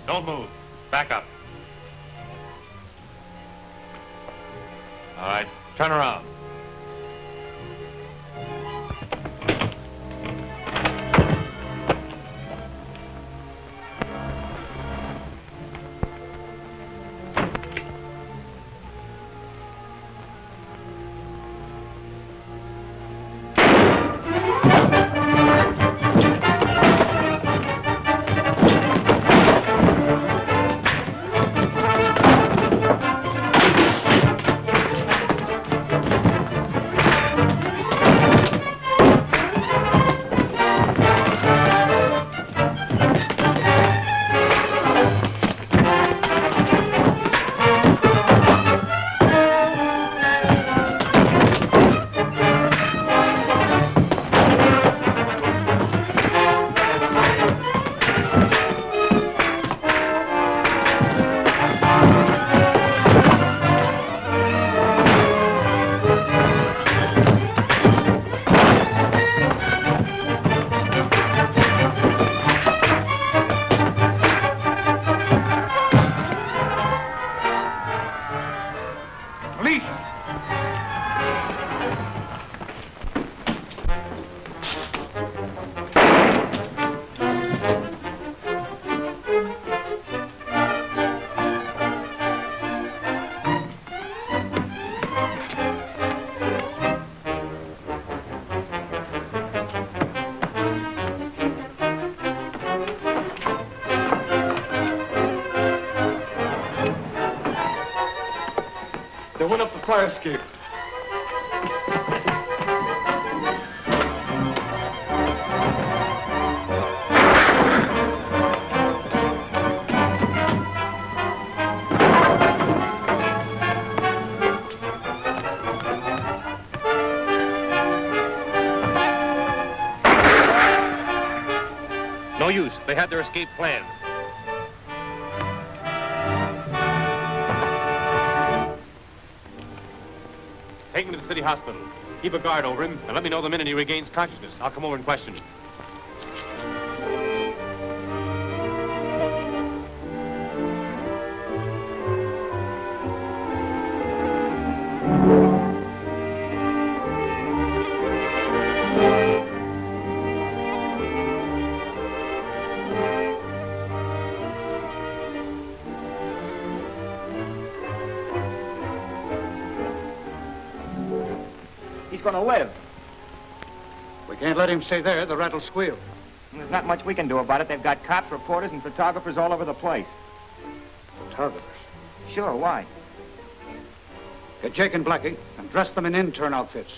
Don't move. Back up. All right, turn around. They went up the fire escape. They had their escape planned. Take him to the city hospital. Keep a guard over him, and let me know the minute he regains consciousness. I'll come over and question him. He's going to live. We can't let him stay there. The rat'll squeal. There's not much we can do about it. They've got cops, reporters, and photographers all over the place. Photographers? Sure, why? Get Jake and Blackie and dress them in intern outfits.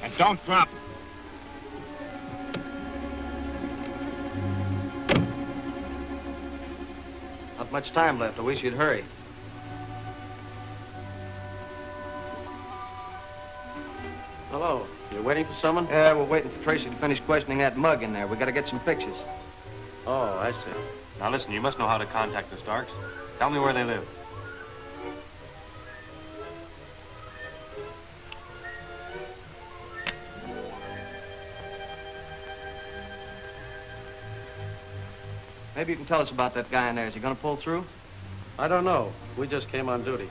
And don't drop. Not much time left. I wish you'd hurry. Hello. You're waiting for someone? Yeah, we're waiting for Tracy to finish questioning that mug in there. We gotta get some pictures. Oh, I see. Now listen, you must know how to contact the Starks. Tell me where they live. Maybe you can tell us about that guy in there. Is he gonna pull through? I don't know. We just came on duty.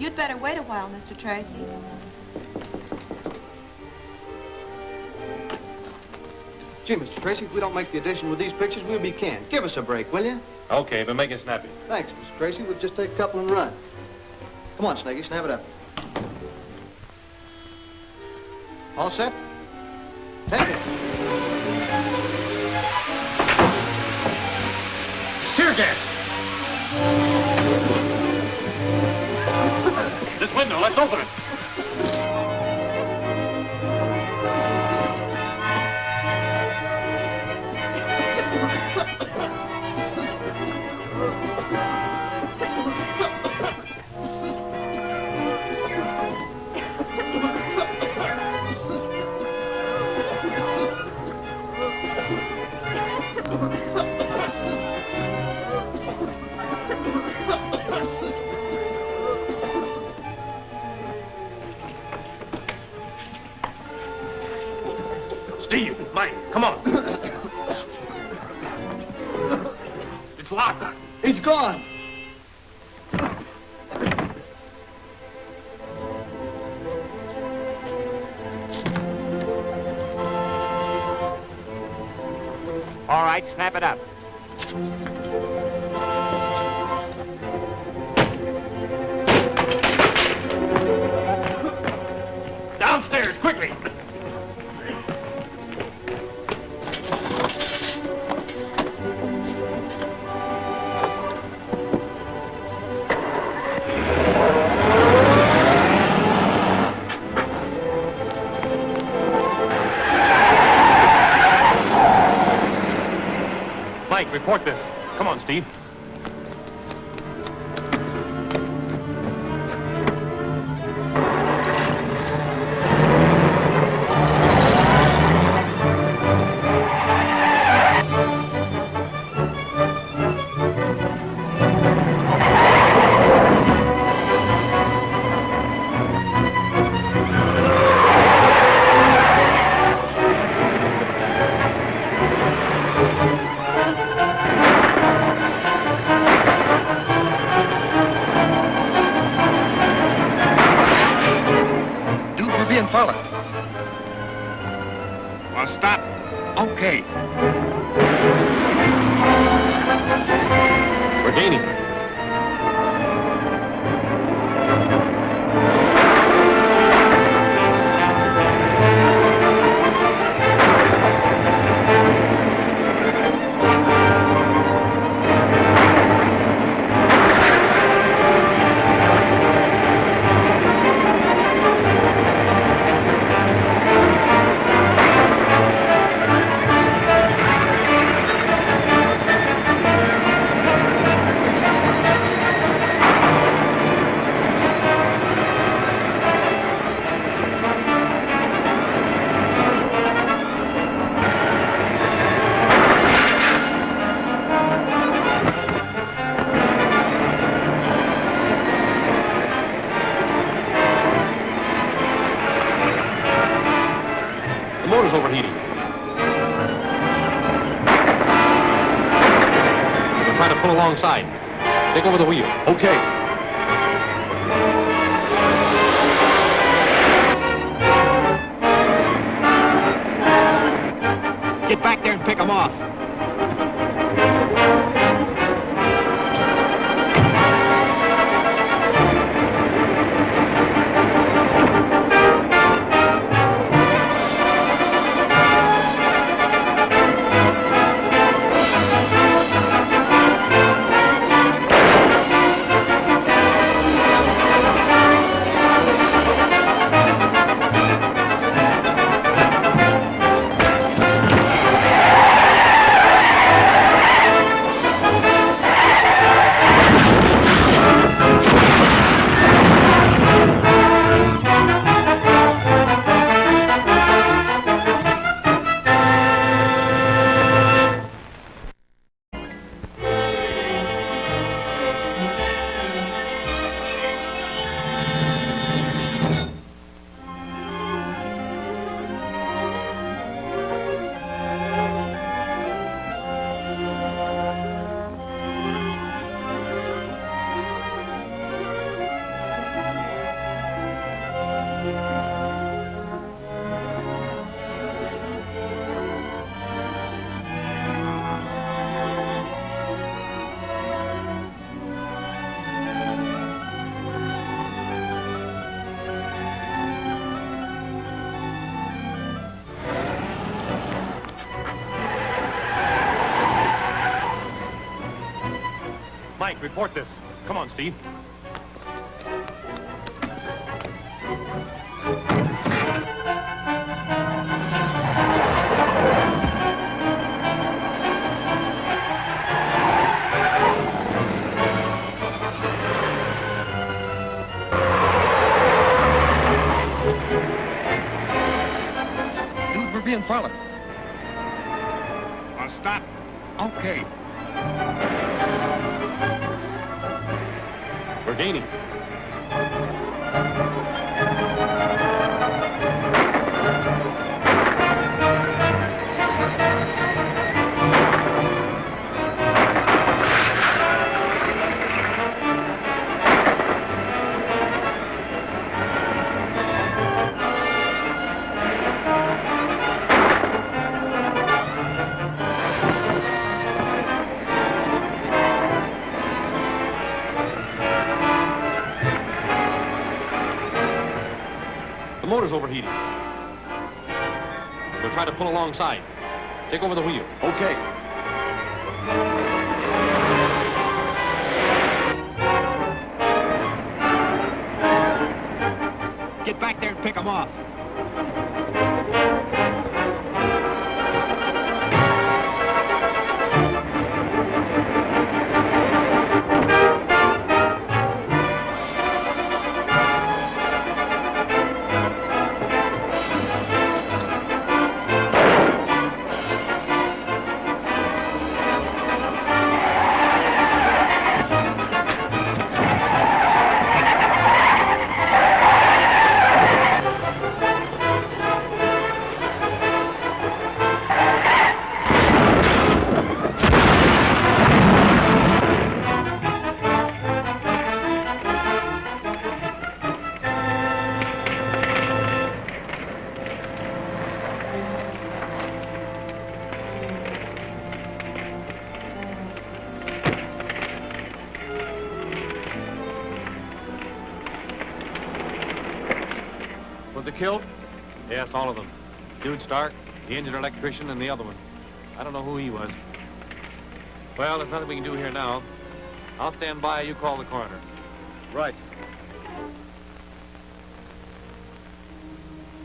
You'd better wait a while, Mr. Tracy. Gee, Mr. Tracy, if we don't make the addition with these pictures, we'll be canned. Give us a break, will you? Okay, but make it snappy. Thanks, Mr. Tracy. We'll just take a couple and run. Come on, Snaggy, snap it up. All set? Take it. Tear gas! This window, let's open it. Steve, Mike, come on. It's locked. He's gone. All right, snap it up. Downstairs, quickly. Mike, report this. Come on, Steve. Followed. Well, stop. Okay. We're gaining. try to pull alongside. Take over the wheel. Okay. Get back there and pick them off. Mike, report this. Come on, Steve. Dude, we're being followed. I'll stop. Okay. We're gaining. The motor's overheating. We'll try to pull alongside. Take over the wheel. Okay. Get back there and pick them off. Were they killed? Yes, all of them. Dude Stark, the injured electrician, and the other one. I don't know who he was. Well, there's nothing we can do here now. I'll stand by. You call the coroner. Right.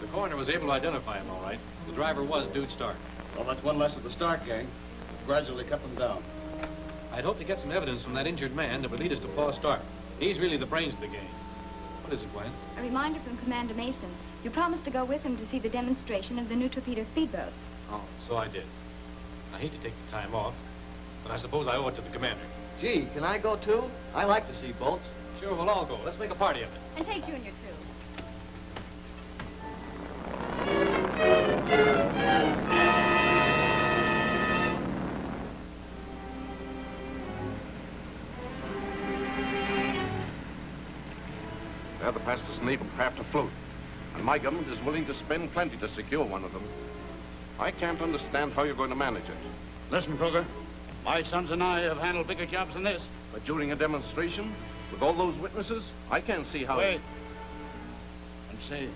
The coroner was able to identify him, all right. The driver was Dude Stark. Well, that's one less of the Stark gang. We've gradually cut them down. I'd hope to get some evidence from that injured man that would lead us to Paul Stark. He's really the brains of the game. What is it, Gwen? A reminder from Commander Mason. You promised to go with him to see the demonstration of the new torpedo speedboat. Oh, so I did. I hate to take the time off, but I suppose I owe it to the commander. Gee, can I go too? I like to see boats. Sure, we'll all go. Let's make a party of it. And take Junior, too. They're the fastest naval craft afloat. And my government is willing to spend plenty to secure one of them. I can't understand how you're going to manage it. Listen, Kruger. My sons and I have handled bigger jobs than this. But during a demonstration, with all those witnesses, I can't see how... Wait. And see.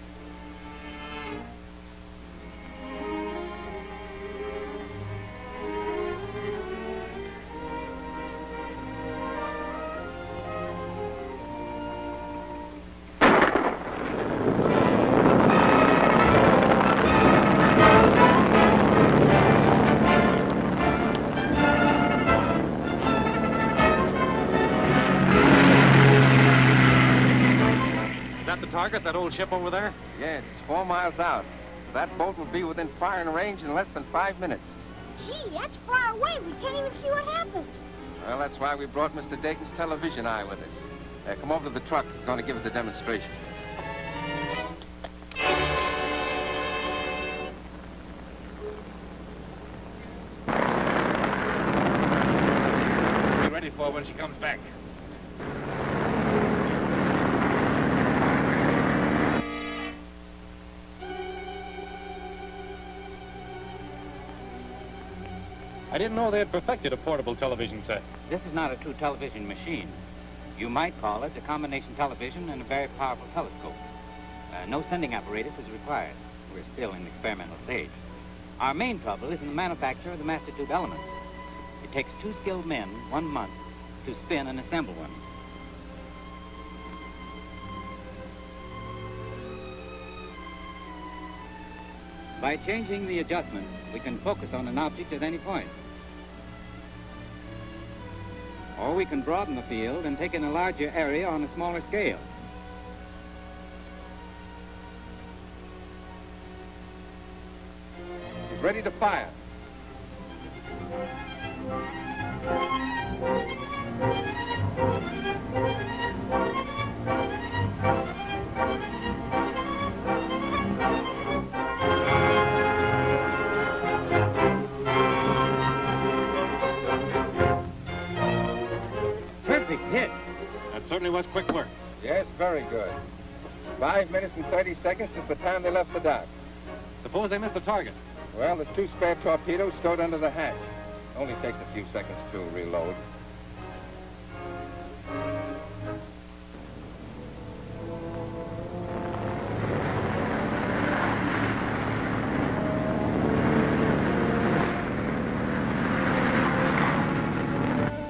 Target, that old ship over there? Yes, it's 4 miles out. That boat will be within firing range in less than 5 minutes. Gee, that's far away. We can't even see what happens. Well, that's why we brought Mr. Dayton's television eye with us. Come over to the truck. He's going to give us a demonstration. Be ready for her when she comes back. I didn't know they had perfected a portable television set. This is not a true television machine. You might call it a combination television and a very powerful telescope. No sending apparatus is required. We're still in the experimental stage. Our main trouble is in the manufacture of the master tube element. It takes 2 skilled men 1 month to spin and assemble one. By changing the adjustment, we can focus on an object at any point. Or we can broaden the field and take in a larger area on a smaller scale. He's ready to fire. Hit. That certainly was quick work. Yes, very good. 5 minutes and 30 seconds since the time they left the dock. Suppose they missed the target. Well, there's 2 spare torpedoes stowed under the hatch. Only takes a few seconds to reload.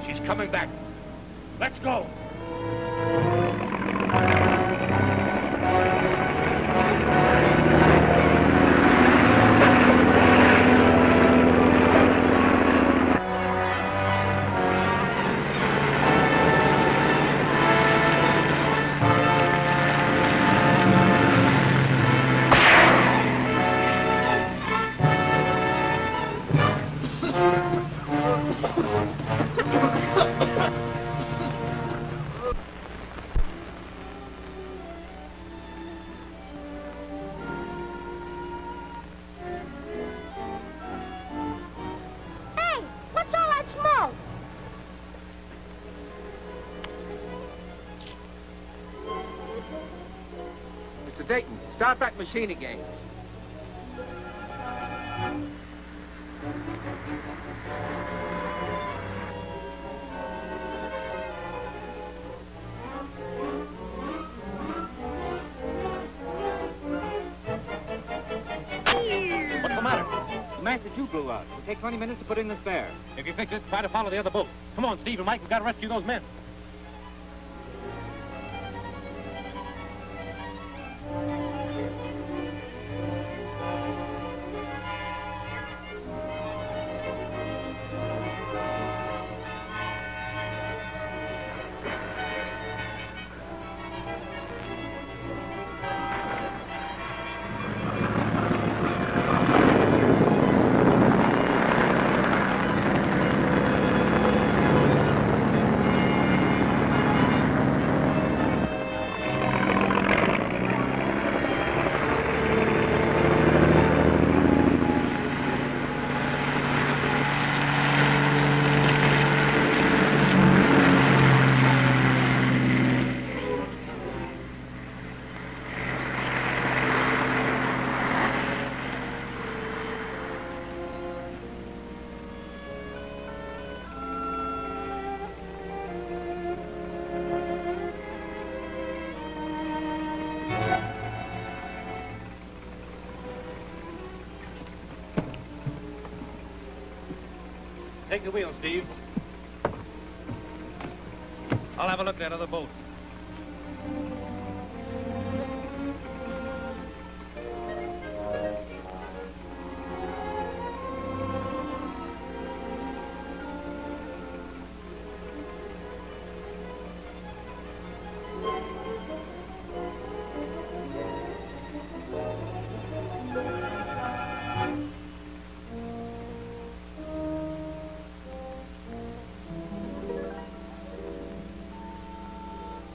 She's coming back. Let's go. Dayton, start that machine again. What's the matter? The master tube blew out. It'll take 20 minutes to put in the spare. If you fix it, try to follow the other boat. Come on, Steve and Mike, we've got to rescue those men. Take the wheel, Steve. I'll have a look at that other boat.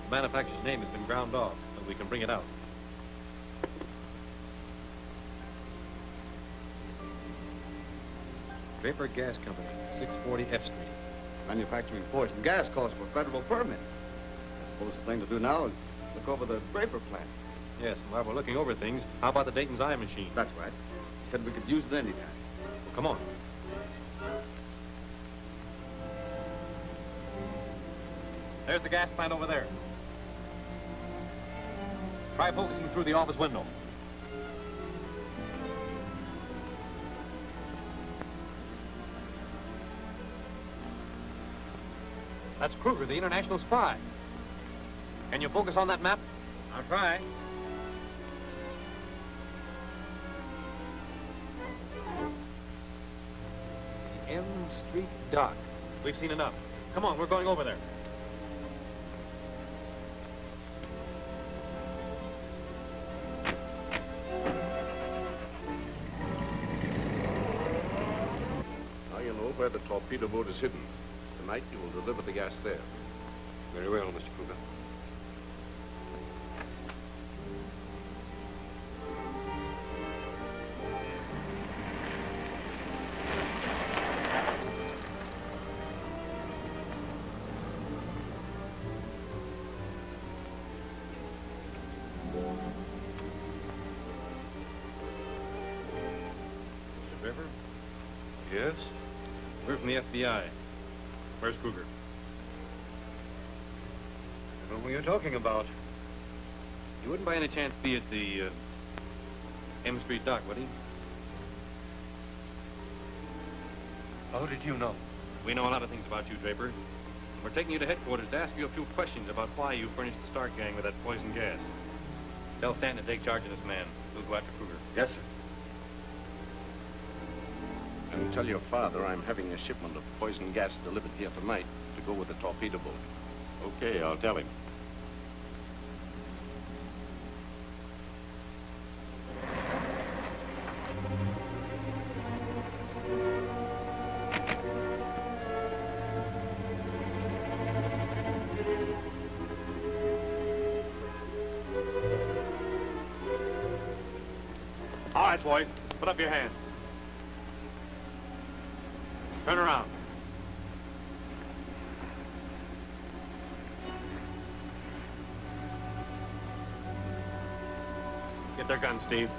The manufacturer's name has been ground off, but we can bring it out. Draper Gas Company, 640 F Street. Manufacturing poison gas calls for federal permit. I suppose the thing to do now is look over the Draper plant. Yes, and while we're looking over things, how about the Dayton's eye machine? That's right. He said we could use it anytime. Well, come on. There's the gas plant over there. Try focusing through the office window. That's Kruger, the international spy. Can you focus on that map? I'll try. The M Street dock. We've seen enough. Come on, we're going over there. Now you know where the torpedo boat is hidden. Tonight you will deliver the gas there. Very well, Mr. Kruger. Mr. Draper? Yes? We're from the FBI. Where's Kruger? I don't know what you're talking about. He wouldn't by any chance be at the M Street dock, would he? How did you know? We know a lot of things about you, Draper. We're taking you to headquarters to ask you a few questions about why you furnished the Stark gang with that poison gas. Tell Stanton to take charge of this man. We'll go after Kruger. Yes, sir. And tell your father I'm having a shipment of poison gas delivered here tonight to go with the torpedo boat. Okay, I'll tell him. All right, boys. Put up your hands. Turn around. Get their guns, Steve.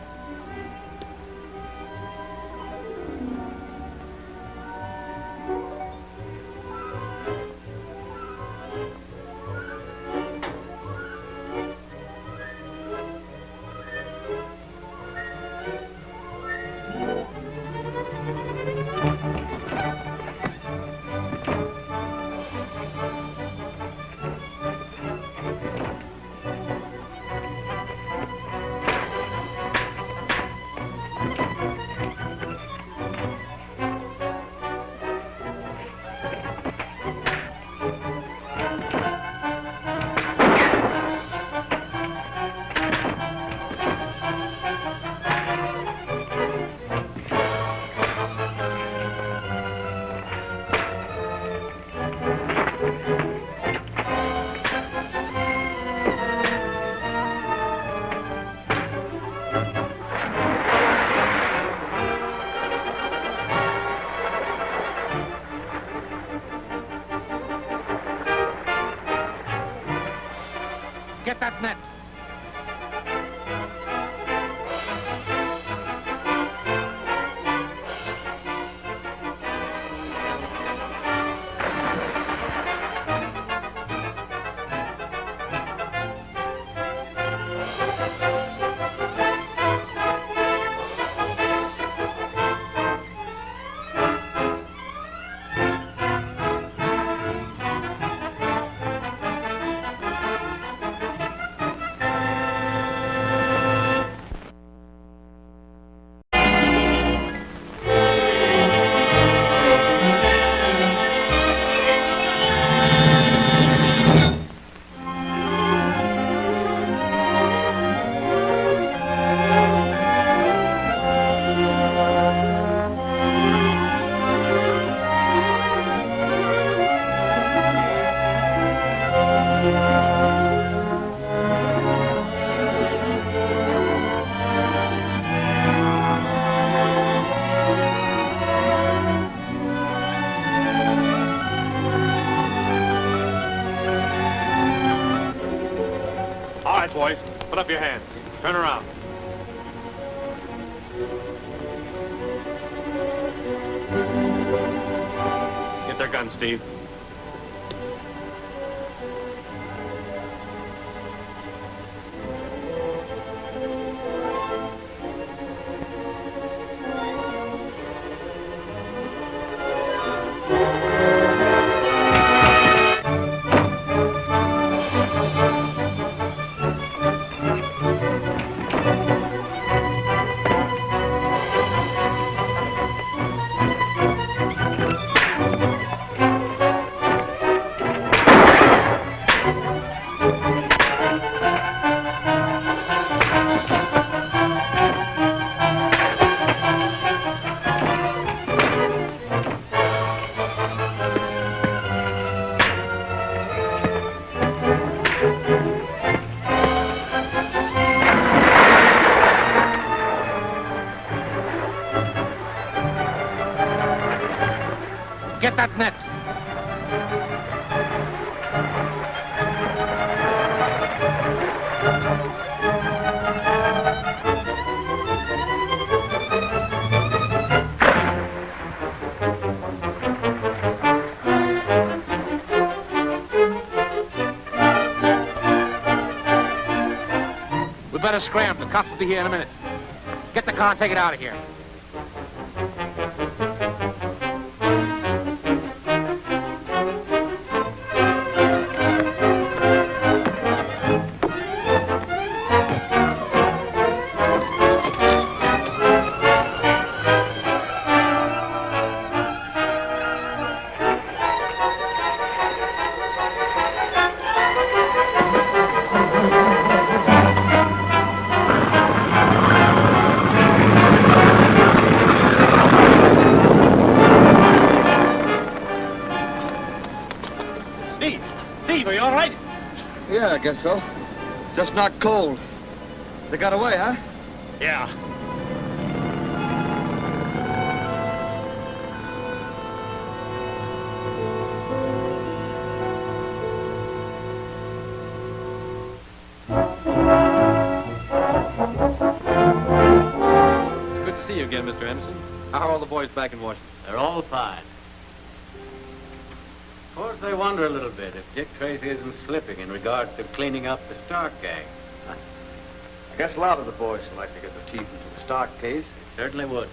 Get that net. boys. Put up your hands. Turn around. Get their guns, Steve. Get that net. We better scram. The cops will be here in a minute. Get the car and take it out of here. Steve, are you all right? Yeah, I guess so. Just not cold. They got away, huh? Yeah. It's good to see you again, Mr. Anderson. How are all the boys back in Washington? They're all fine. Of course, they wonder a little bit if Dick Tracy isn't slipping in regards to cleaning up the Stark gang. I guess a lot of the boys would like to get their teeth into the Stark case. Certainly would.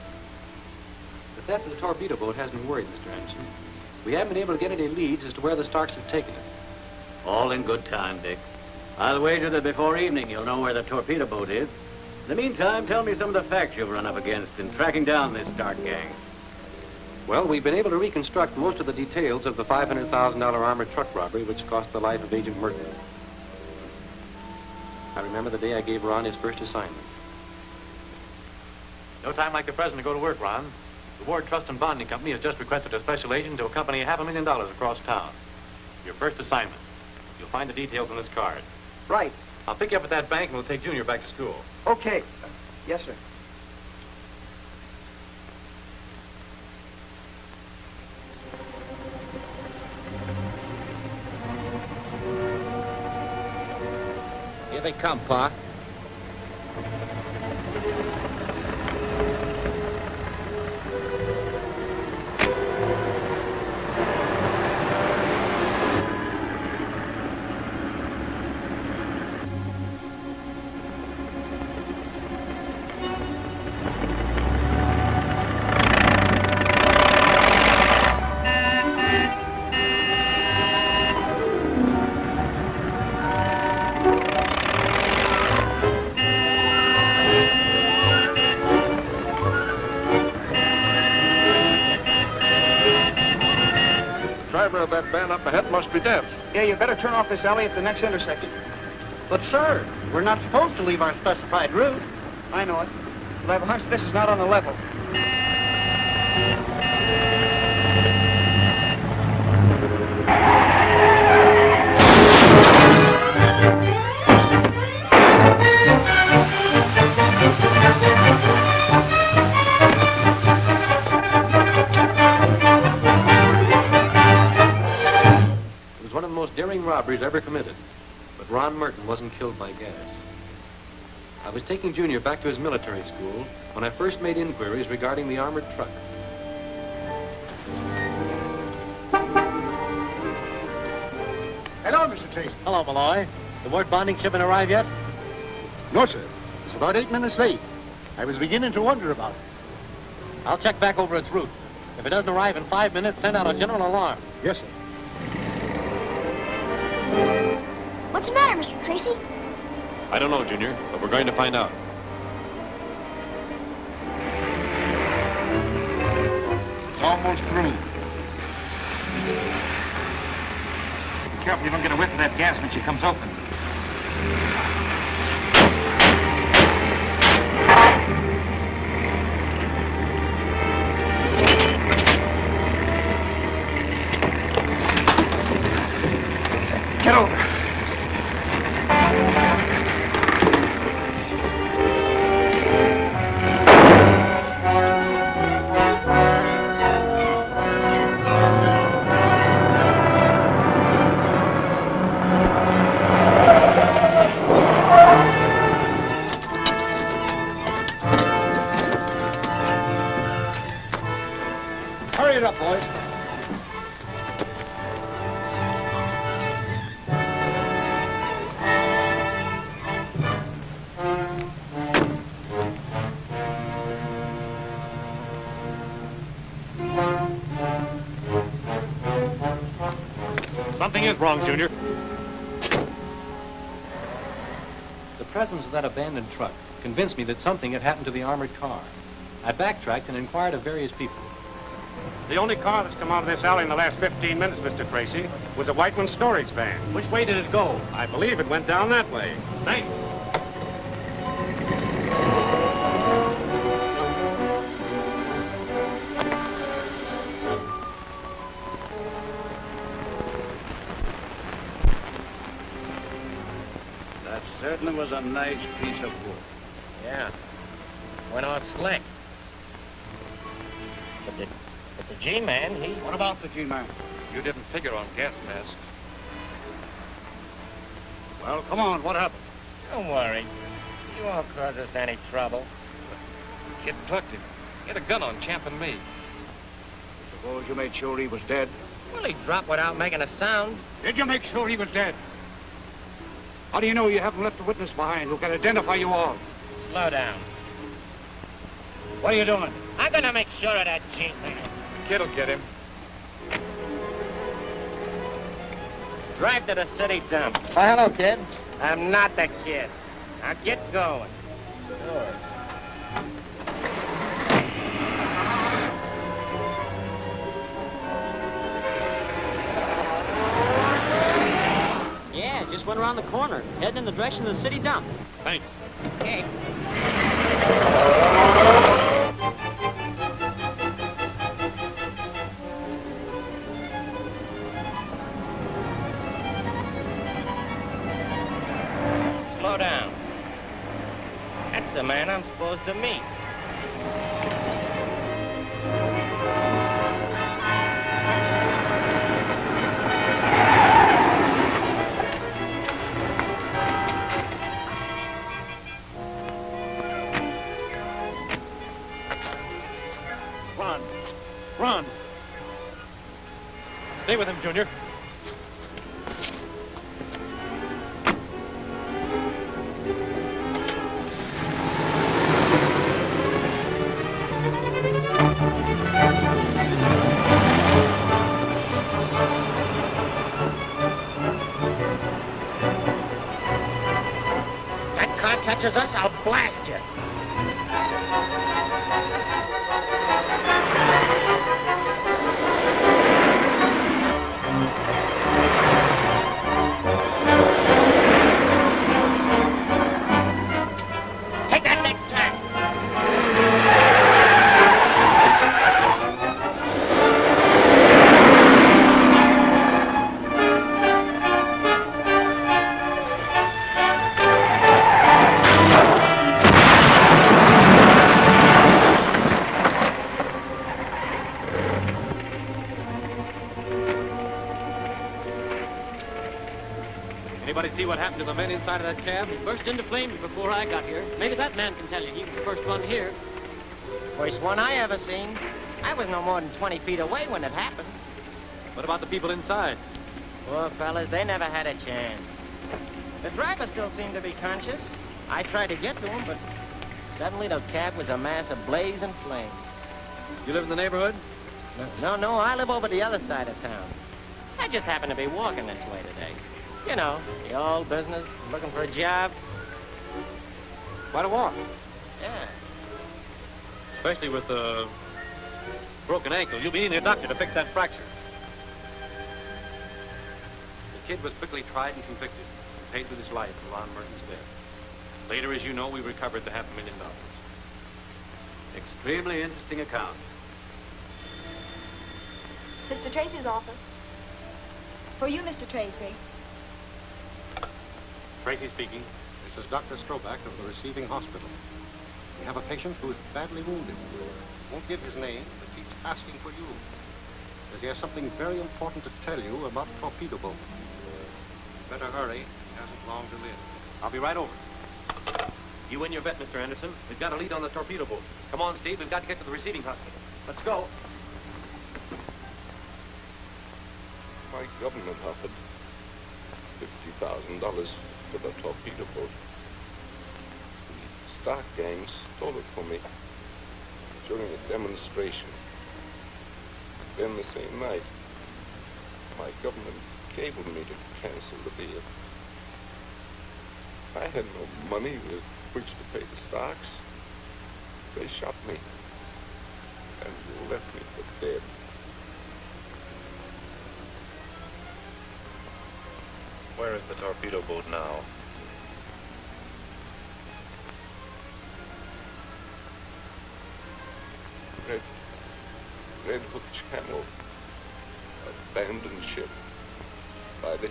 The theft of the torpedo boat has me worried, Mr. Anderson. We haven't been able to get any leads as to where the Starks have taken it. All in good time, Dick. I'll wager that before evening you'll know where the torpedo boat is. In the meantime, tell me some of the facts you've run up against in tracking down this Stark gang. Well, we've been able to reconstruct most of the details of the $500,000 armored truck robbery which cost the life of Agent Merton. I remember the day I gave Ron his first assignment. No time like the present to go to work, Ron. The Ward Trust and Bonding Company has just requested a special agent to accompany $500,000 across town. Your first assignment. You'll find the details on this card. Right. I'll pick you up at that bank and we'll take Junior back to school. Okay. Yes, sir. Here they come, Pa. Of that van up ahead must be deaf. Yeah, you better turn off this alley at the next intersection. But, sir, we're not supposed to leave our specified route. I know it. But I have a hunch this is not on the level. Daring robberies ever committed. But Ron Merton wasn't killed by gas. I was taking Junior back to his military school when I first made inquiries regarding the armored truck. Hello, Mr. Tracy. Hello, Malloy. The word bonding shipment arrived yet? No, sir. It's about 8 minutes late. I was beginning to wonder about it. I'll check back over its route. If it doesn't arrive in 5 minutes, send out a general alarm. Yes, sir. What's the matter, Mr. Tracy? I don't know, Junior, but we're going to find out. It's almost through. Be careful you don't get a whiff of that gas when she comes open. Get over. Hurry it up, boys. Something is wrong, Junior. The presence of that abandoned truck convinced me that something had happened to the armored car. I backtracked and inquired of various people. The only car that's come out of this alley in the last 15 minutes, Mr. Tracy, was a Whiteman storage van. Which way did it go? I believe it went down that way. Thanks. That certainly was a nice piece of wood. Yeah. Went off slick. But the G-man, he... What about the G-man? You didn't figure on gas masks. Well, come on, what happened? Don't worry. You won't cause us any trouble. The kid tucked him. He had a gun on Champ and me. Suppose you made sure he was dead? Well, he dropped without making a sound. Did you make sure he was dead? How do you know you haven't left a witness behind who can identify you all? Slow down. What are you doing? I'm gonna make sure of that G-man. The kid'll get him. Drive to the city dump. Oh, hello, kid. I'm not the kid. Now get going. Sure. Yeah, just went around the corner, heading in the direction of the city dump. Thanks. Okay. Slow down. That's the man I'm supposed to meet. Run. Stay with him, Junior. That car catches us, I'll blast you. Take that next turn. Anybody see what happened to the men inside of that cab? He burst into flames before I got here. Maybe that man can tell you. He was the first one here. First one I ever seen. I was no more than 20 feet away when it happened. What about the people inside? Poor fellas, they never had a chance. The driver still seemed to be conscious. I tried to get to him, but suddenly the cab was a mass of blazing flames. You live in the neighborhood? No, I live over the other side of town. I just happen to be walking this way today. You know, the old business, looking for a job. Quite a walk. Yeah. Especially with a broken ankle. You'll be needing a doctor to fix that fracture. The kid was quickly tried and convicted and paid with his life for Ron Merton's death. Later, as you know, we recovered the $500,000. Extremely interesting account. Mr. Tracy's office. For you, Mr. Tracy. Tracy speaking. This is Dr. Stroback of the receiving hospital. We have a patient who is badly wounded. Won't give his name, but keeps asking for you. Says he has something very important to tell you about torpedo boat. Better hurry. He hasn't long to live. I'll be right over. You and your vet, Mr. Anderson. We've got a lead on the torpedo boat. Come on, Steve. We've got to get to the receiving hospital. Let's go. My government offered $50,000 for the torpedo boat. The stock gang stole it from me during a demonstration. Then the same night, my government cabled me to cancel the deal. I had no money with which to pay the stocks. They shot me and left me for dead. Where is the torpedo boat now? Red Hook Channel. Abandoned ship. By the...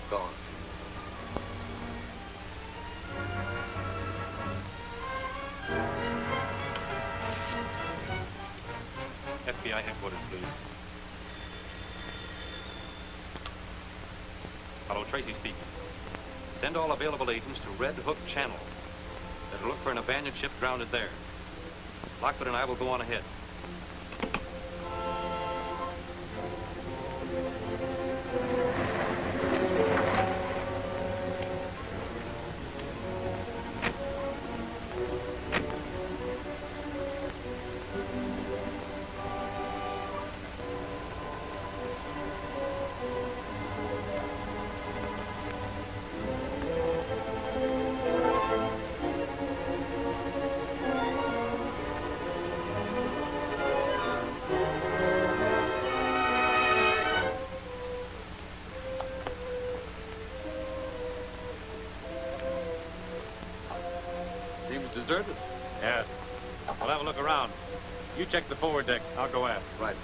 Gone. FBI headquarters, please. Hello, Tracy speaking. Send all available agents to Red Hook Channel. They'll look for an abandoned ship grounded there. Lockwood and I will go on ahead. Deserted? Yes. We'll have a look around. You check the forward deck. I'll go aft. Right.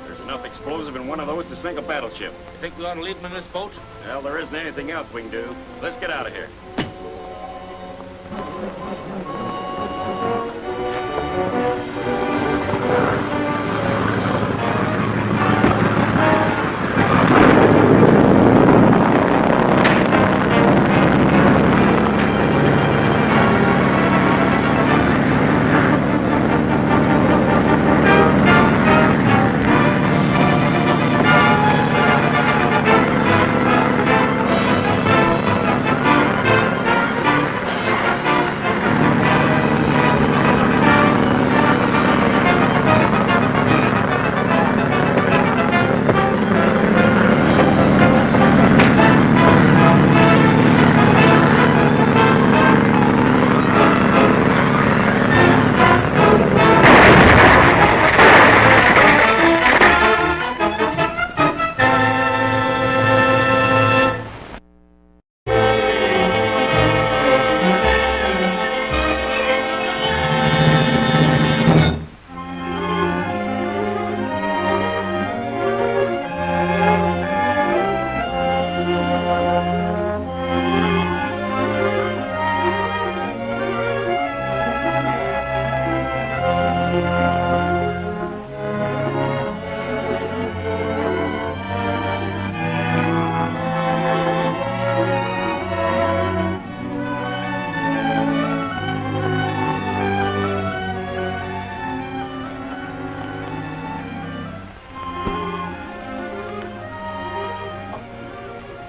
There's enough explosive in one of those to sink a battleship. You think we ought to leave them in this boat? Well, there isn't anything else we can do. Let's get out of here.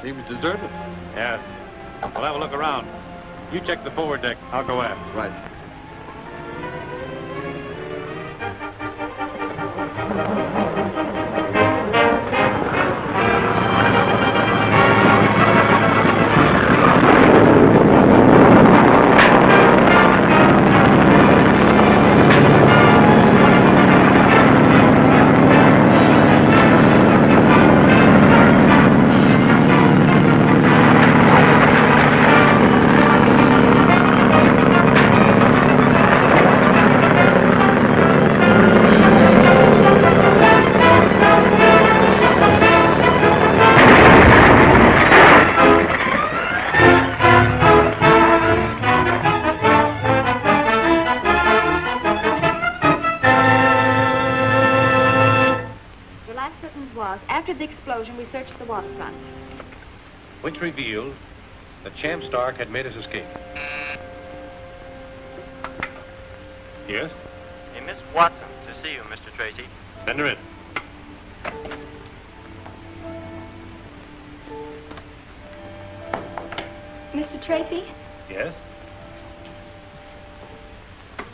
Seems deserted. Yeah. We'll have a look around. You check the forward deck. I'll go aft. Right. After the explosion, we searched the waterfront. Which revealed that Champ Stark had made his escape. Yes? Hey, Miss Watson, to see you, Mr. Tracy. Send her in. Mr. Tracy? Yes?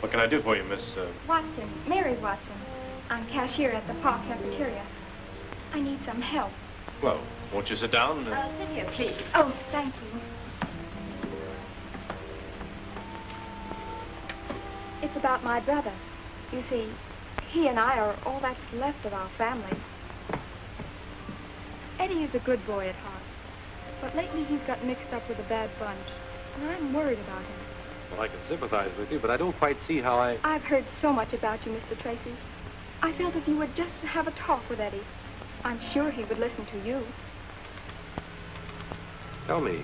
What can I do for you, Miss... Watson, Mary Watson. I'm cashier at the park cafeteria. I need some help. Well, won't you sit down? Sit here, please. Oh, thank you. It's about my brother. You see, he and I are all that's left of our family. Eddie is a good boy at heart, but lately he's got mixed up with a bad bunch, and I'm worried about him. Well, I can sympathize with you, but I don't quite see how I've heard so much about you, Mr. Tracy. I felt if you would just have a talk with Eddie, I'm sure he would listen to you. Tell me,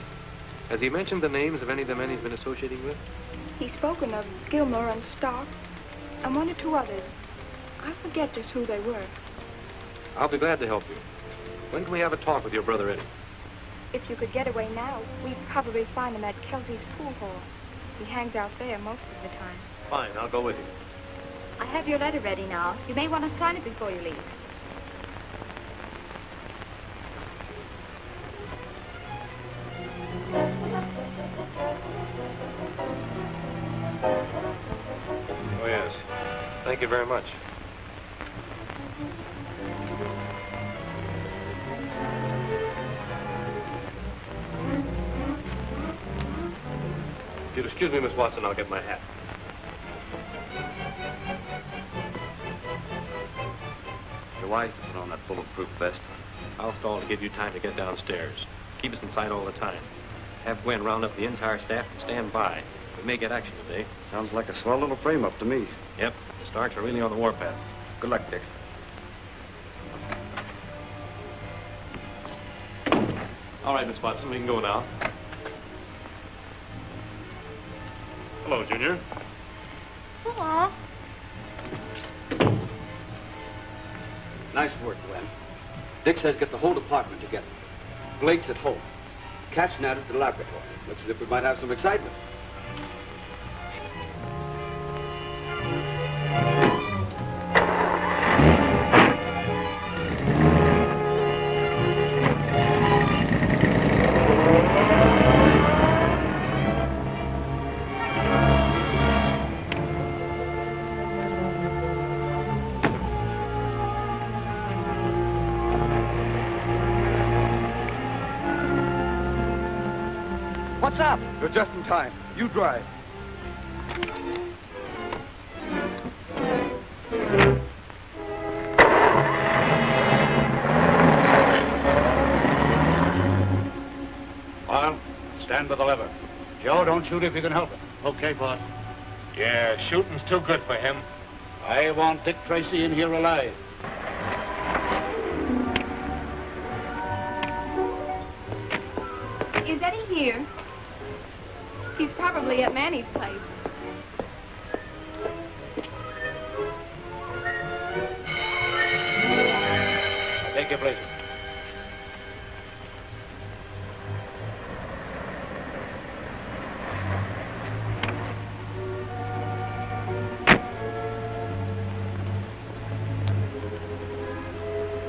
has he mentioned the names of any of the men he's been associating with? He's spoken of Gilmore and Stark, and one or two others. I forget just who they were. I'll be glad to help you. When can we have a talk with your brother Eddie? If you could get away now, we'd probably find him at Kelsey's pool hall. He hangs out there most of the time. Fine, I'll go with you. I have your letter ready now. You may want to sign it before you leave. Oh, yes. Thank you very much. If you'll excuse me, Miss Watson, I'll get my hat. You're wise to put on that bulletproof vest. I'll stall to give you time to get downstairs. Keep us in sight all the time. Have Gwen round up the entire staff and stand by. We may get action today. Sounds like a swell little frame-up to me. Yep. The Starks are really on the warpath. Good luck, Dick. All right, Miss Watson, we can go now. Hello, Junior. Hello. Nice work, Gwen. Dick says get the whole department together. Blake's at home. Katznat at the laboratory. Looks as if we might have some excitement. What's up? You're just in time. You drive. Well, stand by the lever. Joe, don't shoot if you can help it. Okay, boss. Yeah, shooting's too good for him. I want Dick Tracy in here alive. Is Eddie here? He's probably at Manny's place. Take your place.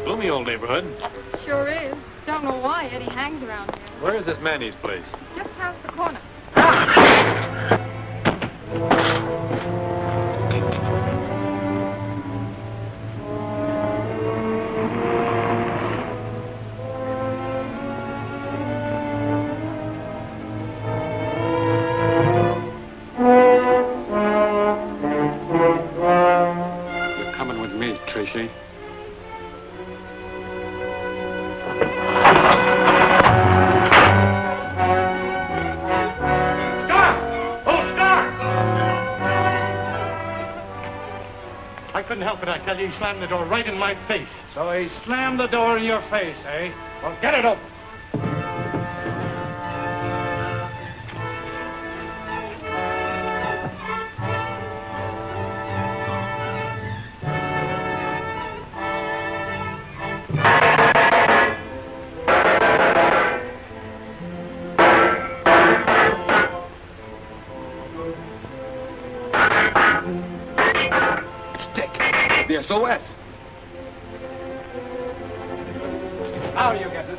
Gloomy old neighborhood. Sure is. Don't know why Eddie hangs around here. Where is this Manny's place? Just past the corner. You're coming with me, Tracy. I couldn't help it, I tell you. He slammed the door right in my face. So he slammed the door in your face, eh? Well, get it open. The SOS. How do you get this?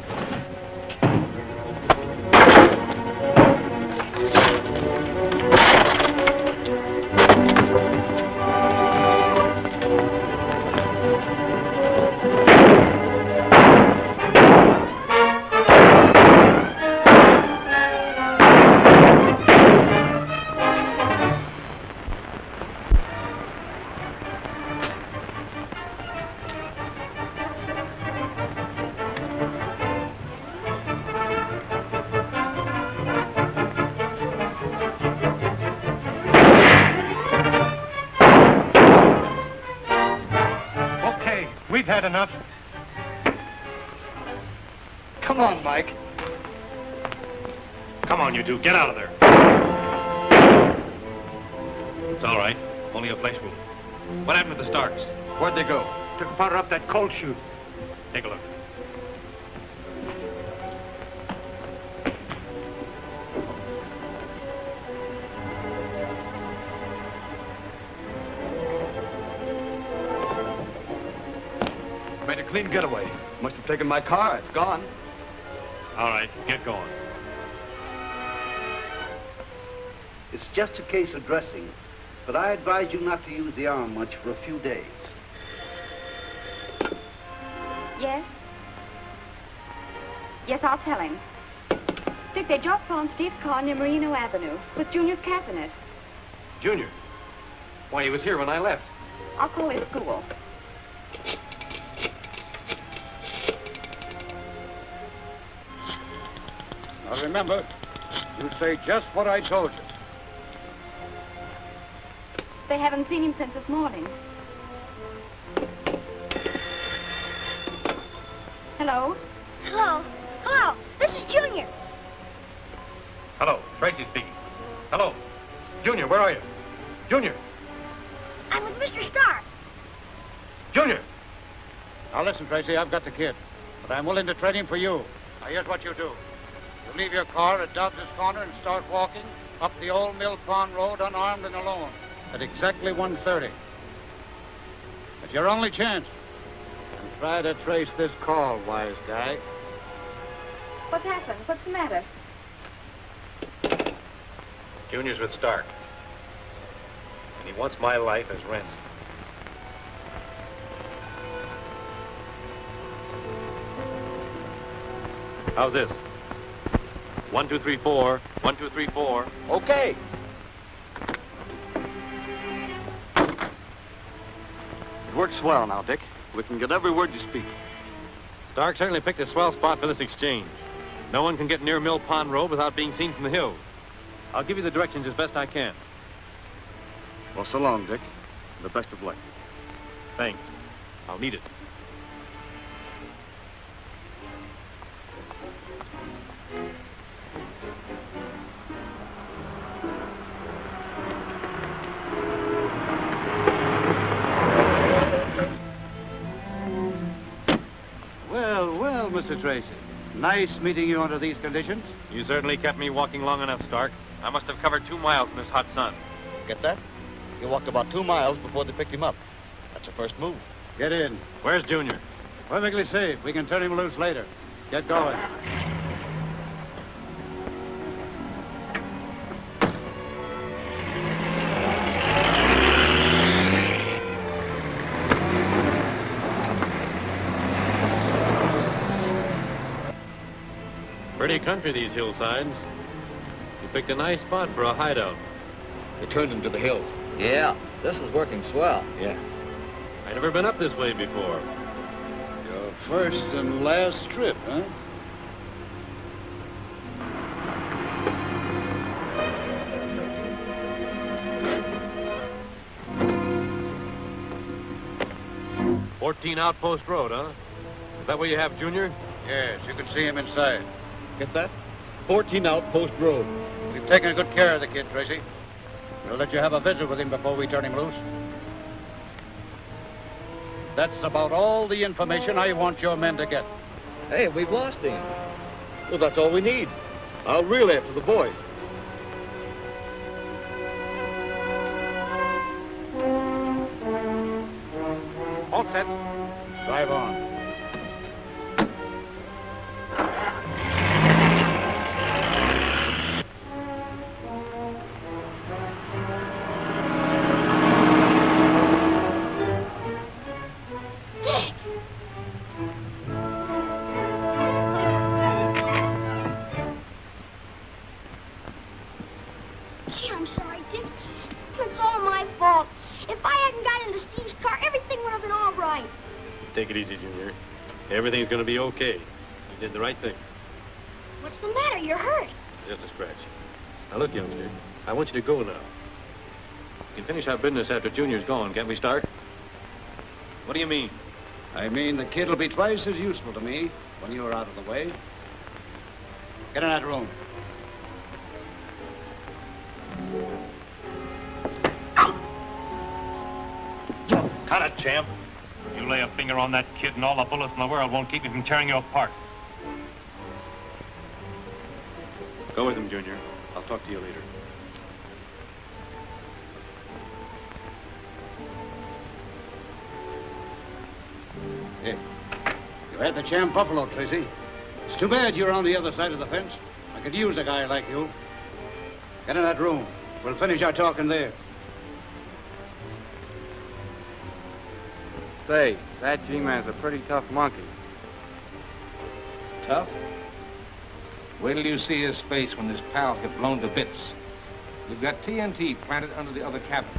We've had enough. Come on, Mike. Come on, you two. Get out of there. It's all right. Only a flesh wound. What happened to the Starks? Where'd they go? Took powder up that cold chute. Take a look. Made a clean getaway. Must have taken my car. It's gone. All right, get going. It's just a case of dressing, but I advise you not to use the arm much for a few days. Yes? Yes, I'll tell him. Dick, they just found Steve's car near Merino Avenue with Junior's cap in it. Junior? Why, he was here when I left. I'll call his school. Now remember, you say just what I told you. They haven't seen him since this morning. Hello? Hello. Hello. This is Junior. Hello, Tracy speaking. Hello. Junior, where are you? Junior! I'm with Mr. Stark. Junior! Now listen, Tracy, I've got the kid, but I'm willing to trade him for you. Now here's what you do. You leave your car at Dobbs' Corner and start walking up the old Mill Pond Road unarmed and alone at exactly 1:30. It's your only chance. And try to trace this call, wise guy. What's happened? What's the matter? Junior's with Stark. And he wants my life as ransom. How's this? 1, 2, 3, 4. 1, 2, 3, 4. Okay. It works swell now, Dick. We can get every word you speak. Stark certainly picked a swell spot for this exchange. No one can get near Mill Pond Road without being seen from the hills. I'll give you the directions as best I can. Well, so long, Dick. The best of luck. Thanks. I'll need it. Well, Mr. Tracy. Nice meeting you under these conditions. You certainly kept me walking long enough, Stark. I must have covered 2 miles in this hot sun. Get that? He walked about 2 miles before they picked him up. That's a first move. Get in. Where's Junior? Perfectly safe. We can turn him loose later. Get going. Pretty country, these hillsides. You picked a nice spot for a hideout. You turned into the hills. Yeah, this is working swell. Yeah. I never been up this way before. Your first and last trip, huh? "14 Outpost Road, huh? Is that where you have Junior?" Yes, you can see him inside. Get that? 14 Outpost Road. We've taken good care of the kid, Tracy. We'll let you have a visit with him before we turn him loose. That's about all the information I want your men to get. Hey, we've lost him. Well, that's all we need. I'll relay it to the boys. All set. Drive on. Gee, I'm sorry, Dick. It's all my fault. If I hadn't got into Steve's car, everything would have been all right. Take it easy, Junior. Everything's going to be okay. You did the right thing. What's the matter? You're hurt. Just a scratch. Now, look, youngster, I want you to go now. We can finish our business after Junior's gone, can't we, Stark? What do you mean? I mean, the kid will be twice as useful to me when you're out of the way. Get in that room. Cut it, champ. You lay a finger on that kid and all the bullets in the world won't keep me from tearing you apart. Go with him, Junior. I'll talk to you later. Hey, you had the champ buffalo, Tracy. It's too bad you're on the other side of the fence. I could use a guy like you. Get in that room. We'll finish our talking there. Say, that G-man's a pretty tough monkey. Tough? Wait till you see his face when his pals get blown to bits. We've got TNT planted under the other cabin.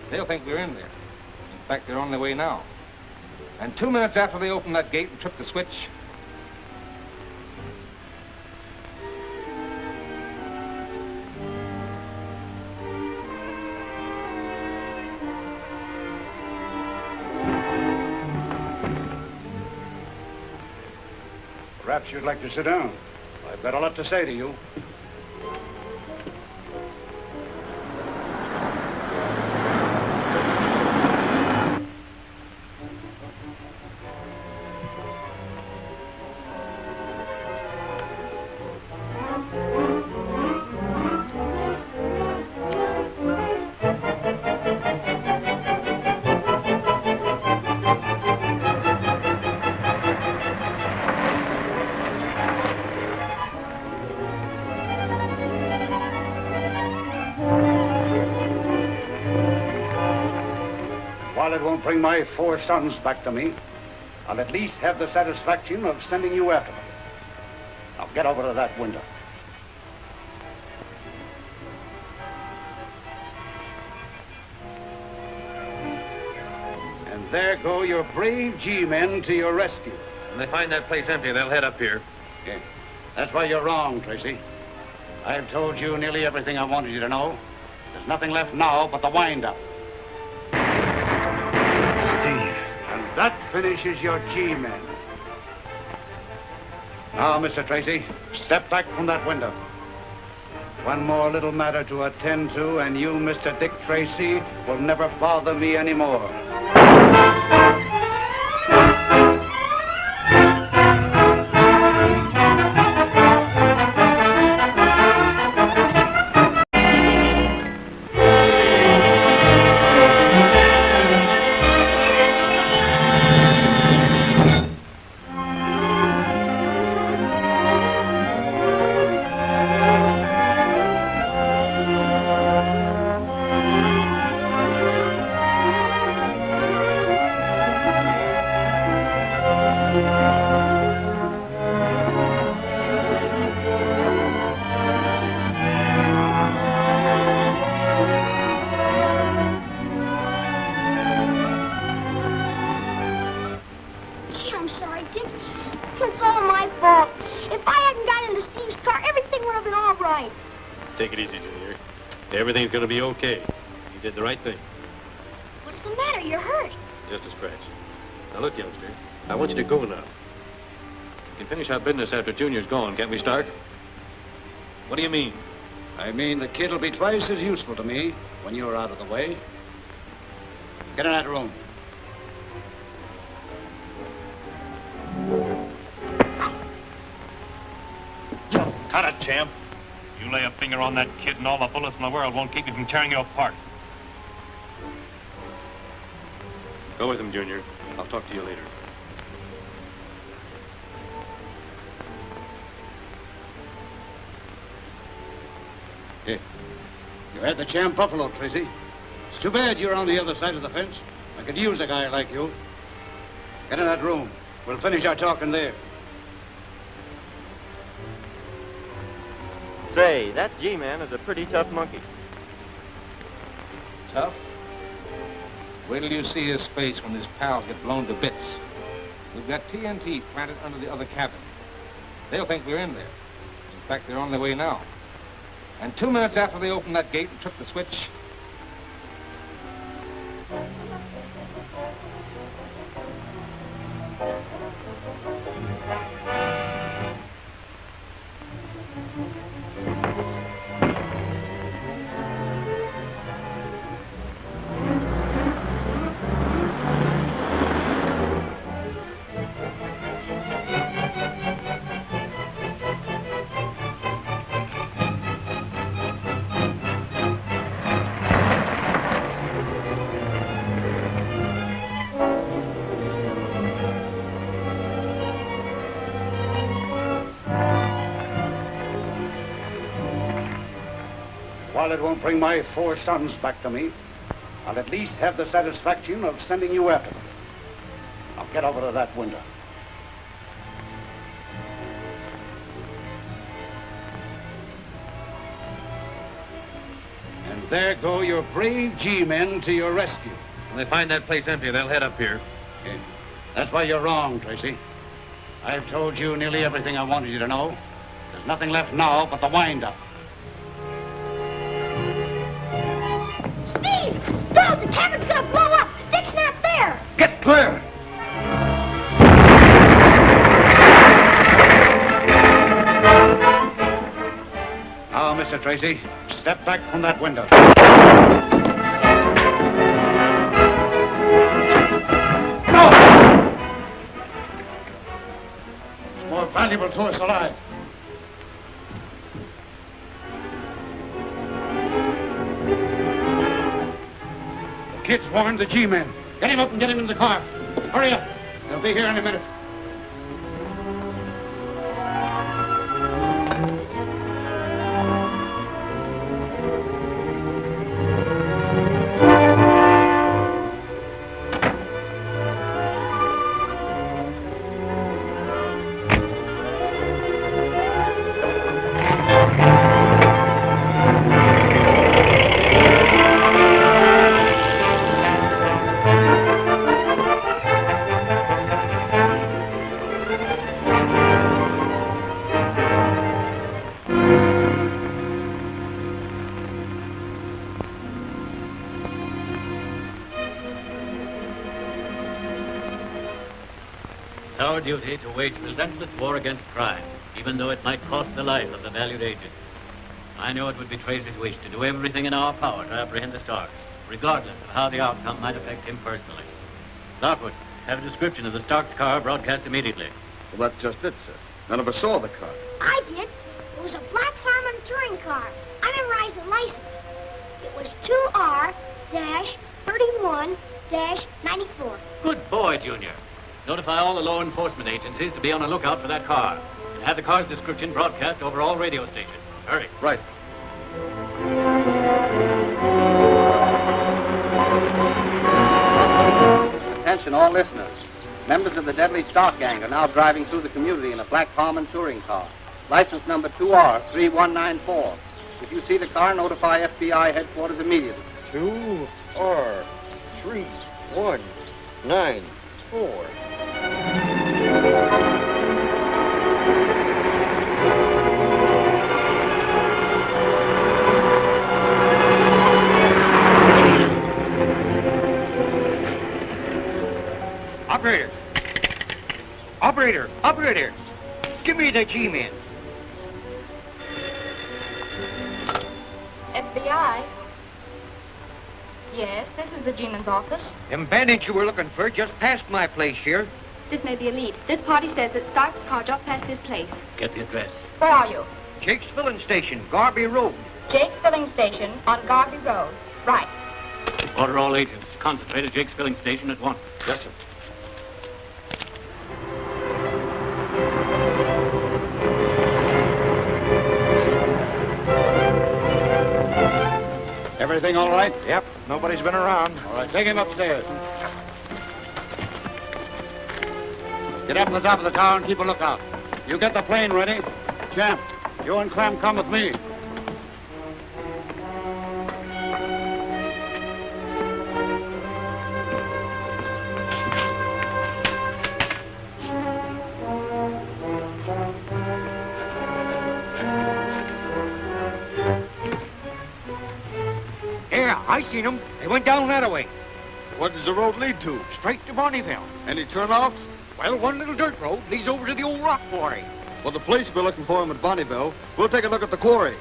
They'll think we're in there. In fact, they're on their way now. And 2 minutes after they opened that gate and took the switch, Perhaps you'd like to sit down. I've got a lot to say to you. While it won't bring my 4 sons back to me, I'll at least have the satisfaction of sending you after them. Now get over to that window. And there go your brave G-men to your rescue. When they find that place empty, they'll head up here. Yeah. That's why you're wrong, Tracy. I've told you nearly everything I wanted you to know. There's nothing left now but the wind-up. And that finishes your G-men. Now, Mr. Tracy, step back from that window. One more little matter to attend to, and you, Mr. Dick Tracy, will never bother me anymore. Take it easy, Junior. Everything's going to be okay. You did the right thing. What's the matter? You're hurt. Just a scratch. Now, look, youngster. I want you to go now. We can finish our business after Junior's gone, can't we, Stark? What do you mean? I mean the kid will be twice as useful to me when you're out of the way. Get in that room. Cut it, champ. You lay a finger on that kid and all the bullets in the world won't keep you from tearing you apart. Go with him, Junior. I'll talk to you later. Here. You had the champ buffalo, Tracy. It's too bad you're on the other side of the fence. I could use a guy like you. Get in that room. We'll finish our talking there. Say, that G-man is a pretty tough monkey. Tough? Wait till you see his face when his pals get blown to bits. We've got TNT planted under the other cabin. They'll think we're in there. In fact, they're on their way now. And 2 minutes after they opened that gate and took the switch, While it won't bring my 4 sons back to me, I'll at least have the satisfaction of sending you after them. Now get over to that window. And there go your brave G-men to your rescue. When they find that place empty, they'll head up here. Okay. That's why you're wrong, Tracy. I've told you nearly everything I wanted you to know. There's nothing left now but the wind-up. Dude, the cabin's gonna blow up! Dick's not there! Get clear! Now, Mr. Tracy, step back from that window. No! It's more valuable to us alive. Kid's warned the G-men. Get him up and get him in the car. Hurry up. They'll be here in a minute. It's our duty to wage relentless war against crime, even though it might cost the life of the valued agent. I know it would be Tracy's wish to do everything in our power to apprehend the Starks, regardless of how the outcome might affect him personally. Lockwood, have a description of the Starks' car broadcast immediately. Well, that's just it, sir. None of us saw the car. I did. It was a black Harmon touring car. I memorized the license. It was 2R-31-94. Good boy, Junior. Notify all the law enforcement agencies to be on the lookout for that car. And have the car's description broadcast over all radio stations. Hurry. Right. Attention, all listeners. Members of the deadly Stark gang are now driving through the community in a black Harmon touring car. License number 2R3194. If you see the car, notify FBI headquarters immediately. 2R3194. Operator! Operator! Give me the G-man. FBI? Yes, this is the G-man's office. Them bandits you were looking for just passed my place here. This may be a lead. This party says that Stark's car just passed his place. Get the address. Where are you? Jake's Filling Station, Garby Road. Jake's Filling Station on Garby Road. Right. Order all agents to concentrate at Jake's Filling Station at once. Yes, sir. Everything all right? Yep. Nobody's been around. All right, take him upstairs. Get up to the top of the tower and keep a lookout. You get the plane ready. Champ, you and Clem come with me. Yeah, I seen them. They went down that way. What does the road lead to? Straight to Bonnyville. Any turnoffs? Well, one little dirt road leads over to the old rock quarry. Well, the police will be looking for him at Bonnyville. We'll take a look at the quarry.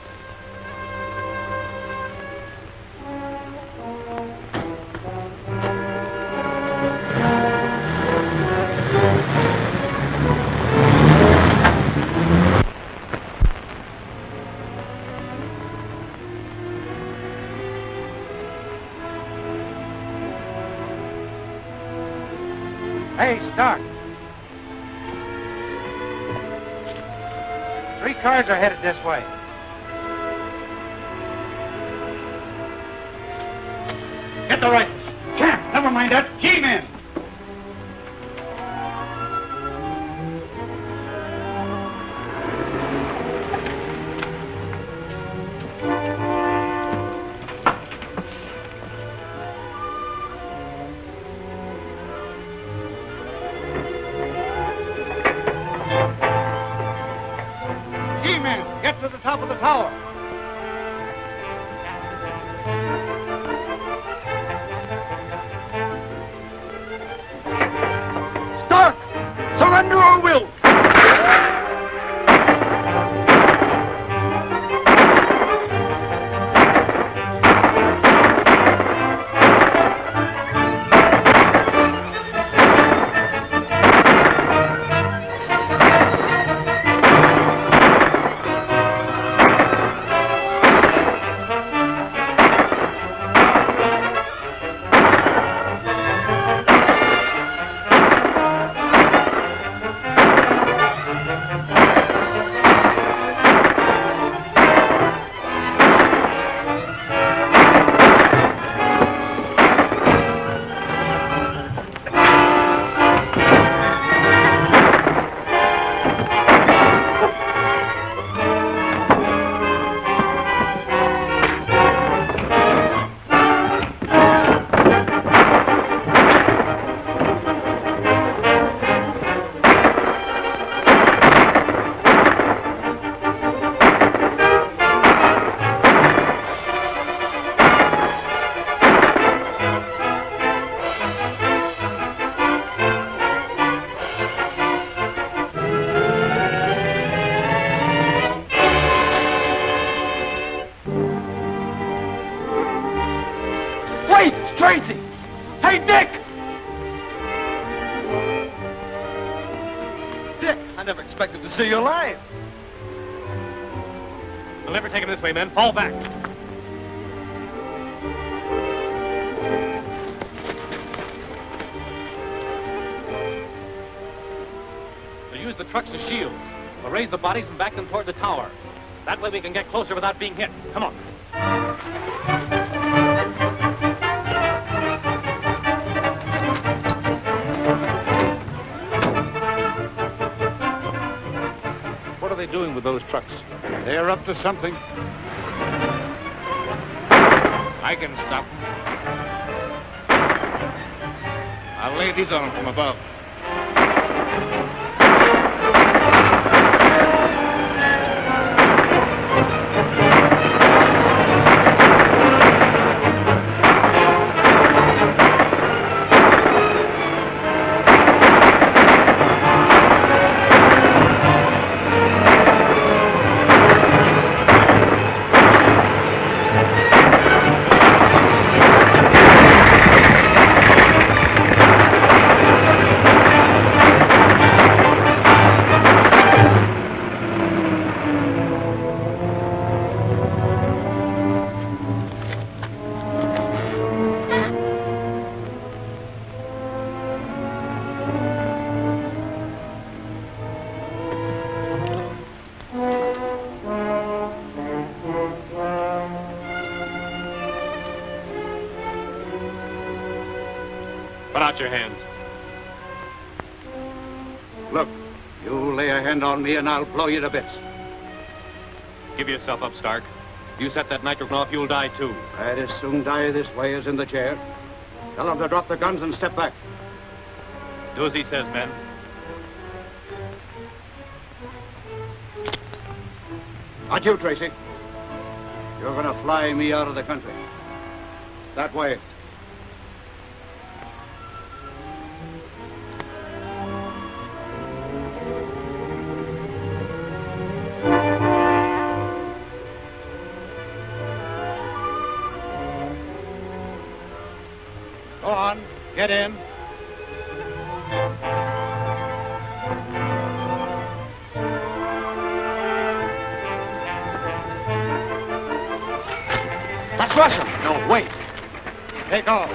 Hey, Stark. 3 cars are headed this way. Get the rifles. Champ, never mind that. G-men. G-men, get to the top of the tower. Stark! Surrender or will! Wait, Tracy! Hey, Dick! Dick, I never expected to see you alive. We'll never take him this way, men. Fall back. We'll use the trucks as shields. We'll raise the bodies and back them toward the tower. That way we can get closer without being hit. Come on. What are they doing with those trucks? They're up to something. I can stop them. I'll lay these on them from above. out your hands. Look, you lay a hand on me and I'll blow you to bits. Give yourself up, Stark. If you set that nitrogen off, you'll die too. I'd as soon die this way as in the chair. Tell them to drop their guns and step back. Do as he says, men. Not you, Tracy. You're going to fly me out of the country. That way. Go on. Get in. That's Russian. No, wait. Take off.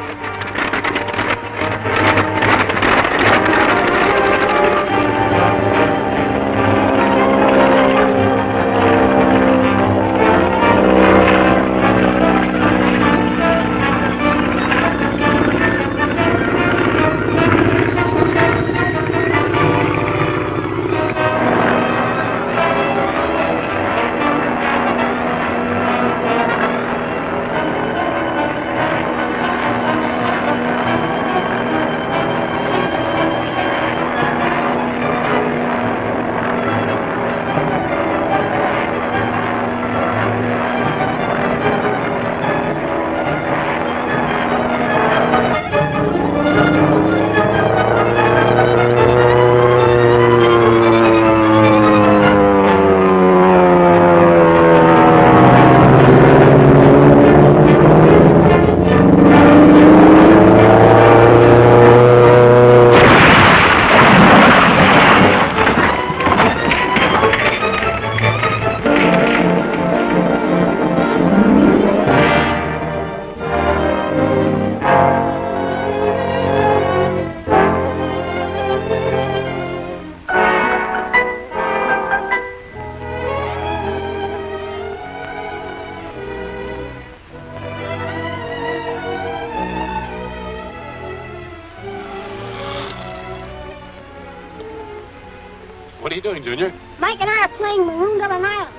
What are you doing, Junior? Mike and I are playing Marooned on an Island.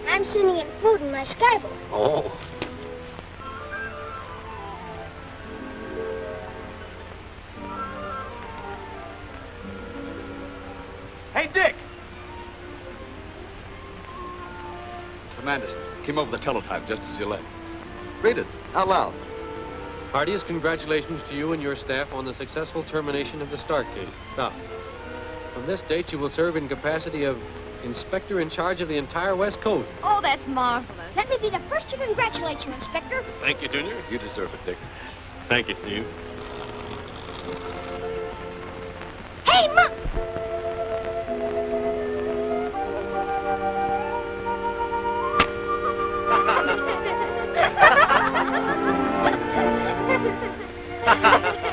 I'm sitting in food in my skyboat. Oh. Hey, Dick! Commander came over the teletype just as you left. Read it out loud. Heartiest congratulations to you and your staff on the successful termination of the Stark case. Stop. From this date, you will serve in capacity of inspector in charge of the entire West Coast. Oh, that's marvelous. Let me be the first to congratulate you, Inspector. Thank you, Junior. You deserve it, Dick. Thank you, Steve. Hey, Muck! Ha ha ha!